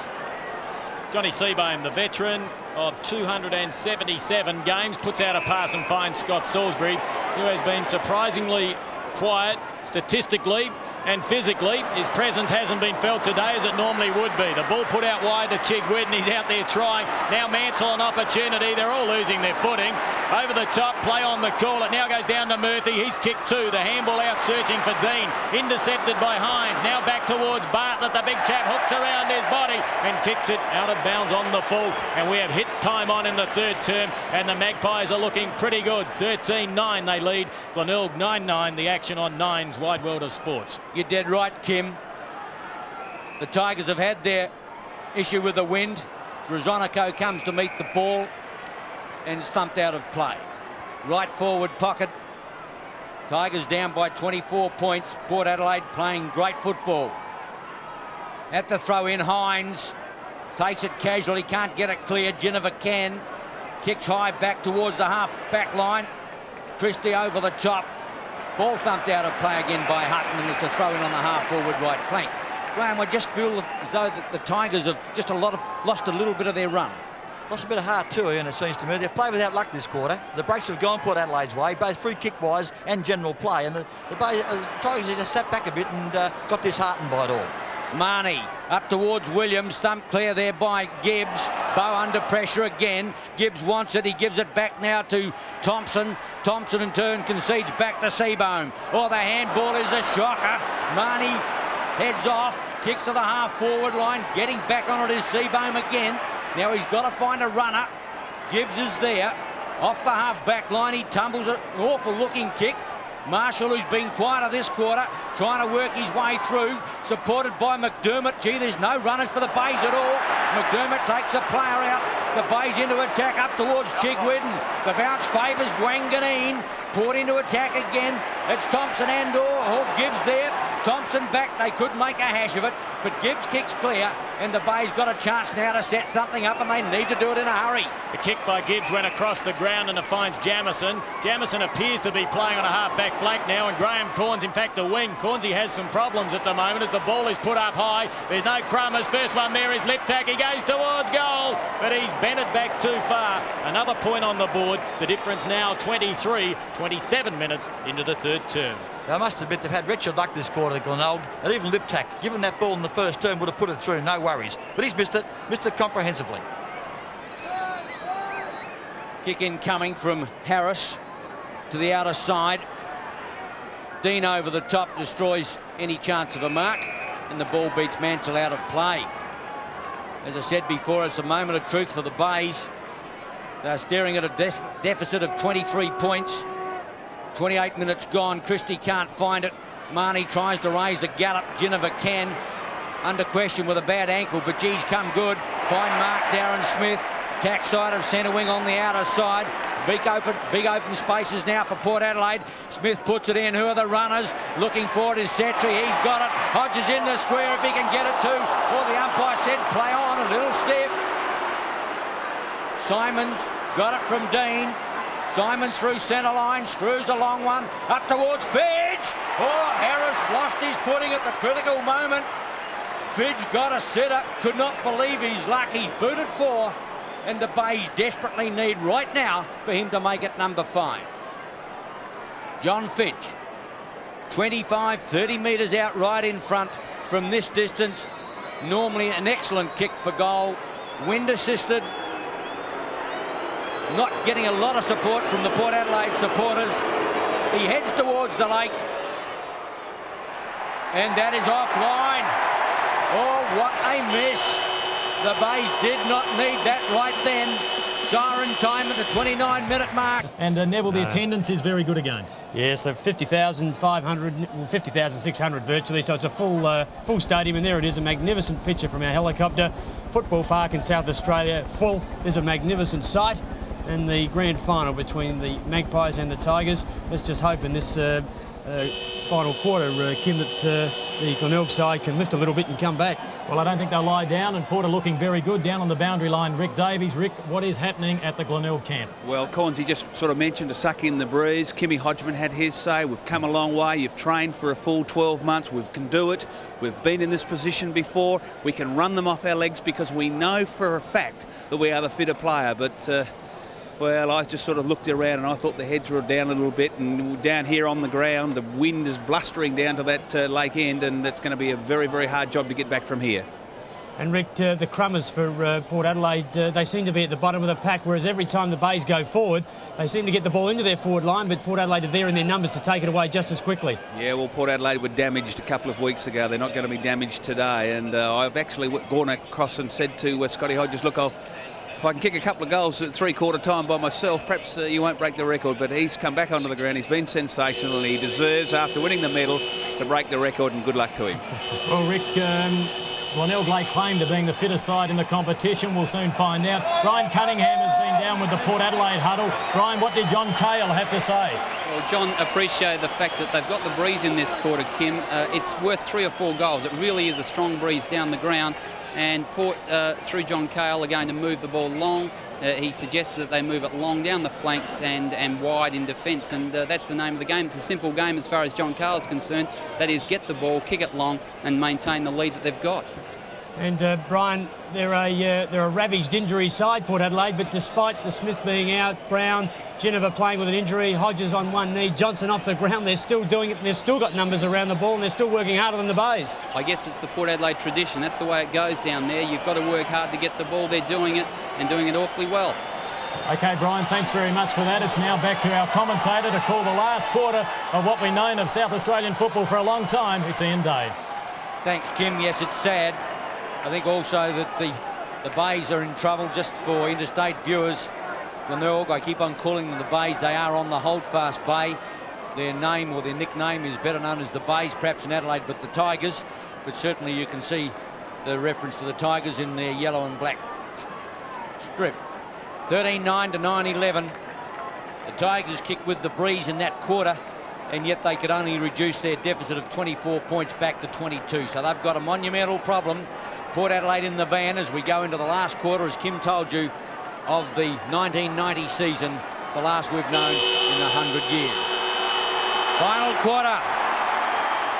Johnny Seabohm, the veteran of 277 games, puts out a pass and finds Scott Salisbury, who has been surprisingly quiet statistically and physically. His presence hasn't been felt today as it normally would be. The ball put out wide to Chigwood, and he's out there trying. Now Mansell an opportunity. They're all losing their footing. Over the top, play on the call. It now goes down to Murphy. He's kicked 2. The handball out searching for Dean. Intercepted by Hines. Now back towards Bartlett. The big chap hooks around his body and kicks it out of bounds on the full. And we have hit time on in the 3rd term, and the Magpies are looking pretty good. 13-9 they lead. Glenelg 9-9. The action on 9's Wide World of Sports. You're dead right, Kim. The Tigers have had their issue with the wind. Drazonico comes to meet the ball and stumped out of play. Right forward pocket. Tigers down by 24 points. Port Adelaide playing great football. At the throw-in, Hines takes it casually, can't get it clear. Geneva can. Kicks high back towards the half-back line. Christie over the top. Ball thumped out of play again by Hutton, and it's a throw-in on the half-forward right flank. Graham, I just feel as though the Tigers have just lost a little bit of their run. lost a bit of heart too, and it seems to me. They've played without luck this quarter. The breaks have gone Port Adelaide's way, both free kick-wise and general play, and the Tigers just sat back a bit and got disheartened by it all. Marnie up towards Williams, thump clear there by Gibbs. Bow under pressure again. Gibbs wants it, he gives it back now to Thompson. Thompson in turn concedes back to Seabohm. Oh, the handball is a shocker. Marnie heads off, kicks to the half-forward line, getting back on it is Seabohm again. Now he's got to find a runner. Gibbs is there. Off the half-back line, he tumbles an awful-looking kick. Marshall, who's been quieter this quarter, trying to work his way through, supported by McDermott. Gee, there's no runners for the Bays at all. McDermott takes a player out. The Bays into attack up towards Chigwidden. The bounce favours Wanganeen. Port into attack again. It's Thompson and Gibbs there. Thompson back. They could make a hash of it, but Gibbs kicks clear, and the Bays got a chance now to set something up, and they need to do it in a hurry. The kick by Gibbs went across the ground and it finds Jamison. Jamison appears to be playing on a half-back flank now, and Graham Corns, in fact, a wing. Cornsey has some problems at the moment as the ball is put up high. There's no Crummers. First one there is Liptak. He goes towards goal, but he's bent it back too far. Another point on the board. The difference now 27 minutes into the third term. I must admit they've had wretched luck this quarter, Glenelg, and even Liptak, given that ball in the first term, would have put it through, no worries. But he's missed it comprehensively. Kick in coming from Harris to the outer side. Dean over the top destroys any chance of a mark, and the ball beats Mansell out of play. As I said before, it's a moment of truth for the Bays. They're staring at a deficit of 23 points. 28 minutes gone. Christie can't find it. Marnie tries to raise the gallop. Ginniver can. Under question with a bad ankle, but geez, come good. Fine mark, Darren Smith. Tack side of centre wing on the outer side. Big open spaces now for Port Adelaide. Smith puts it in. Who are the runners? Looking forward is Setri. He's got it. Hodges in the square if he can get it to. Or the umpire said play on, a little stiff. Simons got it from Dean. Simons through centre line, screws a long one, up towards Fidge. Oh, Harris lost his footing at the critical moment. Fidge got a sitter, could not believe his luck. He's booted 4, and the Bays desperately need right now for him to make it number 5. John Fidge, 25-30 metres out right in front from this distance. Normally an excellent kick for goal, wind assisted. Not getting a lot of support from the Port Adelaide supporters. He heads towards the lake, and that is offline. Oh, what a miss. The Bays did not need that right then. Siren time at the 29-minute mark. And Neville, the attendance is very good again. Yes, so 50,500, well, 50,600 virtually, so it's a full stadium, and there it is, a magnificent picture from our helicopter. Football park in South Australia, full. There's a magnificent sight. And the grand final between the Magpies and the Tigers. Let's just hope in this final quarter, Kim, that the Glenelg side can lift a little bit and come back. Well, I don't think they'll lie down, and Port are looking very good down on the boundary line. Rick Davies. Rick, what is happening at the Glenelg camp? Well, Cornsey just sort of mentioned to suck in the breeze. Kimmy Hodgman had his say. We've come a long way. You've trained for a full 12 months. We can do it. We've been in this position before. We can run them off our legs because we know for a fact that we are the fitter player. But well, I just sort of looked around and I thought the heads were down a little bit, and down here on the ground, the wind is blustering down to that lake end, and it's going to be a very, very hard job to get back from here. And Rick, the Crummers for Port Adelaide, they seem to be at the bottom of the pack, whereas every time the Bays go forward, they seem to get the ball into their forward line, but Port Adelaide are there in their numbers to take it away just as quickly. Yeah, well, Port Adelaide were damaged a couple of weeks ago. They're not going to be damaged today, and I've actually gone across and said to Scotty Hodges, look, if I can kick a couple of goals at three-quarter time by myself, perhaps you won't break the record, but he's come back onto the ground. He's been sensational, and he deserves, after winning the medal, to break the record, and good luck to him. Well, Rick, Glenelg lay claim to being the fitter side in the competition. We'll soon find out. Brian Cunningham has been down with the Port Adelaide huddle. Brian, what did John Cale have to say? Well, John appreciated the fact that they've got the breeze in this quarter, Kim. It's worth 3 or 4 goals. It really is a strong breeze down the ground. And Port, through John Cale, are going to move the ball long. He suggested that they move it long down the flanks and wide in defence, and that's the name of the game. It's a simple game as far as John Cale is concerned. That is, get the ball, kick it long, and maintain the lead that they've got. And Brian, they're a ravaged injury side, Port Adelaide, but despite the Smith being out, Brown, Geneva playing with an injury, Hodges on one knee, Johnson off the ground, they're still doing it, and they've still got numbers around the ball, and they're still working harder than the Bays. I guess it's the Port Adelaide tradition. That's the way it goes down there. You've got to work hard to get the ball. They're doing it, and doing it awfully well. OK, Brian, thanks very much for that. It's now back to our commentator to call the last quarter of what we've known of South Australian football for a long time. It's Ian Day. Thanks, Kim. Yes, it's sad. I think also that the Bays are in trouble. Just for interstate viewers, Glenelg, I keep on calling them the Bays. They are on the Holdfast Bay. Their name or their nickname is better known as the Bays, perhaps in Adelaide, but the Tigers. But certainly you can see the reference to the Tigers in their yellow and black strip. 13-9 to 9-11. The Tigers kicked with the breeze in that quarter, and yet they could only reduce their deficit of 24 points back to 22. So they've got a monumental problem. Port Adelaide in the van as we go into the last quarter, as Kim told you, of the 1990 season, the last we've known in 100 years. Final quarter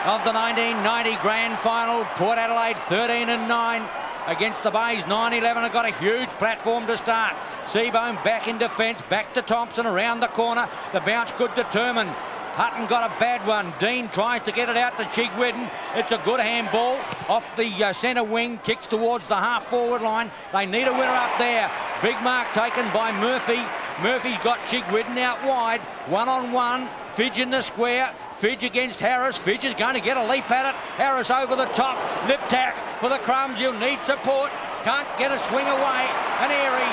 of the 1990 grand final. Port Adelaide 13-9 against the Bays. 9-11 have got a huge platform to start. Cebrano back in defence, back to Thompson around the corner. The bounce good determined. Hutton got a bad one. Dean tries to get it out to Chigwedden. It's a good handball off the centre wing, kicks towards the half-forward line. They need a winner up there. Big mark taken by Murphy. Murphy's got Chigwedden out wide. One-on-one. Fidge in the square. Fidge against Harris. Fidge is going to get a leap at it. Harris over the top. Lip tack for the Crumbs. You'll need support. Can't get a swing away. And Airy.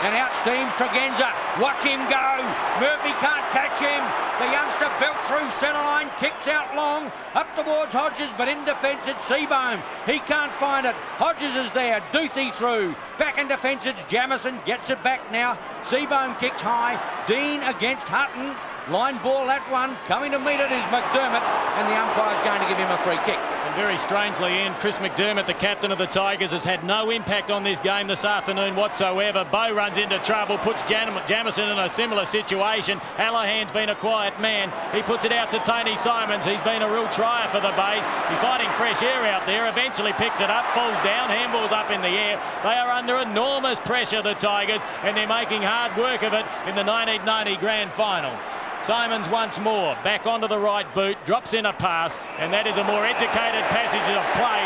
And out steams Tregenza. Watch him go. Murphy can't catch him. The youngster built through centre line. Kicks out long. Up towards Hodges, but in defence it's Cebrano. He can't find it. Hodges is there. Duthie through. Back in defence it's Jamison. Gets it back now. Cebrano kicks high. Dean against Hutton. Line ball, that one. Coming to meet it is McDermott, and the umpire's going to give him a free kick. And very strangely, Ian, Chris McDermott, the captain of the Tigers, has had no impact on this game this afternoon whatsoever. Bo runs into trouble, puts Jamison in a similar situation. Hallahan's been a quiet man. He puts it out to Tony Simons. He's been a real trier for the Bays. He's fighting fresh air out there. Eventually picks it up, falls down, handball's up in the air. They are under enormous pressure, the Tigers, and they're making hard work of it in the 1990 grand final. Simons once more, back onto the right boot, drops in a pass, and that is a more educated passage of play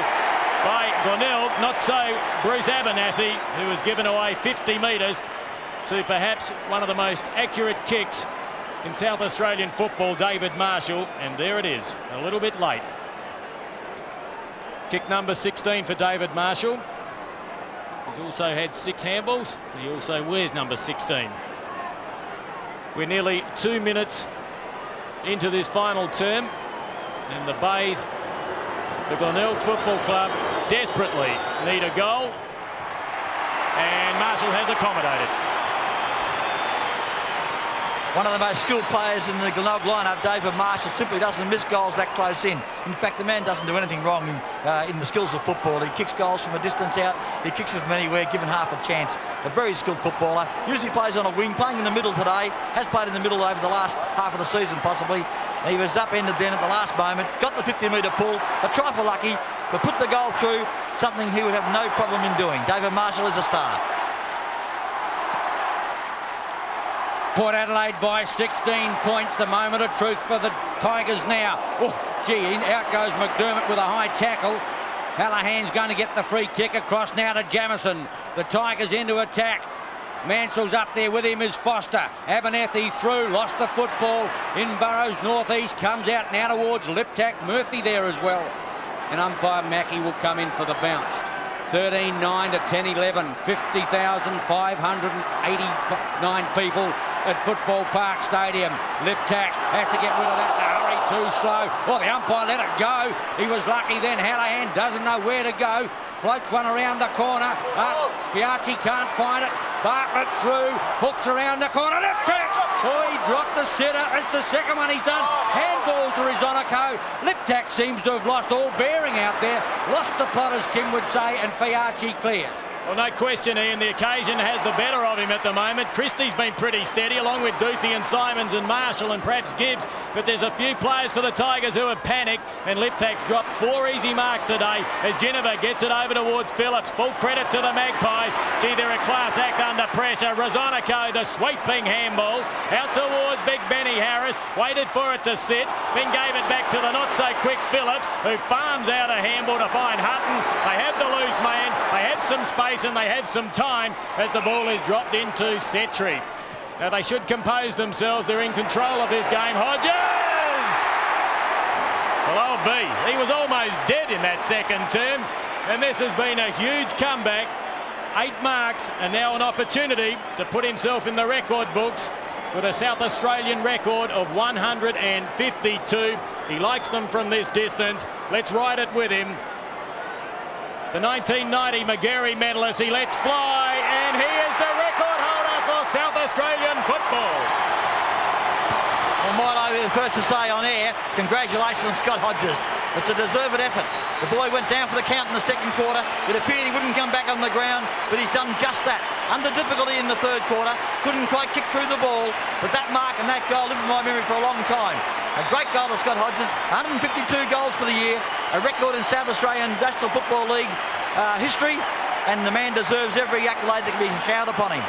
by Glenelg. Not so Bruce Abernathy, who has given away 50 metres to perhaps one of the most accurate kicks in South Australian football, David Marshall, and there it is, a little bit late. Kick number 16 for David Marshall. He's also had 6 handballs. He also wears number 16. We're nearly 2 minutes into this final term, and the Bays, the Glenelg Football Club, desperately need a goal, and Marshall has accommodated. One of the most skilled players in the Glenelg lineup, David Marshall, simply doesn't miss goals that close in. In fact, the man doesn't do anything wrong in the skills of football. He kicks goals from a distance out. He kicks it from anywhere, given half a chance. A very skilled footballer. Usually plays on a wing, playing in the middle today. Has played in the middle over the last half of the season, possibly. He was upended then at the last moment. Got the 50-metre pull. A trifle lucky, but put the goal through. Something he would have no problem in doing. David Marshall is a star. Port Adelaide by 16 points. The moment of truth for the Tigers now. Oh, gee, out goes McDermott with a high tackle. Hallahan's going to get the free kick across now to Jamison. The Tigers into attack. Mansell's up there with him is Foster. Abernathy through, lost the football. In Burrows, northeast, comes out now towards Liptack. Murphy there as well. And umpire Mackey will come in for the bounce. 13-9 to 10-11. 50,589 people at Football Park Stadium. Liptack has to get rid of that. Hurry, too slow. Well, the umpire let it go. He was lucky then. Hallahan doesn't know where to go. Floats one around the corner. Piacci can't find it. Bartlett through. Hooks around the corner. Liptack! Oh, he dropped the sitter. It's the second one he's done. Handballs to Rizonico. Liptack seems to have lost all bearing out there. Lost the plot, as Kim would say, and Piacci clear. Well, no question, Ian. The occasion has the better of him at the moment. Christie's been pretty steady, along with Duthie and Simons and Marshall and perhaps Gibbs. But there's a few players for the Tigers who have panicked, and Liptak's dropped 4 easy marks today as Jennifer gets it over towards Phillips. Full credit to the Magpies. Gee, they're a class act under pressure. Rosonico, the sweeping handball. Out towards Big Benny Harris. Waited for it to sit, then gave it back to the not-so-quick Phillips, who farms out a handball to find Hutton. They have the loose man. They have some space and they have some time as the ball is dropped into Setri. Now they should compose themselves. They're in control of this game. Hodges! Well, old B, he was almost dead in that second term, and this has been a huge comeback. 8 marks and now an opportunity to put himself in the record books with a South Australian record of 152. He likes them from this distance. Let's ride it with him. The 1990 Magarey medalist, he lets fly, and he is the record holder for South Australian football. Well, might I be the first to say on air, congratulations on Scott Hodges. It's a deserved effort. The boy went down for the count in the second quarter. It appeared he wouldn't come back on the ground, but he's done just that. Under difficulty in the third quarter, couldn't quite kick through the ball, but that mark and that goal lived in my memory for a long time. A great goal to Scott Hodges, 152 goals for the year, a record in South Australian National Football League history, and the man deserves every accolade that can be showered upon him.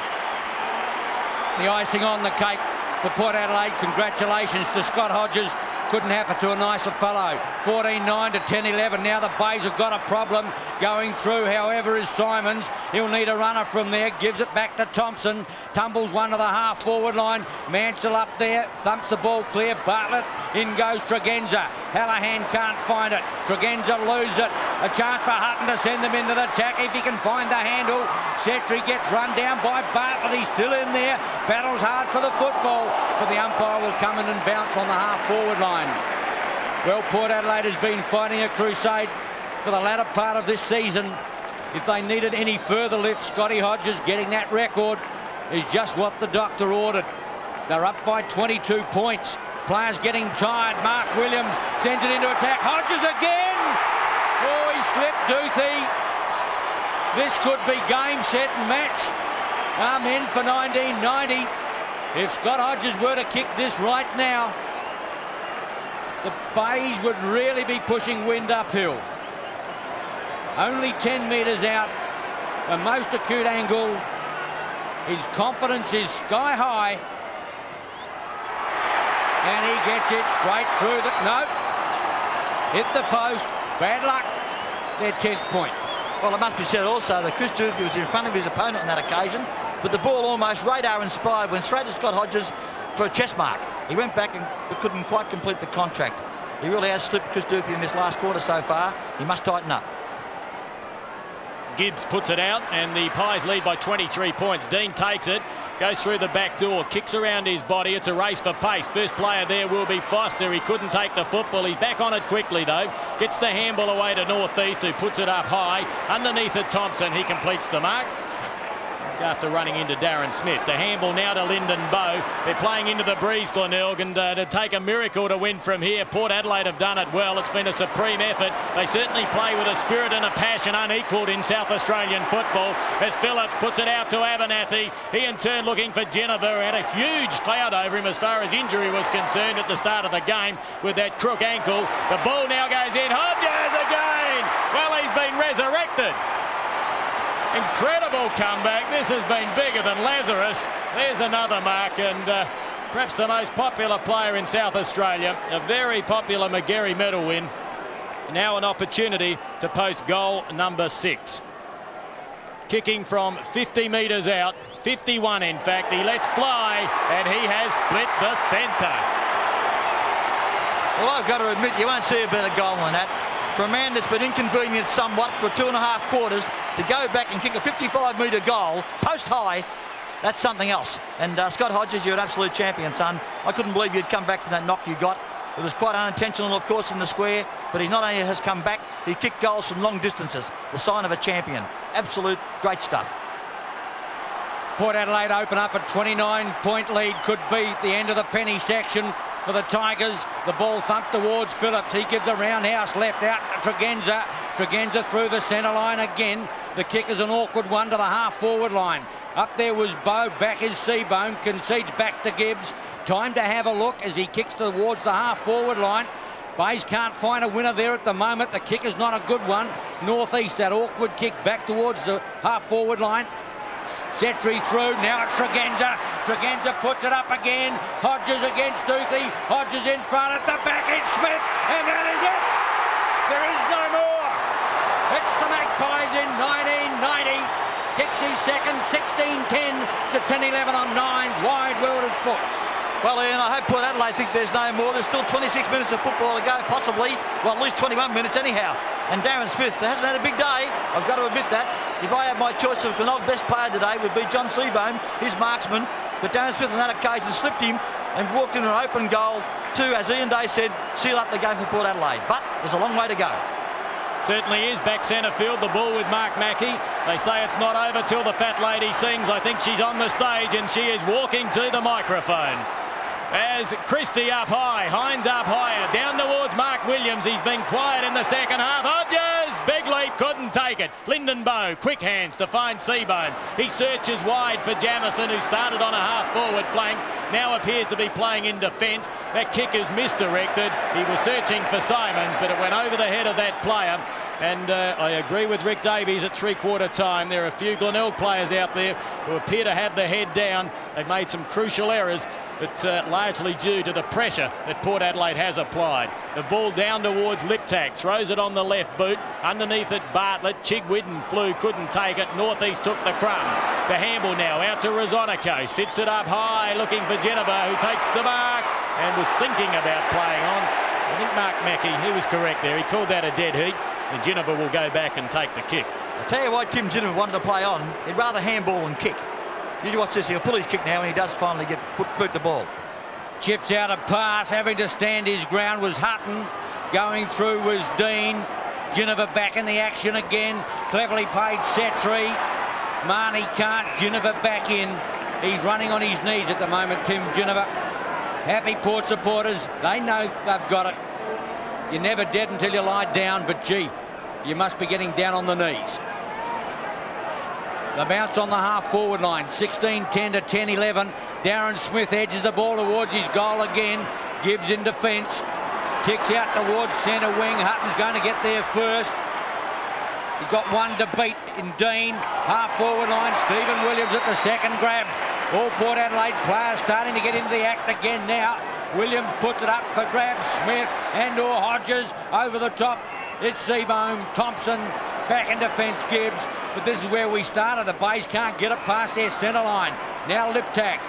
The icing on the cake for Port Adelaide. Congratulations to Scott Hodges. Couldn't happen to a nicer fellow. 14-9 to 10-11. Now the Bays have got a problem going through. However, is Simons. He'll need a runner from there. Gives it back to Thompson. Tumbles one to the half-forward line. Mansell up there. Thumps the ball clear. Bartlett. In goes Tregenza. Hallahan can't find it. Tregenza loses it. A chance for Hutton to send them into the attack if he can find the handle. Setri gets run down by Bartlett. He's still in there. Battles hard for the football. But the umpire will come in and bounce on the half-forward line. Well, Port Adelaide has been fighting a crusade for the latter part of this season. If they needed any further lift, Scotty Hodges getting that record is just what the doctor ordered. They're up by 22 points. Players getting tired. Mark Williams sends it into attack. Hodges again! Oh, he slipped Duthie. This could be game, set and match. Amen for 1990. If Scott Hodges were to kick this right now, the Bays would really be pushing wind uphill. Only 10 metres out, a most acute angle. His confidence is sky high. And he gets it straight through the... No. Hit the post. Bad luck. Their 10th point. Well, it must be said also that Chris Duthie was in front of his opponent on that occasion, but the ball almost radar-inspired, went straight to Scott Hodges for a chest mark. He went back but couldn't quite complete the contract. He really has slipped Chris Duthie in this last quarter so far. He must tighten up. Gibbs puts it out, and the Pies lead by 23 points. Dean takes it, goes through the back door, kicks around his body. It's a race for pace. First player there will be Foster. He couldn't take the football. He's back on it quickly, though. Gets the handball away to Northeast, who puts it up high. Underneath it, Thompson. He completes the mark after running into Darren Smith. The handball now to Lyndon Bowe. They're playing into the breeze, Glenelg, and to take a miracle to win from here. Port Adelaide have done it well. It's been a supreme effort. They certainly play with a spirit and a passion unequalled in South Australian football. As Phillips puts it out to Abernathy. He in turn looking for Jennifer, who had a huge cloud over him as far as injury was concerned at the start of the game with that crook ankle. The ball now goes in. Hodges again! Well, he's been resurrected. Incredible comeback. This has been bigger than Lazarus. There's another mark, and perhaps the most popular player in South Australia. A very popular Magarey medal win. Now an opportunity to post goal number 6. Kicking from 50 metres out, 51 in fact. He lets fly, and he has split the centre. Well, I've got to admit, you won't see a better goal than that. For a man that's been inconvenienced somewhat for 2.5 quarters, to go back and kick a 55-metre goal, post high, that's something else. And Scott Hodges, you're an absolute champion, son. I couldn't believe you'd come back from that knock you got. It was quite unintentional, of course, in the square, but he not only has come back, he kicked goals from long distances, the sign of a champion. Absolute great stuff. Port Adelaide open up a 29-point lead. Could be the end of the penny section for the Tigers. The ball thumped towards Phillips. He gives a roundhouse left out to Tregenza. Tregenza through the centre line again. The kick is an awkward one to the half-forward line. Up there was Bowe, back is Seabohm, concedes back to Gibbs. Time to have a look as he kicks towards the half-forward line. Bays can't find a winner there at the moment. The kick is not a good one. Northeast, that awkward kick back towards the half-forward line. Setry through, now it's Tregenza. Tregenza puts it up again. Hodges against Duthie. Hodges in front at the back, it's Smith, and that is it. There is no more. It's the Magpies in 1990. Kicks his second, 16-10 to 10-11 on 9's Wide World of Sports. Well, Ian, I hope Port Adelaide think there's no more. There's still 26 minutes of football to go, possibly. Well, at least 21 minutes anyhow. And Darren Smith hasn't had a big day. I've got to admit that. If I had my choice of Glenelg best player today would be John Seabohm, his marksman. But Darren Smith on that occasion slipped him and walked into an open goal to, as Ian Day said, seal up the game for Port Adelaide. But there's a long way to go. Certainly is. Back centre field, the ball with Mark Mackey. They say it's not over till the fat lady sings. I think she's on the stage and she is walking to the microphone. As Christie up high, Hines up higher, down towards Mark Williams. He's been quiet in the second half. Hodges, big leap, couldn't take it. Lyndon Bowe, quick hands to find Seabohm. He searches wide for Jamison, who started on a half-forward flank, now appears to be playing in defence. That kick is misdirected. He was searching for Simons, but it went over the head of that player. And I agree with Rick Davies at three-quarter time. There are a few Glenelg players out there who appear to have the head down. They've made some crucial errors, but largely due to the pressure that Port Adelaide has applied. The ball down towards Liptak, throws it on the left boot. Underneath it, Bartlett. Chigwidden flew, couldn't take it. Northeast took the crumbs. The handball now out to Rosonico. Sits it up high, looking for Jennifer, who takes the mark and was thinking about playing on. I think Mark Mackey, he was correct there. He called that a dead heat. And Jennifer will go back and take the kick. I'll tell you why Tim Jennifer wanted to play on. He'd rather handball than kick. You watch this, he'll pull his kick now and he does finally get boot the ball. Chips out a pass, having to stand his ground was Hutton. Going through was Dean. Jennifer back in the action again. Cleverly played Setry. Marnie can't. Jennifer back in. He's running on his knees at the moment, Tim Jennifer. Happy Port supporters. They know they've got it. You're never dead until you lie down, but gee, you must be getting down on the knees. The bounce on the half-forward line, 16-10 to 10-11. Darren Smith edges the ball towards his goal again. Gibbs in defence. Kicks out towards centre wing. Hutton's going to get there first. He's got one to beat in Dean. Half-forward line, Stephen Williams at the second grab. All Port Adelaide players starting to get into the act again now. Williams puts it up for grabs. Smith and/or Hodges over the top. It's Seabohm, Thompson, back in defence, Gibbs. But this is where we started. The Bays can't get it past their centre line. Now Liptak.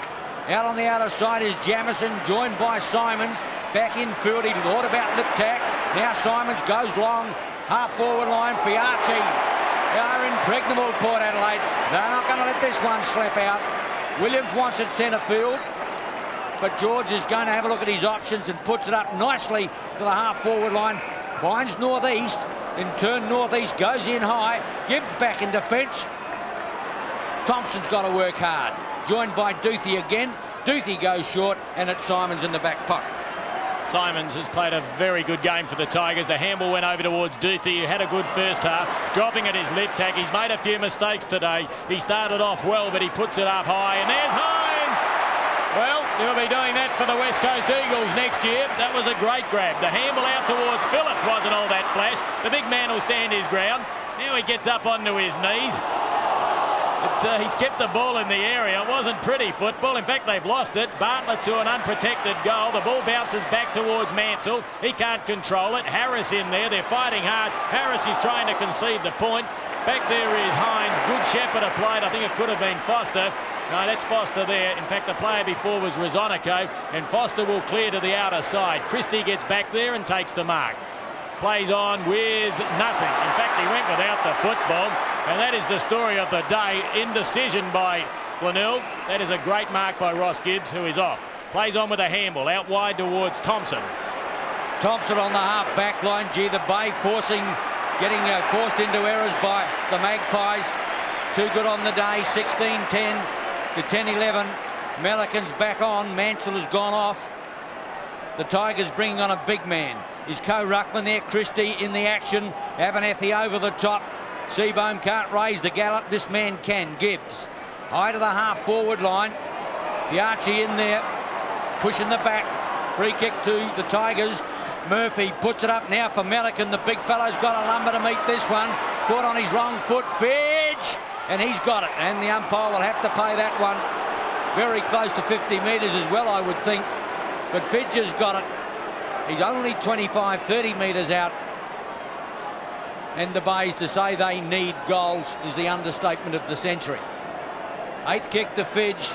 Out on the outer side is Jamison, joined by Simons. Back in field, he thought about Liptak. Now Simons goes long. Half-forward line, Fiarchi. They are impregnable, Port Adelaide. They're not going to let this one slip out. Williams wants it centre field. But George is going to have a look at his options and puts it up nicely to the half-forward line. Finds Northeast, in turn Northeast goes in high. Gibbs back in defence. Thompson's got to work hard. Joined by Duthie again. Duthie goes short, and it's Simons in the back pocket. Simons has played a very good game for the Tigers. The handball went over towards Duthie, who had a good first half, dropping at his lip tack. He's made a few mistakes today. He started off well, but he puts it up high, and there's Hines! Well, he'll be doing that for the West Coast Eagles next year. That was a great grab. The handball out towards Phillips wasn't all that flash. The big man will stand his ground. Now he gets up onto his knees. But he's kept the ball in the area. It wasn't pretty football. In fact, they've lost it. Bartlett to an unprotected goal. The ball bounces back towards Mansell. He can't control it. Harris in there. They're fighting hard. Harris is trying to concede the point. Back there is Hines. Good Shepherd applied. I think it could have been Foster. No, that's Foster there. In fact, the player before was Rosonico, and Foster will clear to the outer side. Christie gets back there and takes the mark. Plays on with nothing. In fact, he went without the football, and that is the story of the day. Indecision by Glenelg. That is a great mark by Ross Gibbs, who is off. Plays on with a handball out wide towards Thompson. Thompson on the half-back line. Gee, the Bay getting forced into errors by the Magpies. Too good on the day, 16-10 to 10-11. Melican's back on. Mansell has gone off. The Tigers bringing on a big man. His co-ruckman there, Christie, in the action. Abernethy over the top. Seabohm can't raise the gallop. This man can. Gibbs. High to the half-forward line. Fiarchi in there, pushing the back. Free kick to the Tigers. Murphy puts it up now for Melican. The big fellow's got a lumber to meet this one. Caught on his wrong foot. Fidge! And he's got it. And the umpire will have to pay that one. Very close to 50 metres as well, I would think. But Fidge has got it. He's only 25, 30 metres out. And the Bays, to say they need goals is the understatement of the century. 8th kick to Fidge.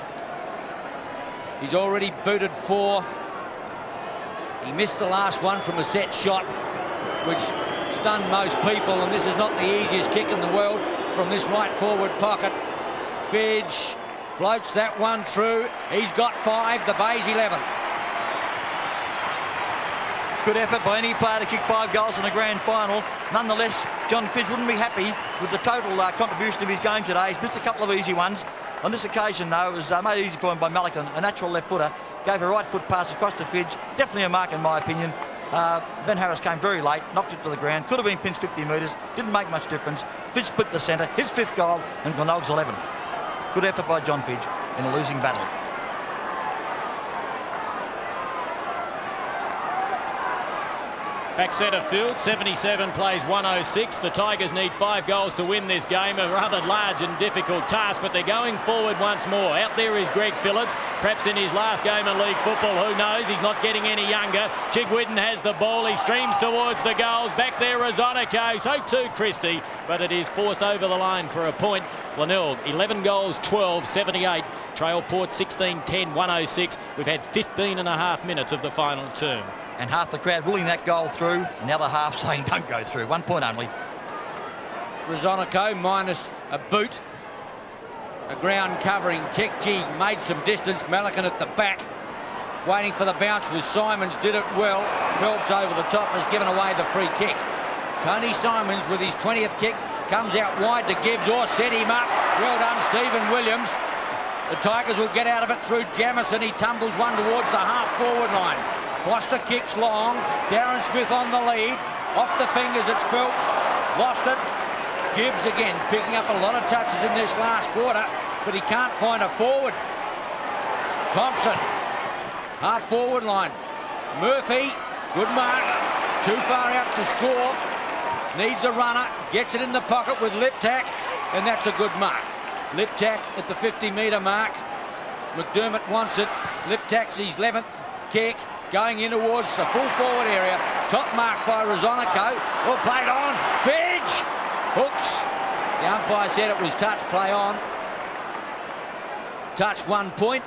He's already booted 4. He missed the last one from a set shot, which stunned most people, and this is not the easiest kick in the world from this right forward pocket. Fidge floats that one through. He's got 5, the Bays 11. Good effort by any player to kick 5 goals in a grand final. Nonetheless, John Fidge wouldn't be happy with the total contribution of his game today. He's missed a couple of easy ones. On this occasion, though, it was made easy for him by Melican, a natural left footer. Gave a right foot pass across to Fidge. Definitely a mark in my opinion. Ben Harris came very late, knocked it to the ground. Could have been pinched 50 metres. Didn't make much difference. Fidge split the centre. His 5th goal and Glenelg's 11th. Good effort by John Fidge in a losing battle. Back centre field, 77 plays 106. The Tigers need 5 goals to win this game. A rather large and difficult task, but they're going forward once more. Out there is Greg Phillips, perhaps in his last game of league football. Who knows? He's not getting any younger. Chigwidden has the ball. He streams towards the goals. Back there, Rosonico. So too Christie, but it is forced over the line for a point. Glenelg, 11 goals, 12, 78. Trail Port, 16, 10, 106. We've had 15 and a half minutes of the final term. And half the crowd willing that goal through, and the other half saying don't go through. 1 point only. Rosonico minus a boot. A ground covering kick. Gee, made some distance. Melican at the back. Waiting for the bounce was Simons. Did it well. Phelps over the top has given away the free kick. Tony Simons with his 20th kick comes out wide to Gibbs or set him up. Well done, Stephen Williams. The Tigers will get out of it through Jamison. He tumbles one towards the half-forward line. Foster kicks long. Darren Smith on the lead. Off the fingers, it's Phelps. Lost it. Gibbs again picking up a lot of touches in this last quarter, but he can't find a forward. Thompson, half-forward line. Murphy, good mark. Too far out to score. Needs a runner. Gets it in the pocket with Liptak, and that's a good mark. Liptak at the 50-metre mark. McDermott wants it. Liptak's his 11th kick. Going in towards the full forward area. Top mark by Rosonico. Well played on. Fidge! Hooks. The umpire said it was touch, play on. Touch 1 point.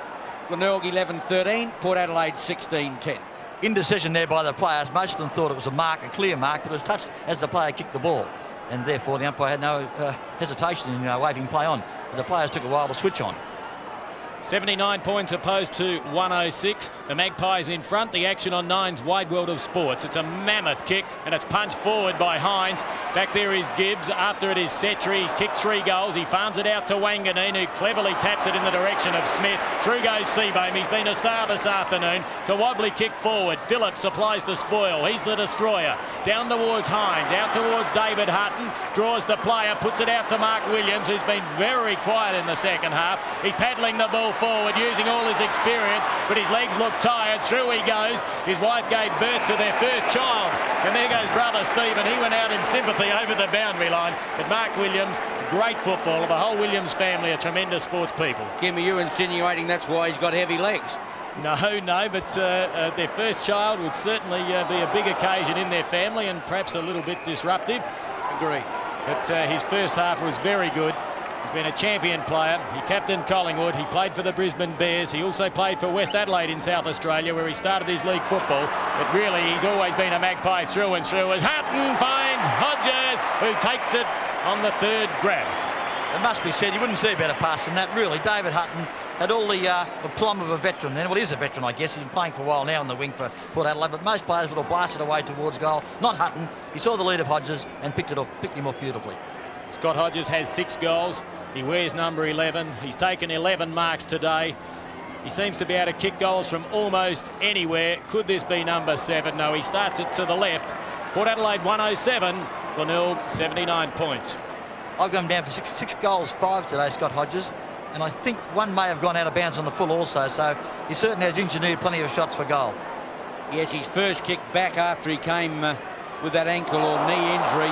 Glenelg 11-13. Port Adelaide 16-10. Indecision there by the players. Most of them thought it was a mark, a clear mark, but it was touched as the player kicked the ball. And therefore the umpire had no hesitation in waving play on. But the players took a while to switch on. 79 points opposed to 106. The Magpies in front. The action on 9's Wide World of Sports. It's a mammoth kick and it's punched forward by Hines. Back there is Gibbs. After it is Setri. He's kicked 3 goals. He farms it out to Wanganeen, who cleverly taps it in the direction of Smith. Through goes Seabohm. He's been a star this afternoon. It's a wobbly kick forward. Phillips applies the spoil. He's the destroyer. Down towards Hines. Out towards David Hutton. Draws the player. Puts it out to Mark Williams, who's been very quiet in the second half. He's paddling the ball forward using all his experience, but his legs look tired. Through he goes. His wife gave birth to their first child, and there goes brother Stephen. He went out in sympathy over the boundary line. But Mark Williams, great footballer. The whole Williams family are tremendous sports people. Kim, are you insinuating that's why he's got heavy legs? No, but their first child would certainly be a big occasion in their family and perhaps a little bit disruptive. Agreed. But his first half was very good. He's been a champion player. He captained Collingwood. He played for the Brisbane Bears. He also played for West Adelaide in South Australia, where he started his league football. But really, he's always been a Magpie through and through. As Hutton finds Hodges, who takes it on the 3rd grab. It must be said, you wouldn't see a better pass than that, really. David Hutton had all the aplomb of a veteran. And well, he's a veteran, I guess. He's been playing for a while now on the wing for Port Adelaide, but most players would have blasted away towards goal. Not Hutton. He saw the lead of Hodges and picked him off beautifully. Scott Hodges has 6 goals. He wears number 11. He's taken 11 marks today. He seems to be able to kick goals from almost anywhere. Could this be number 7? No, he starts it to the left. Port Adelaide 107, Glenelg 79 points. I've gone down for six goals, 5 today, Scott Hodges, and I think one may have gone out of bounds on the full also, so he certainly has engineered plenty of shots for goal. Yes, his first kick back after he came with that ankle or knee injury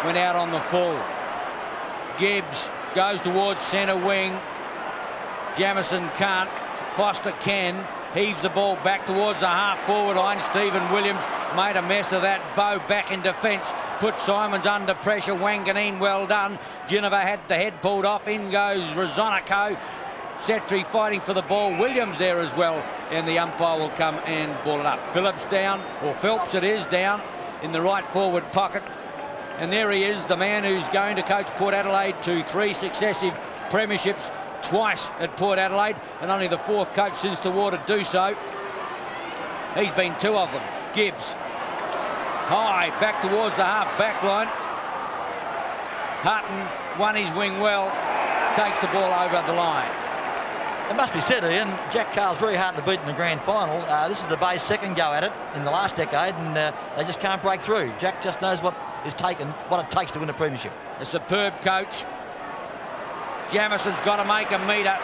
went out on the full. Gibbs goes towards centre wing. Jamison can't. Foster can. Heaves the ball back towards the half-forward line. Stephen Williams made a mess of that. Bow back in defence. Put Simons under pressure. Wanganeen well done. Geneva had the head pulled off. In goes Rosonico. Setri fighting for the ball. Williams there as well. And the umpire will come and ball it up. Phillips down, or Phelps it is, down in the right forward pocket. And there he is, the man who's going to coach Port Adelaide to 3 successive premierships. Twice at Port Adelaide, and only the 4th coach since the war to do so. He's been 2 of them. Gibbs high back towards the half-back line. Hutton won his wing well, takes the ball over the line. It must be said, Ian, Jack Carl's very hard to beat in the grand final. This is the Bay's 2nd go at it in the last decade, and they just can't break through. Jack just knows what it takes to win a premiership. A superb coach. Jamison's got to make a metre.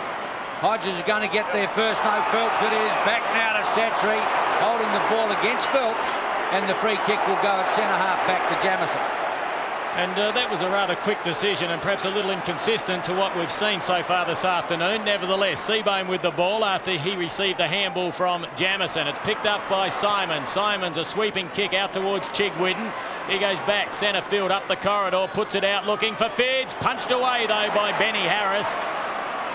Hodges is going to get there first. No, Phelps it is. Back now to Setri, holding the ball against Phelps, and the free kick will go at centre-half back to Jamison. And that was a rather quick decision and perhaps a little inconsistent to what we've seen so far this afternoon. Nevertheless, Seabohm with the ball after he received the handball from Jamison. It's picked up by Simon. Simon's a sweeping kick out towards Chigwidden. He goes back, centre field, up the corridor, puts it out, looking for Fidge. Punched away, though, by Benny Harris.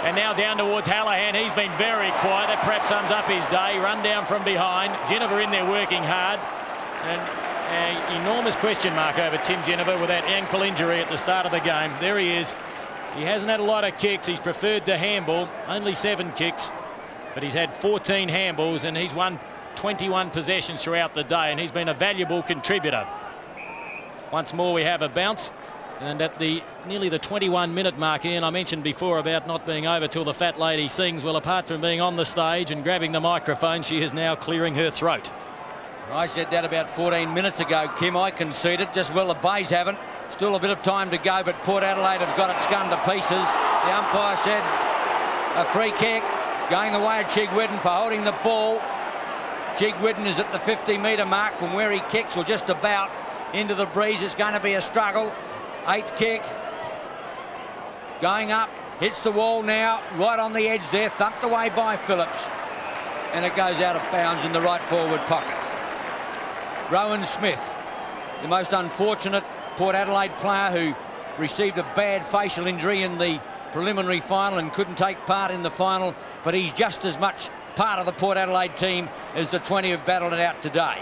And now down towards Hallahan. He's been very quiet. That perhaps sums up his day. Run down from behind. Geneva in there working hard. And an enormous question mark over Tim Geneva with that ankle injury at the start of the game. There he is. He hasn't had a lot of kicks. He's preferred to handball. Only 7 kicks. But he's had 14 handballs and he's won 21 possessions throughout the day. And he's been a valuable contributor. Once more we have a bounce, and at nearly the 21-minute mark, Ian, I mentioned before about not being over till the fat lady sings. Well, apart from being on the stage and grabbing the microphone, she is now clearing her throat. I said that about 14 minutes ago, Kim. I conceded, just well the Bays haven't. Still a bit of time to go, but Port Adelaide have got it gunned to pieces. The umpire said a free kick going the way of Chigwidden for holding the ball. Chigwidden is at the 50-metre mark from where he kicks, or just about. Into the breeze. It's going to be a struggle. 8th kick going up, hits the wall now, right on the edge there, thumped away by Phillips, and it goes out of bounds in the right forward pocket. Rowan Smith, the most unfortunate Port Adelaide player who received a bad facial injury in the preliminary final and couldn't take part in the final, but he's just as much part of the Port Adelaide team as the 20 who've battled it out today.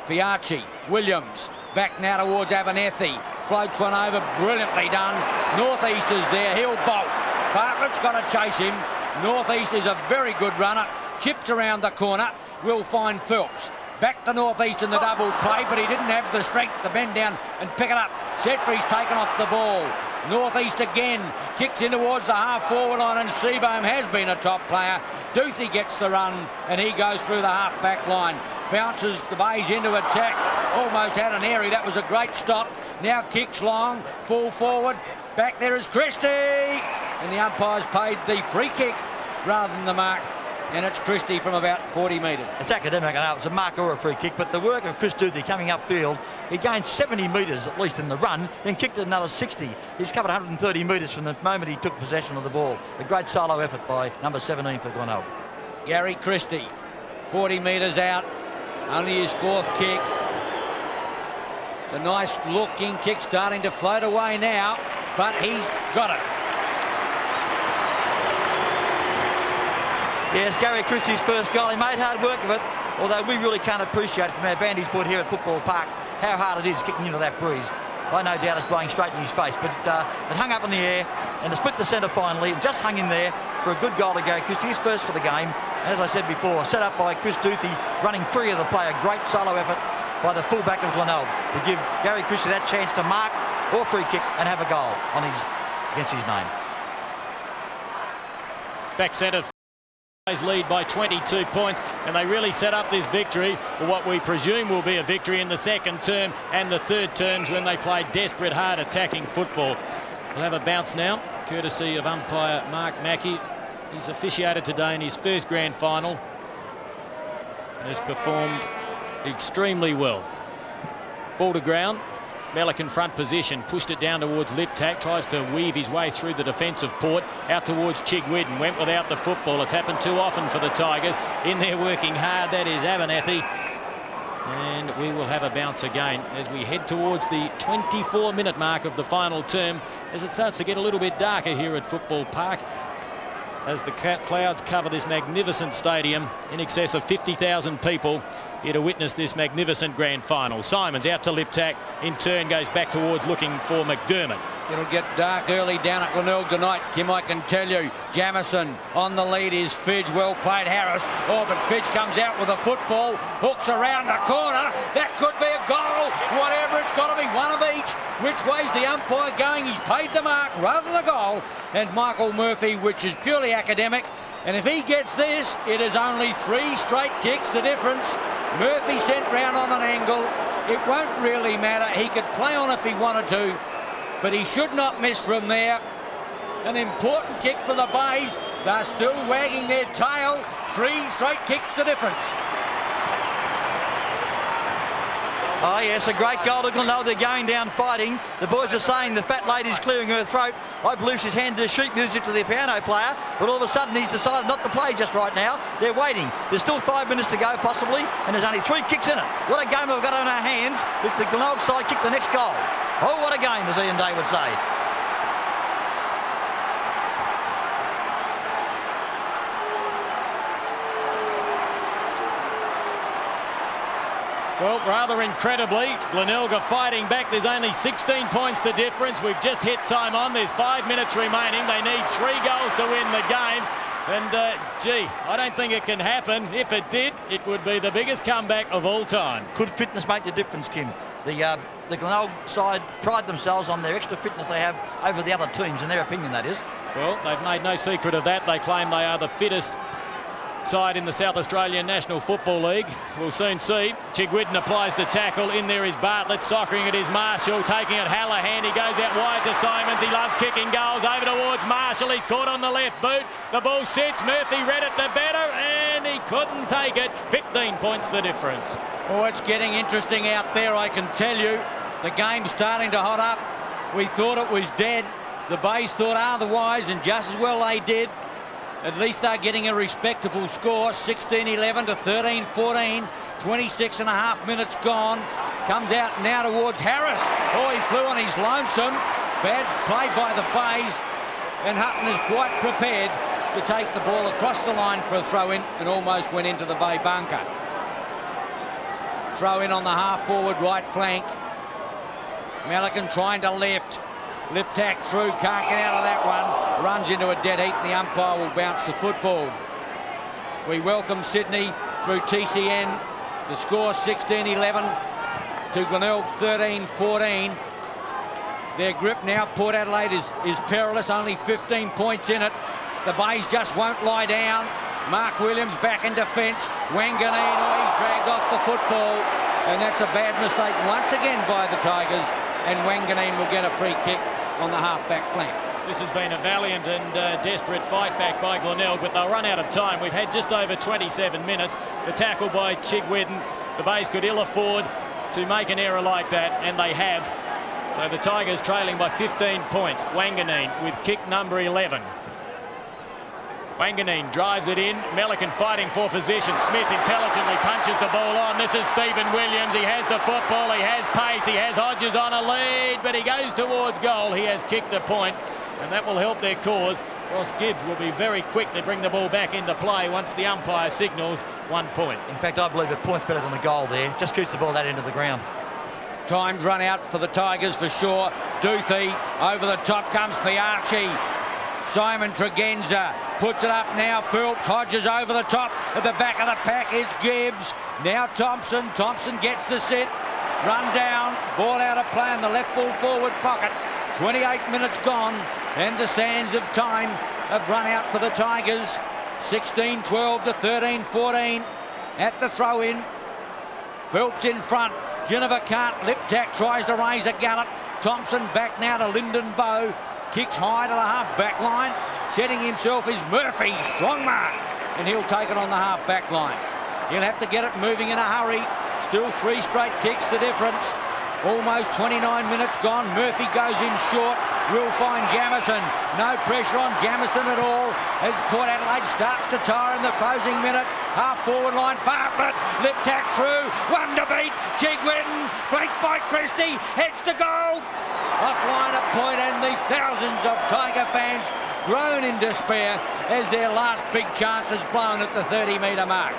Fiachi, Williams, back now towards Abernethy. Floats one over, brilliantly done. Northeast is there, he'll bolt. Bartlett's got to chase him. Northeast is a very good runner. Chips around the corner, will find Phelps. Back to Northeast in the double play, but he didn't have the strength to bend down and pick it up. Setri's taken off the ball. Northeast again, kicks in towards the half-forward line, and Seabohm has been a top player. Duthie gets the run, and he goes through the half-back line. Bounces the Bays into attack. Almost had an airy. That was a great stop. Now kicks long, full forward. Back there is Christie. And the umpire's paid the free kick rather than the mark. And it's Christie from about 40 metres. It's academic, I know it's a mark or a free kick, but the work of Chris Duthie coming upfield, he gained 70 metres at least in the run, then kicked it another 60. He's covered 130 metres from the moment he took possession of the ball. A great solo effort by number 17 for Glenelg. Gary Christie, 40 metres out, only his 4th kick. It's a nice looking kick, starting to float away now, but he's got it. Yes, Gary Christie's first goal. He made hard work of it, although we really can't appreciate from our vantage point here at Football Park how hard it is kicking into that breeze. I no doubt it's blowing straight in his face, but it hung up in the air and it split the centre finally. It just hung in there for a good goal to Gary Christie, his first for the game. And as I said before, set up by Chris Duthie, running free of the play. A great solo effort by the fullback of Glenelg to give Gary Christie that chance to mark or free kick and have a goal on against his name. Back centre. Lead by 22 points, and they really set up this victory for what we presume will be a victory in the second term and the third terms when they play desperate, hard attacking football. We'll have a bounce now, courtesy of umpire Mark Mackey. He's officiated today in his first grand final and has performed extremely well. Ball to ground. Mellick in front position, pushed it down towards Liptak, tries to weave his way through the defence of Port, out towards Chigwidden, went without the football. It's happened too often for the Tigers. In there working hard, that is Abernethy. And we will have a bounce again as we head towards the 24-minute mark of the final term, as it starts to get a little bit darker here at Football Park, as the clouds cover this magnificent stadium. In excess of 50,000 people here to witness this magnificent grand final. Simons out to Liptak, in turn goes back towards looking for McDermott. It'll get dark early down at Glenelg tonight, Kim, I can tell you. Jamison on the lead is Fidge. Well played, Harris. Oh, but Fidge comes out with a football, hooks around the corner. That could be a goal. Whatever, it's got to be one of each. Which way's the umpire going? He's paid the mark rather than the goal. And Michael Murphy, which is purely academic. And if he gets this, it is only 3 straight kicks, the difference. Murphy sent round on an angle. It won't really matter. He could play on if he wanted to, but he should not miss from there. An important kick for the Bays. They're still wagging their tail. 3 straight kicks, the difference. Oh, yes, a great goal to Glenelg. They're going down fighting. The boys are saying the fat lady's clearing her throat. I believe she's handed the sheet music to the piano player, but all of a sudden he's decided not to play just right now. They're waiting. There's still 5 minutes to go, possibly, and there's only 3 kicks in it. What a game we've got on our hands if the Glenelg side kick the next goal. Oh, what a game, as Ian Day would say. Well, rather incredibly, Glenelg are fighting back. There's only 16 points the difference. We've just hit time on. There's 5 minutes remaining. They need 3 goals to win the game. And, gee, I don't think it can happen. If it did, it would be the biggest comeback of all time. Could fitness make the difference, Kim? The Glenelg side pride themselves on their extra fitness they have over the other teams, in their opinion, that is. Well, they've made no secret of that. They claim they are the fittest side in the South Australian National Football League. We'll soon see. Chigwidden applies the tackle. In there is Bartlett. Soccering it is Marshall. Taking it Hallahan. He goes out wide to Simons. He loves kicking goals. Over towards Marshall. He's caught on the left boot. The ball sits. Murphy read it the better, and he couldn't take it. 15 points the difference. Oh, it's getting interesting out there, I can tell you. The game's starting to hot up. We thought it was dead. The Bays thought otherwise, and just as well they did. At least they're getting a respectable score. 16-11 to 13-14. 26 and a half minutes gone. Comes out now towards Harris. Oh, he flew on his lonesome. Bad play by the Bays. And Hutton is quite prepared to take the ball across the line for a throw-in, and almost went into the Bay bunker. Throw-in on the half-forward right flank. Melican trying to lift. Liptak through, can't get out of that one. Runs into a dead heat, and the umpire will bounce the football. We welcome Sydney through TCN. The score 16-11 to Glenelg 13-14. Their grip now, Port Adelaide, is perilous, only 15 points in it. The Bays just won't lie down. Mark Williams back in defence. Wanganeen, he's dragged off the football. And that's a bad mistake once again by the Tigers. And Wanganeen will get a free kick on the half-back flank. This has been a valiant and desperate fight back by Glenelg, but they'll run out of time. We've had just over 27 minutes. The tackle by Chigwidden. The Bays could ill afford to make an error like that, and they have. So the Tigers trailing by 15 points. Wanganeen with kick number 11. Wanganeen drives it in. Melican fighting for position. Smith intelligently punches the ball on. This is Stephen Williams. He has the football. He has pace. He has Hodges on a lead, but he goes towards goal. He has kicked a point, and that will help their cause. Ross Gibbs will be very quick to bring the ball back into play once the umpire signals 1 point. In fact, I believe a point's better than a goal there. Just keeps the ball that into the ground. Time's run out for the Tigers for sure. Duthie over the top comes Fiarchi. Simon Tregenza puts it up now. Phillips, Hodges over the top. At the back of the pack, it's Gibbs. Now Thompson. Thompson gets the set. Run down. Ball out of play in the left full forward pocket. 28 minutes gone, and the sands of time have run out for the Tigers. 16-12 to 13-14 at the throw-in. Phelps in front. Geneva can't. Liptak tries to raise a gallop. Thompson back now to Lyndon Bowe. Kicks high to the half-back line. Setting himself is Murphy. Strong mark. And he'll take it on the half-back line. He'll have to get it moving in a hurry. Still 3 straight kicks the difference. Almost 29 minutes gone. Murphy goes in short. Will find Jamison. No pressure on Jamison at all as Port Adelaide starts to tire in the closing minutes. Half forward line. Bartlett. Liptak through. One to beat. Chigwin flanked by Christie. Heads to goal. Offline at point, and the thousands of Tiger fans groan in despair as their last big chance is blown at the 30-metre mark.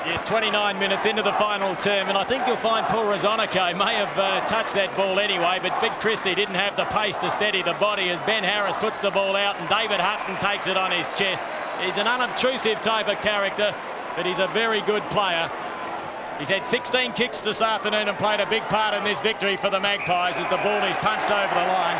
Yes, 29 minutes into the final term, and I think you'll find Paul Rosonico may have touched that ball anyway, but Big Christie didn't have the pace to steady the body as Ben Harris puts the ball out and David Hutton takes it on his chest. He's an unobtrusive type of character, but he's a very good player. He's had 16 kicks this afternoon and played a big part in this victory for the Magpies as the ball is punched over the line.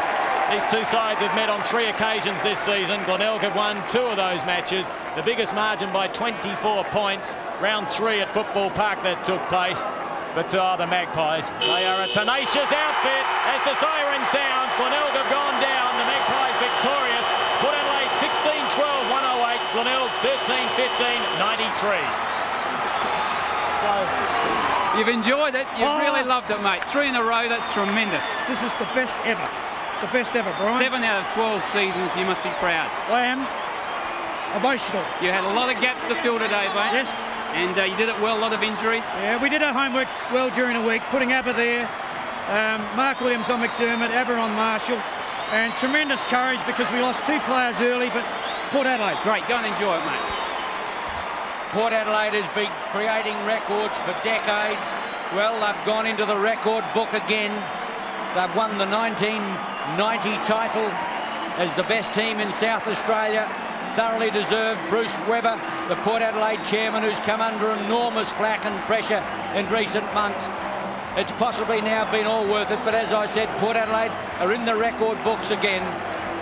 These two sides have met on 3 occasions this season. Glenelg have won 2 of those matches. The biggest margin by 24 points. Round 3 at Football Park that took place. But the Magpies, they are a tenacious outfit. As the siren sounds, Glenelg have gone down. The Magpies victorious. Port Adelaide 16-12, 108. Glenelg 13-15, 93. You've enjoyed it. You've really loved it, mate. 3 in a row, that's tremendous. This is the best ever. The best ever, Brian. 7 out of 12 seasons, you must be proud. I am emotional. You had a lot of gaps to fill today, mate. Yes. And you did it well, a lot of injuries. Yeah, we did our homework well during the week, putting Abba there, Mark Williams on McDermott, Abba on Marshall, and tremendous courage because we lost 2 players early, but Port Adelaide. Great, go and enjoy it, mate. Port Adelaide has been creating records for decades. Well, they've gone into the record book again. They've won the 1990 title as the best team in South Australia. Thoroughly deserved. Bruce Webber, the Port Adelaide chairman, who's come under enormous flack and pressure in recent months. It's possibly now been all worth it, but as I said, Port Adelaide are in the record books again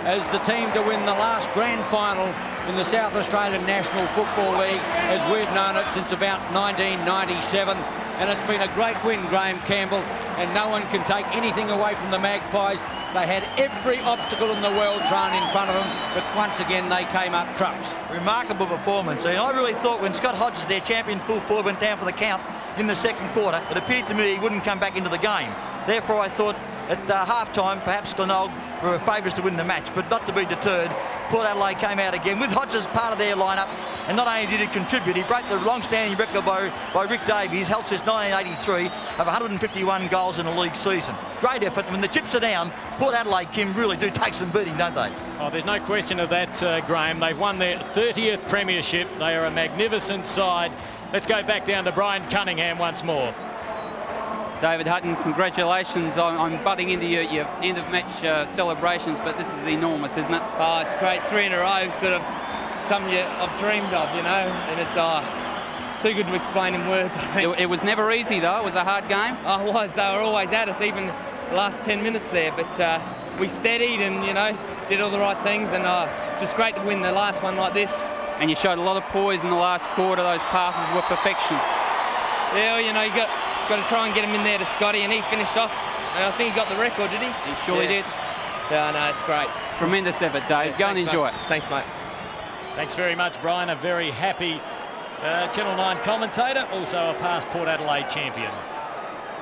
as the team to win the last grand final in the South Australian National Football League as we've known it since about 1997. And it's been a great win, Graham Campbell, and no one can take anything away from the Magpies. They had every obstacle in the world thrown in front of them, but once again they came up trumps. Remarkable performance. And I really thought when Scott Hodges, their champion full forward, went down for the count in the second quarter, it appeared to me he wouldn't come back into the game. Therefore, I thought at half-time, perhaps Glenelg were favourites to win the match, but not to be deterred. Port Adelaide came out again with Hodges part of their lineup, and not only did he contribute, he broke the long-standing record by Rick Davies, held since 1983, of 151 goals in a league season. Great effort. When the chips are down, Port Adelaide, Kim, really do take some beating, don't they? Oh, there's no question of that, Graham. They've won their 30th premiership. They are a magnificent side. Let's go back down to Brian Cunningham once more. David Hutton, congratulations. I'm butting into your end-of-match celebrations, but this is enormous, isn't it? Oh, it's great. 3 in a row, sort of something I've dreamed of, you know, and it's too good to explain in words, I think. It was never easy, though. It was a hard game. Oh, it was. They were always at us, even the last 10 minutes there, but we steadied and, you know, did all the right things, and it's just great to win the last one like this. And you showed a lot of poise in the last quarter. Those passes were perfection. Yeah, well, you know, you got to try and get him in there to Scotty, and he finished off. And I think he got the record, did he? He surely did. Yeah, no, it's great. Tremendous effort, Dave. Go and enjoy it. Thanks, mate. Thanks very much, Brian. A very happy Channel 9 commentator, also a past Port Adelaide champion.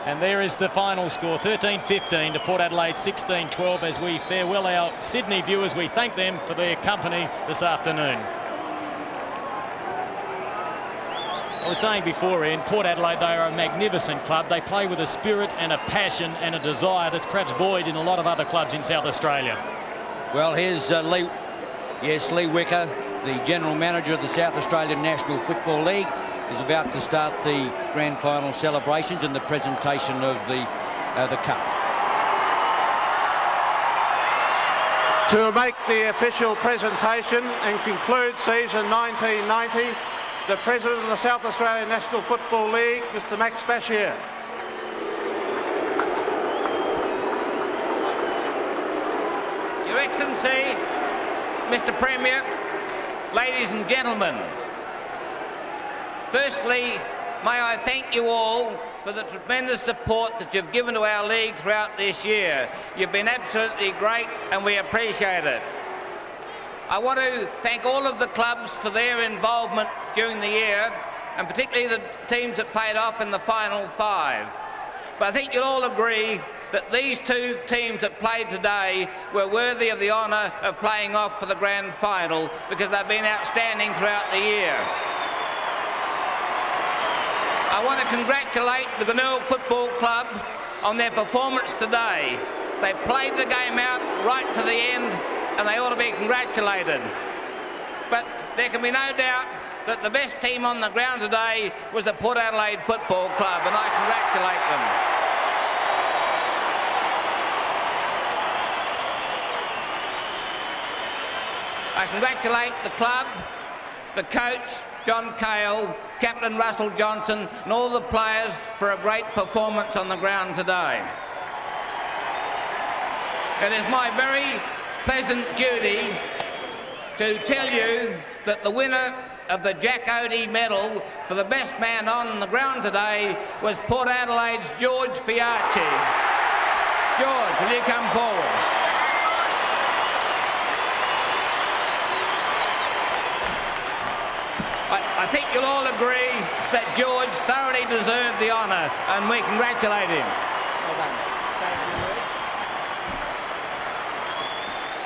And there is the final score, 13-15 to Port Adelaide 16-12, as we farewell our Sydney viewers. We thank them for their company this afternoon. I was saying before, Ian, Port Adelaide, they are a magnificent club. They play with a spirit and a passion and a desire that's perhaps void in a lot of other clubs in South Australia. Well, here's Lee Wicker, the general manager of the South Australian National Football League, is about to start the grand final celebrations and the presentation of the cup. To make the official presentation and conclude season 1990, the President of the South Australian National Football League, Mr. Max Bashir. Your Excellency, Mr. Premier, ladies and gentlemen, firstly, may I thank you all for the tremendous support that you've given to our league throughout this year. You've been absolutely great and we appreciate it. I want to thank all of the clubs for their involvement during the year, and particularly the teams that paid off in the final 5. But I think you'll all agree that these 2 teams that played today were worthy of the honour of playing off for the grand final because they've been outstanding throughout the year. I want to congratulate the Glenelg Football Club on their performance today. They played the game out right to the end and they ought to be congratulated. But there can be no doubt that the best team on the ground today was the Port Adelaide Football Club, and I congratulate them. I congratulate the club, the coach, John Cale, Captain Russell Johnson, and all the players for a great performance on the ground today. It is my very pleasant duty to tell you that the winner of the Jack Odie medal for the best man on the ground today was Port Adelaide's George Fiarchi. George, will you come forward? I think you'll all agree that George thoroughly deserved the honour, and we congratulate him. Well done.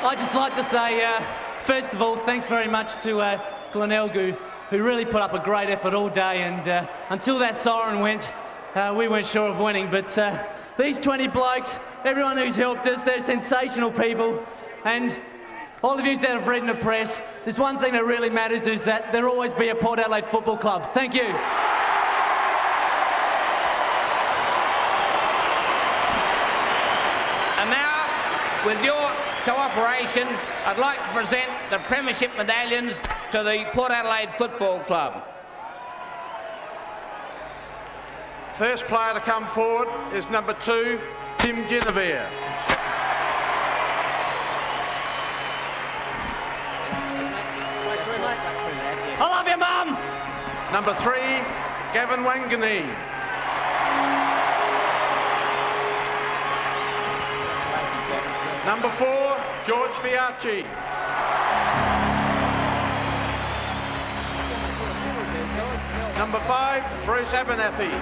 I'd just like to say, first of all, thanks very much to Glenelg, who really put up a great effort all day, and until that siren went, we weren't sure of winning. But these 20 blokes, everyone who's helped us, they're sensational people, and all of you that have read in the press, there's one thing that really matters, is that there'll always be a Port Adelaide Football Club. Thank you. And now, with your cooperation, I'd like to present the Premiership medallions to the Port Adelaide Football Club. First player to come forward is number 2, Tim Genevieve. I love you, Mum! Number 3, Gavin Wangani. Number 4, George Fiarchi. Number 5, Bruce Abernathy.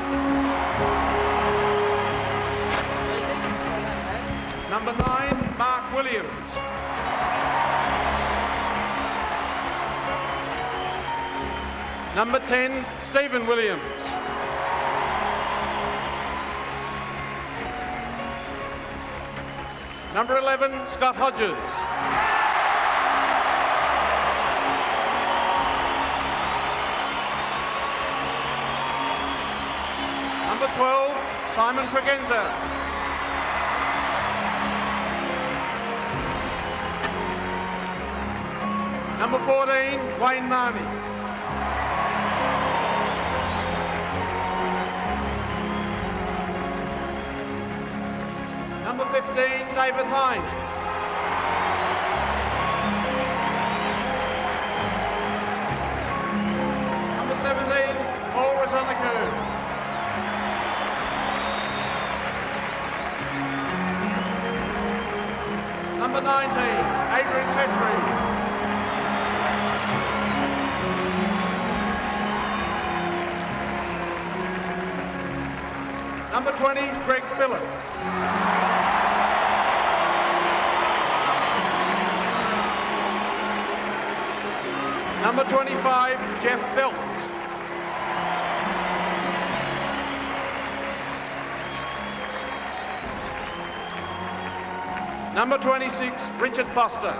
Number 9, Mark Williams. Number 10, Stephen Williams. Number 11, Scott Hodges. Number 12, Simon Tregenza. Number 14, Wayne Marnie. Number 15, David Hines. Number 17, Paul Rosanaku. Number 19, Adrian Petrie. Number 20, Greg Phillips. Number 25, Jeff Phelps. Number 26, Richard Foster.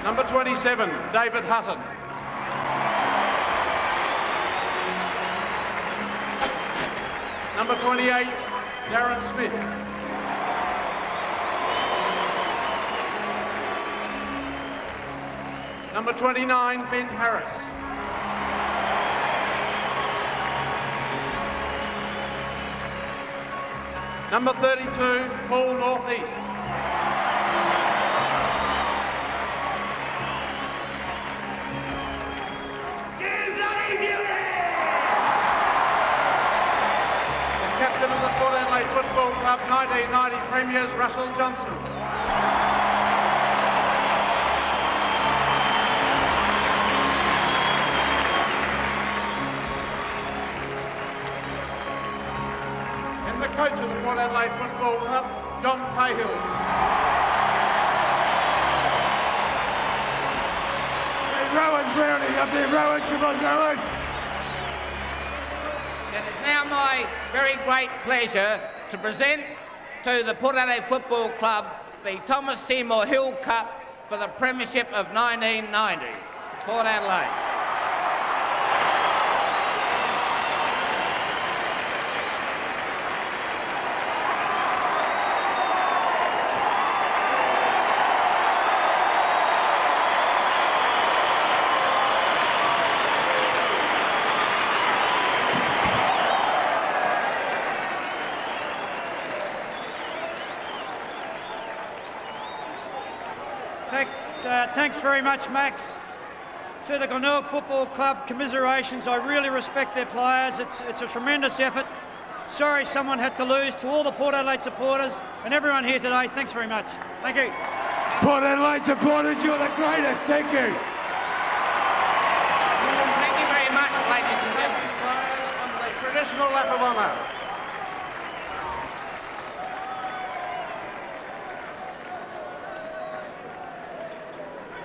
Number 27, David Hutton. Number 28, Darren Smith. Number 29, Ben Harris. Number 32, Paul Northeast. The captain of the Port Adelaide Football Club 1990 Premiers, Russell Johnson. And the coach of the Port Adelaide Football Club, John Cahill. Rowan Brownie, up there, Rowan, come on, Rowan. It is now my very great pleasure to present to the Port Adelaide Football Club the Thomas Seymour Hill Cup for the Premiership of 1990. Port Adelaide. Thanks very much, Max. To the Glenelg Football Club, commiserations. I really respect their players. It's a tremendous effort. Sorry someone had to lose. To all the Port Adelaide supporters and everyone here today, thanks very much. Thank you. Port Adelaide supporters, you're the greatest. Thank you. Thank you very much, ladies and gentlemen. On the traditional lap of honour.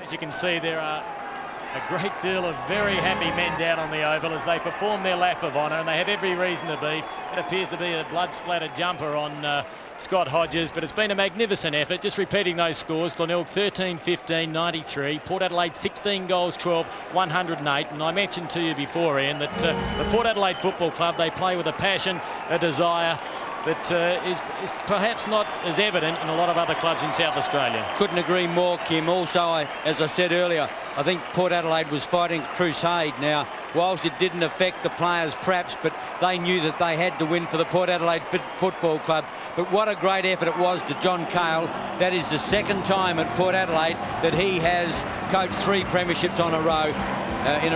As you can see, there are a great deal of very happy men down on the oval as they perform their lap of honour, and they have every reason to be. It appears to be a blood-splattered jumper on Scott Hodges, but it's been a magnificent effort. Just repeating those scores: Glenelg 13-15, 93, Port Adelaide 16 goals, 12, 108. And I mentioned to you before, Ian, that the Port Adelaide Football Club, they play with a passion, a desire that is perhaps not as evident in a lot of other clubs in South Australia. Couldn't agree more, Kim. Also, as I said earlier, I think Port Adelaide was fighting crusade. Now, whilst it didn't affect the players perhaps, but they knew that they had to win for the Port Adelaide Football Club. But what a great effort it was to John Cahill. That is the second time at Port Adelaide that he has coached 3 premierships in a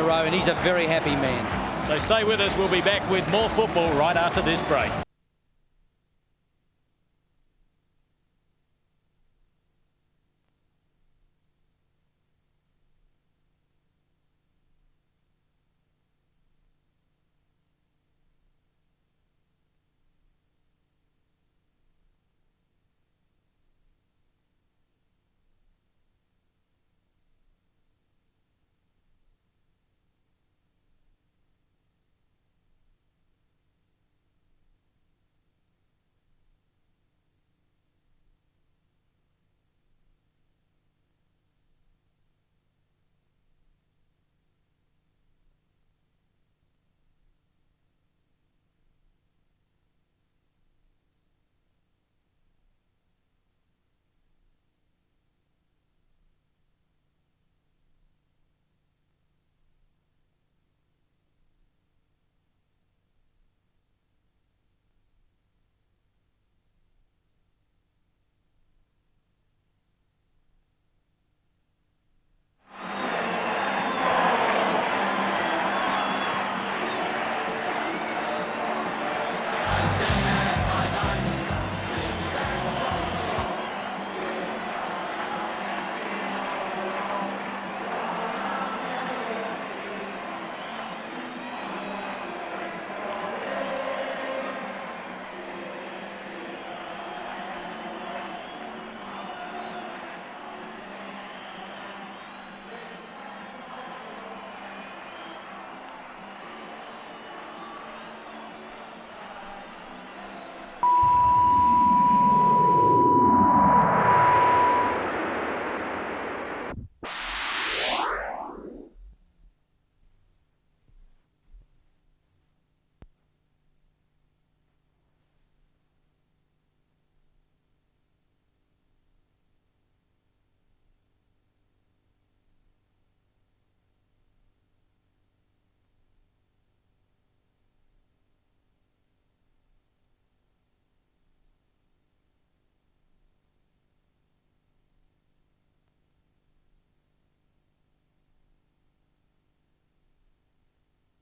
row, and he's a very happy man. So stay with us. We'll be back with more football right after this break.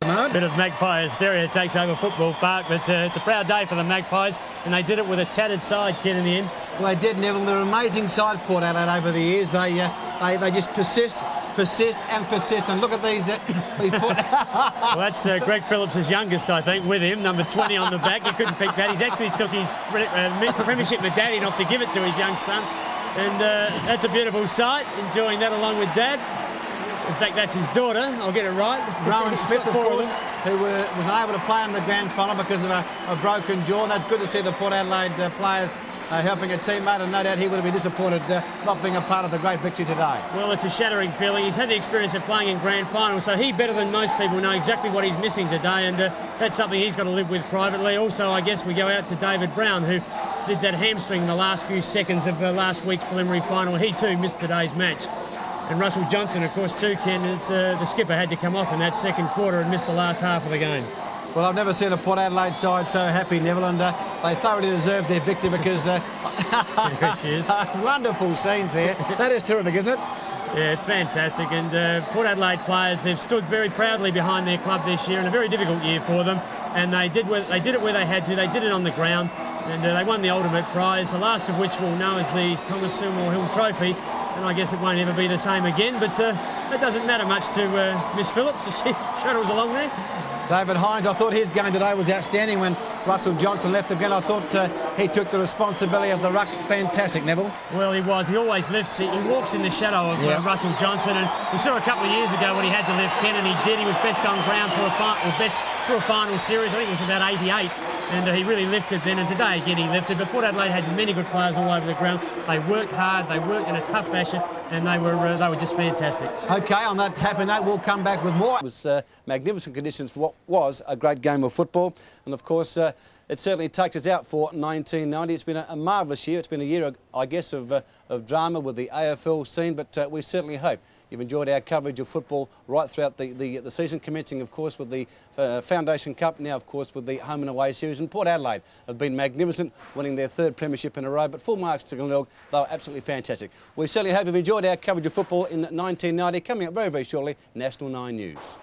Bit of Magpie hysteria takes over Football Park, but it's a proud day for the Magpies, and they did it with a tattered side, Ken, in the end. Well, they did, Neville. They're an amazing side, Port Adelaide, over the years. They just persist, and look at these. Well, that's Greg Phillips' youngest, I think, with him, number 20 on the back. You couldn't pick that. He's actually took his premiership medallion off to give it to his young son, and that's a beautiful sight. Enjoying that along with Dad. In fact, that's his daughter. I'll get it right. Rowan Smith, of course, who was unable to play in the grand final because of a broken jaw. And that's good to see the Port Adelaide players helping a teammate, and no doubt he would have been disappointed not being a part of the great victory today. Well, it's a shattering feeling. He's had the experience of playing in grand finals, so he, better than most people, know exactly what he's missing today, and that's something he's got to live with privately. Also, I guess we go out to David Brown, who did that hamstring in the last few seconds of last week's preliminary final. He too missed today's match. And Russell Johnson, of course, too, Ken, the skipper had to come off in that second quarter and missed the last half of the game. Well, I've never seen a Port Adelaide side so happy, Neville, and they thoroughly deserved their victory because wonderful scenes here. That is terrific, isn't it? Yeah, it's fantastic. And Port Adelaide players, they've stood very proudly behind their club this year, in a very difficult year for them. And they did it where they had to. They did it on the ground, and they won the ultimate prize, the last of which we'll know as the Thomas Seymour Hill Trophy. And I guess it won't ever be the same again, but it doesn't matter much to Miss Phillips. She shuttles along there. David Hines, I thought his game today was outstanding when Russell Johnson left the ground. I thought he took the responsibility of the ruck. Fantastic, Neville. Well, he was. He always lifts. He walks in the shadow of Russell Johnson, and we saw a couple of years ago when he had to lift Ken, and he did. He was best on ground through a final series. I think it was about 88. And he really lifted then, and today again he lifted. But Port Adelaide had many good players all over the ground. They worked hard, they worked in a tough fashion, and they were just fantastic. OK, on that happy note, we'll come back with more. It was magnificent conditions for what was a great game of football, and of course it certainly takes us out for 1990. It's been a marvellous year. It's been a year, I guess, of drama with the AFL scene, but we certainly hope you've enjoyed our coverage of football right throughout the season, commencing, of course, with the Foundation Cup, now, of course, with the home and away series. And Port Adelaide have been magnificent, winning their third premiership in a row, but full marks to Glenelg. They were absolutely fantastic. We certainly hope you've enjoyed our coverage of football in 1990. Coming up very, very shortly, National 9 News.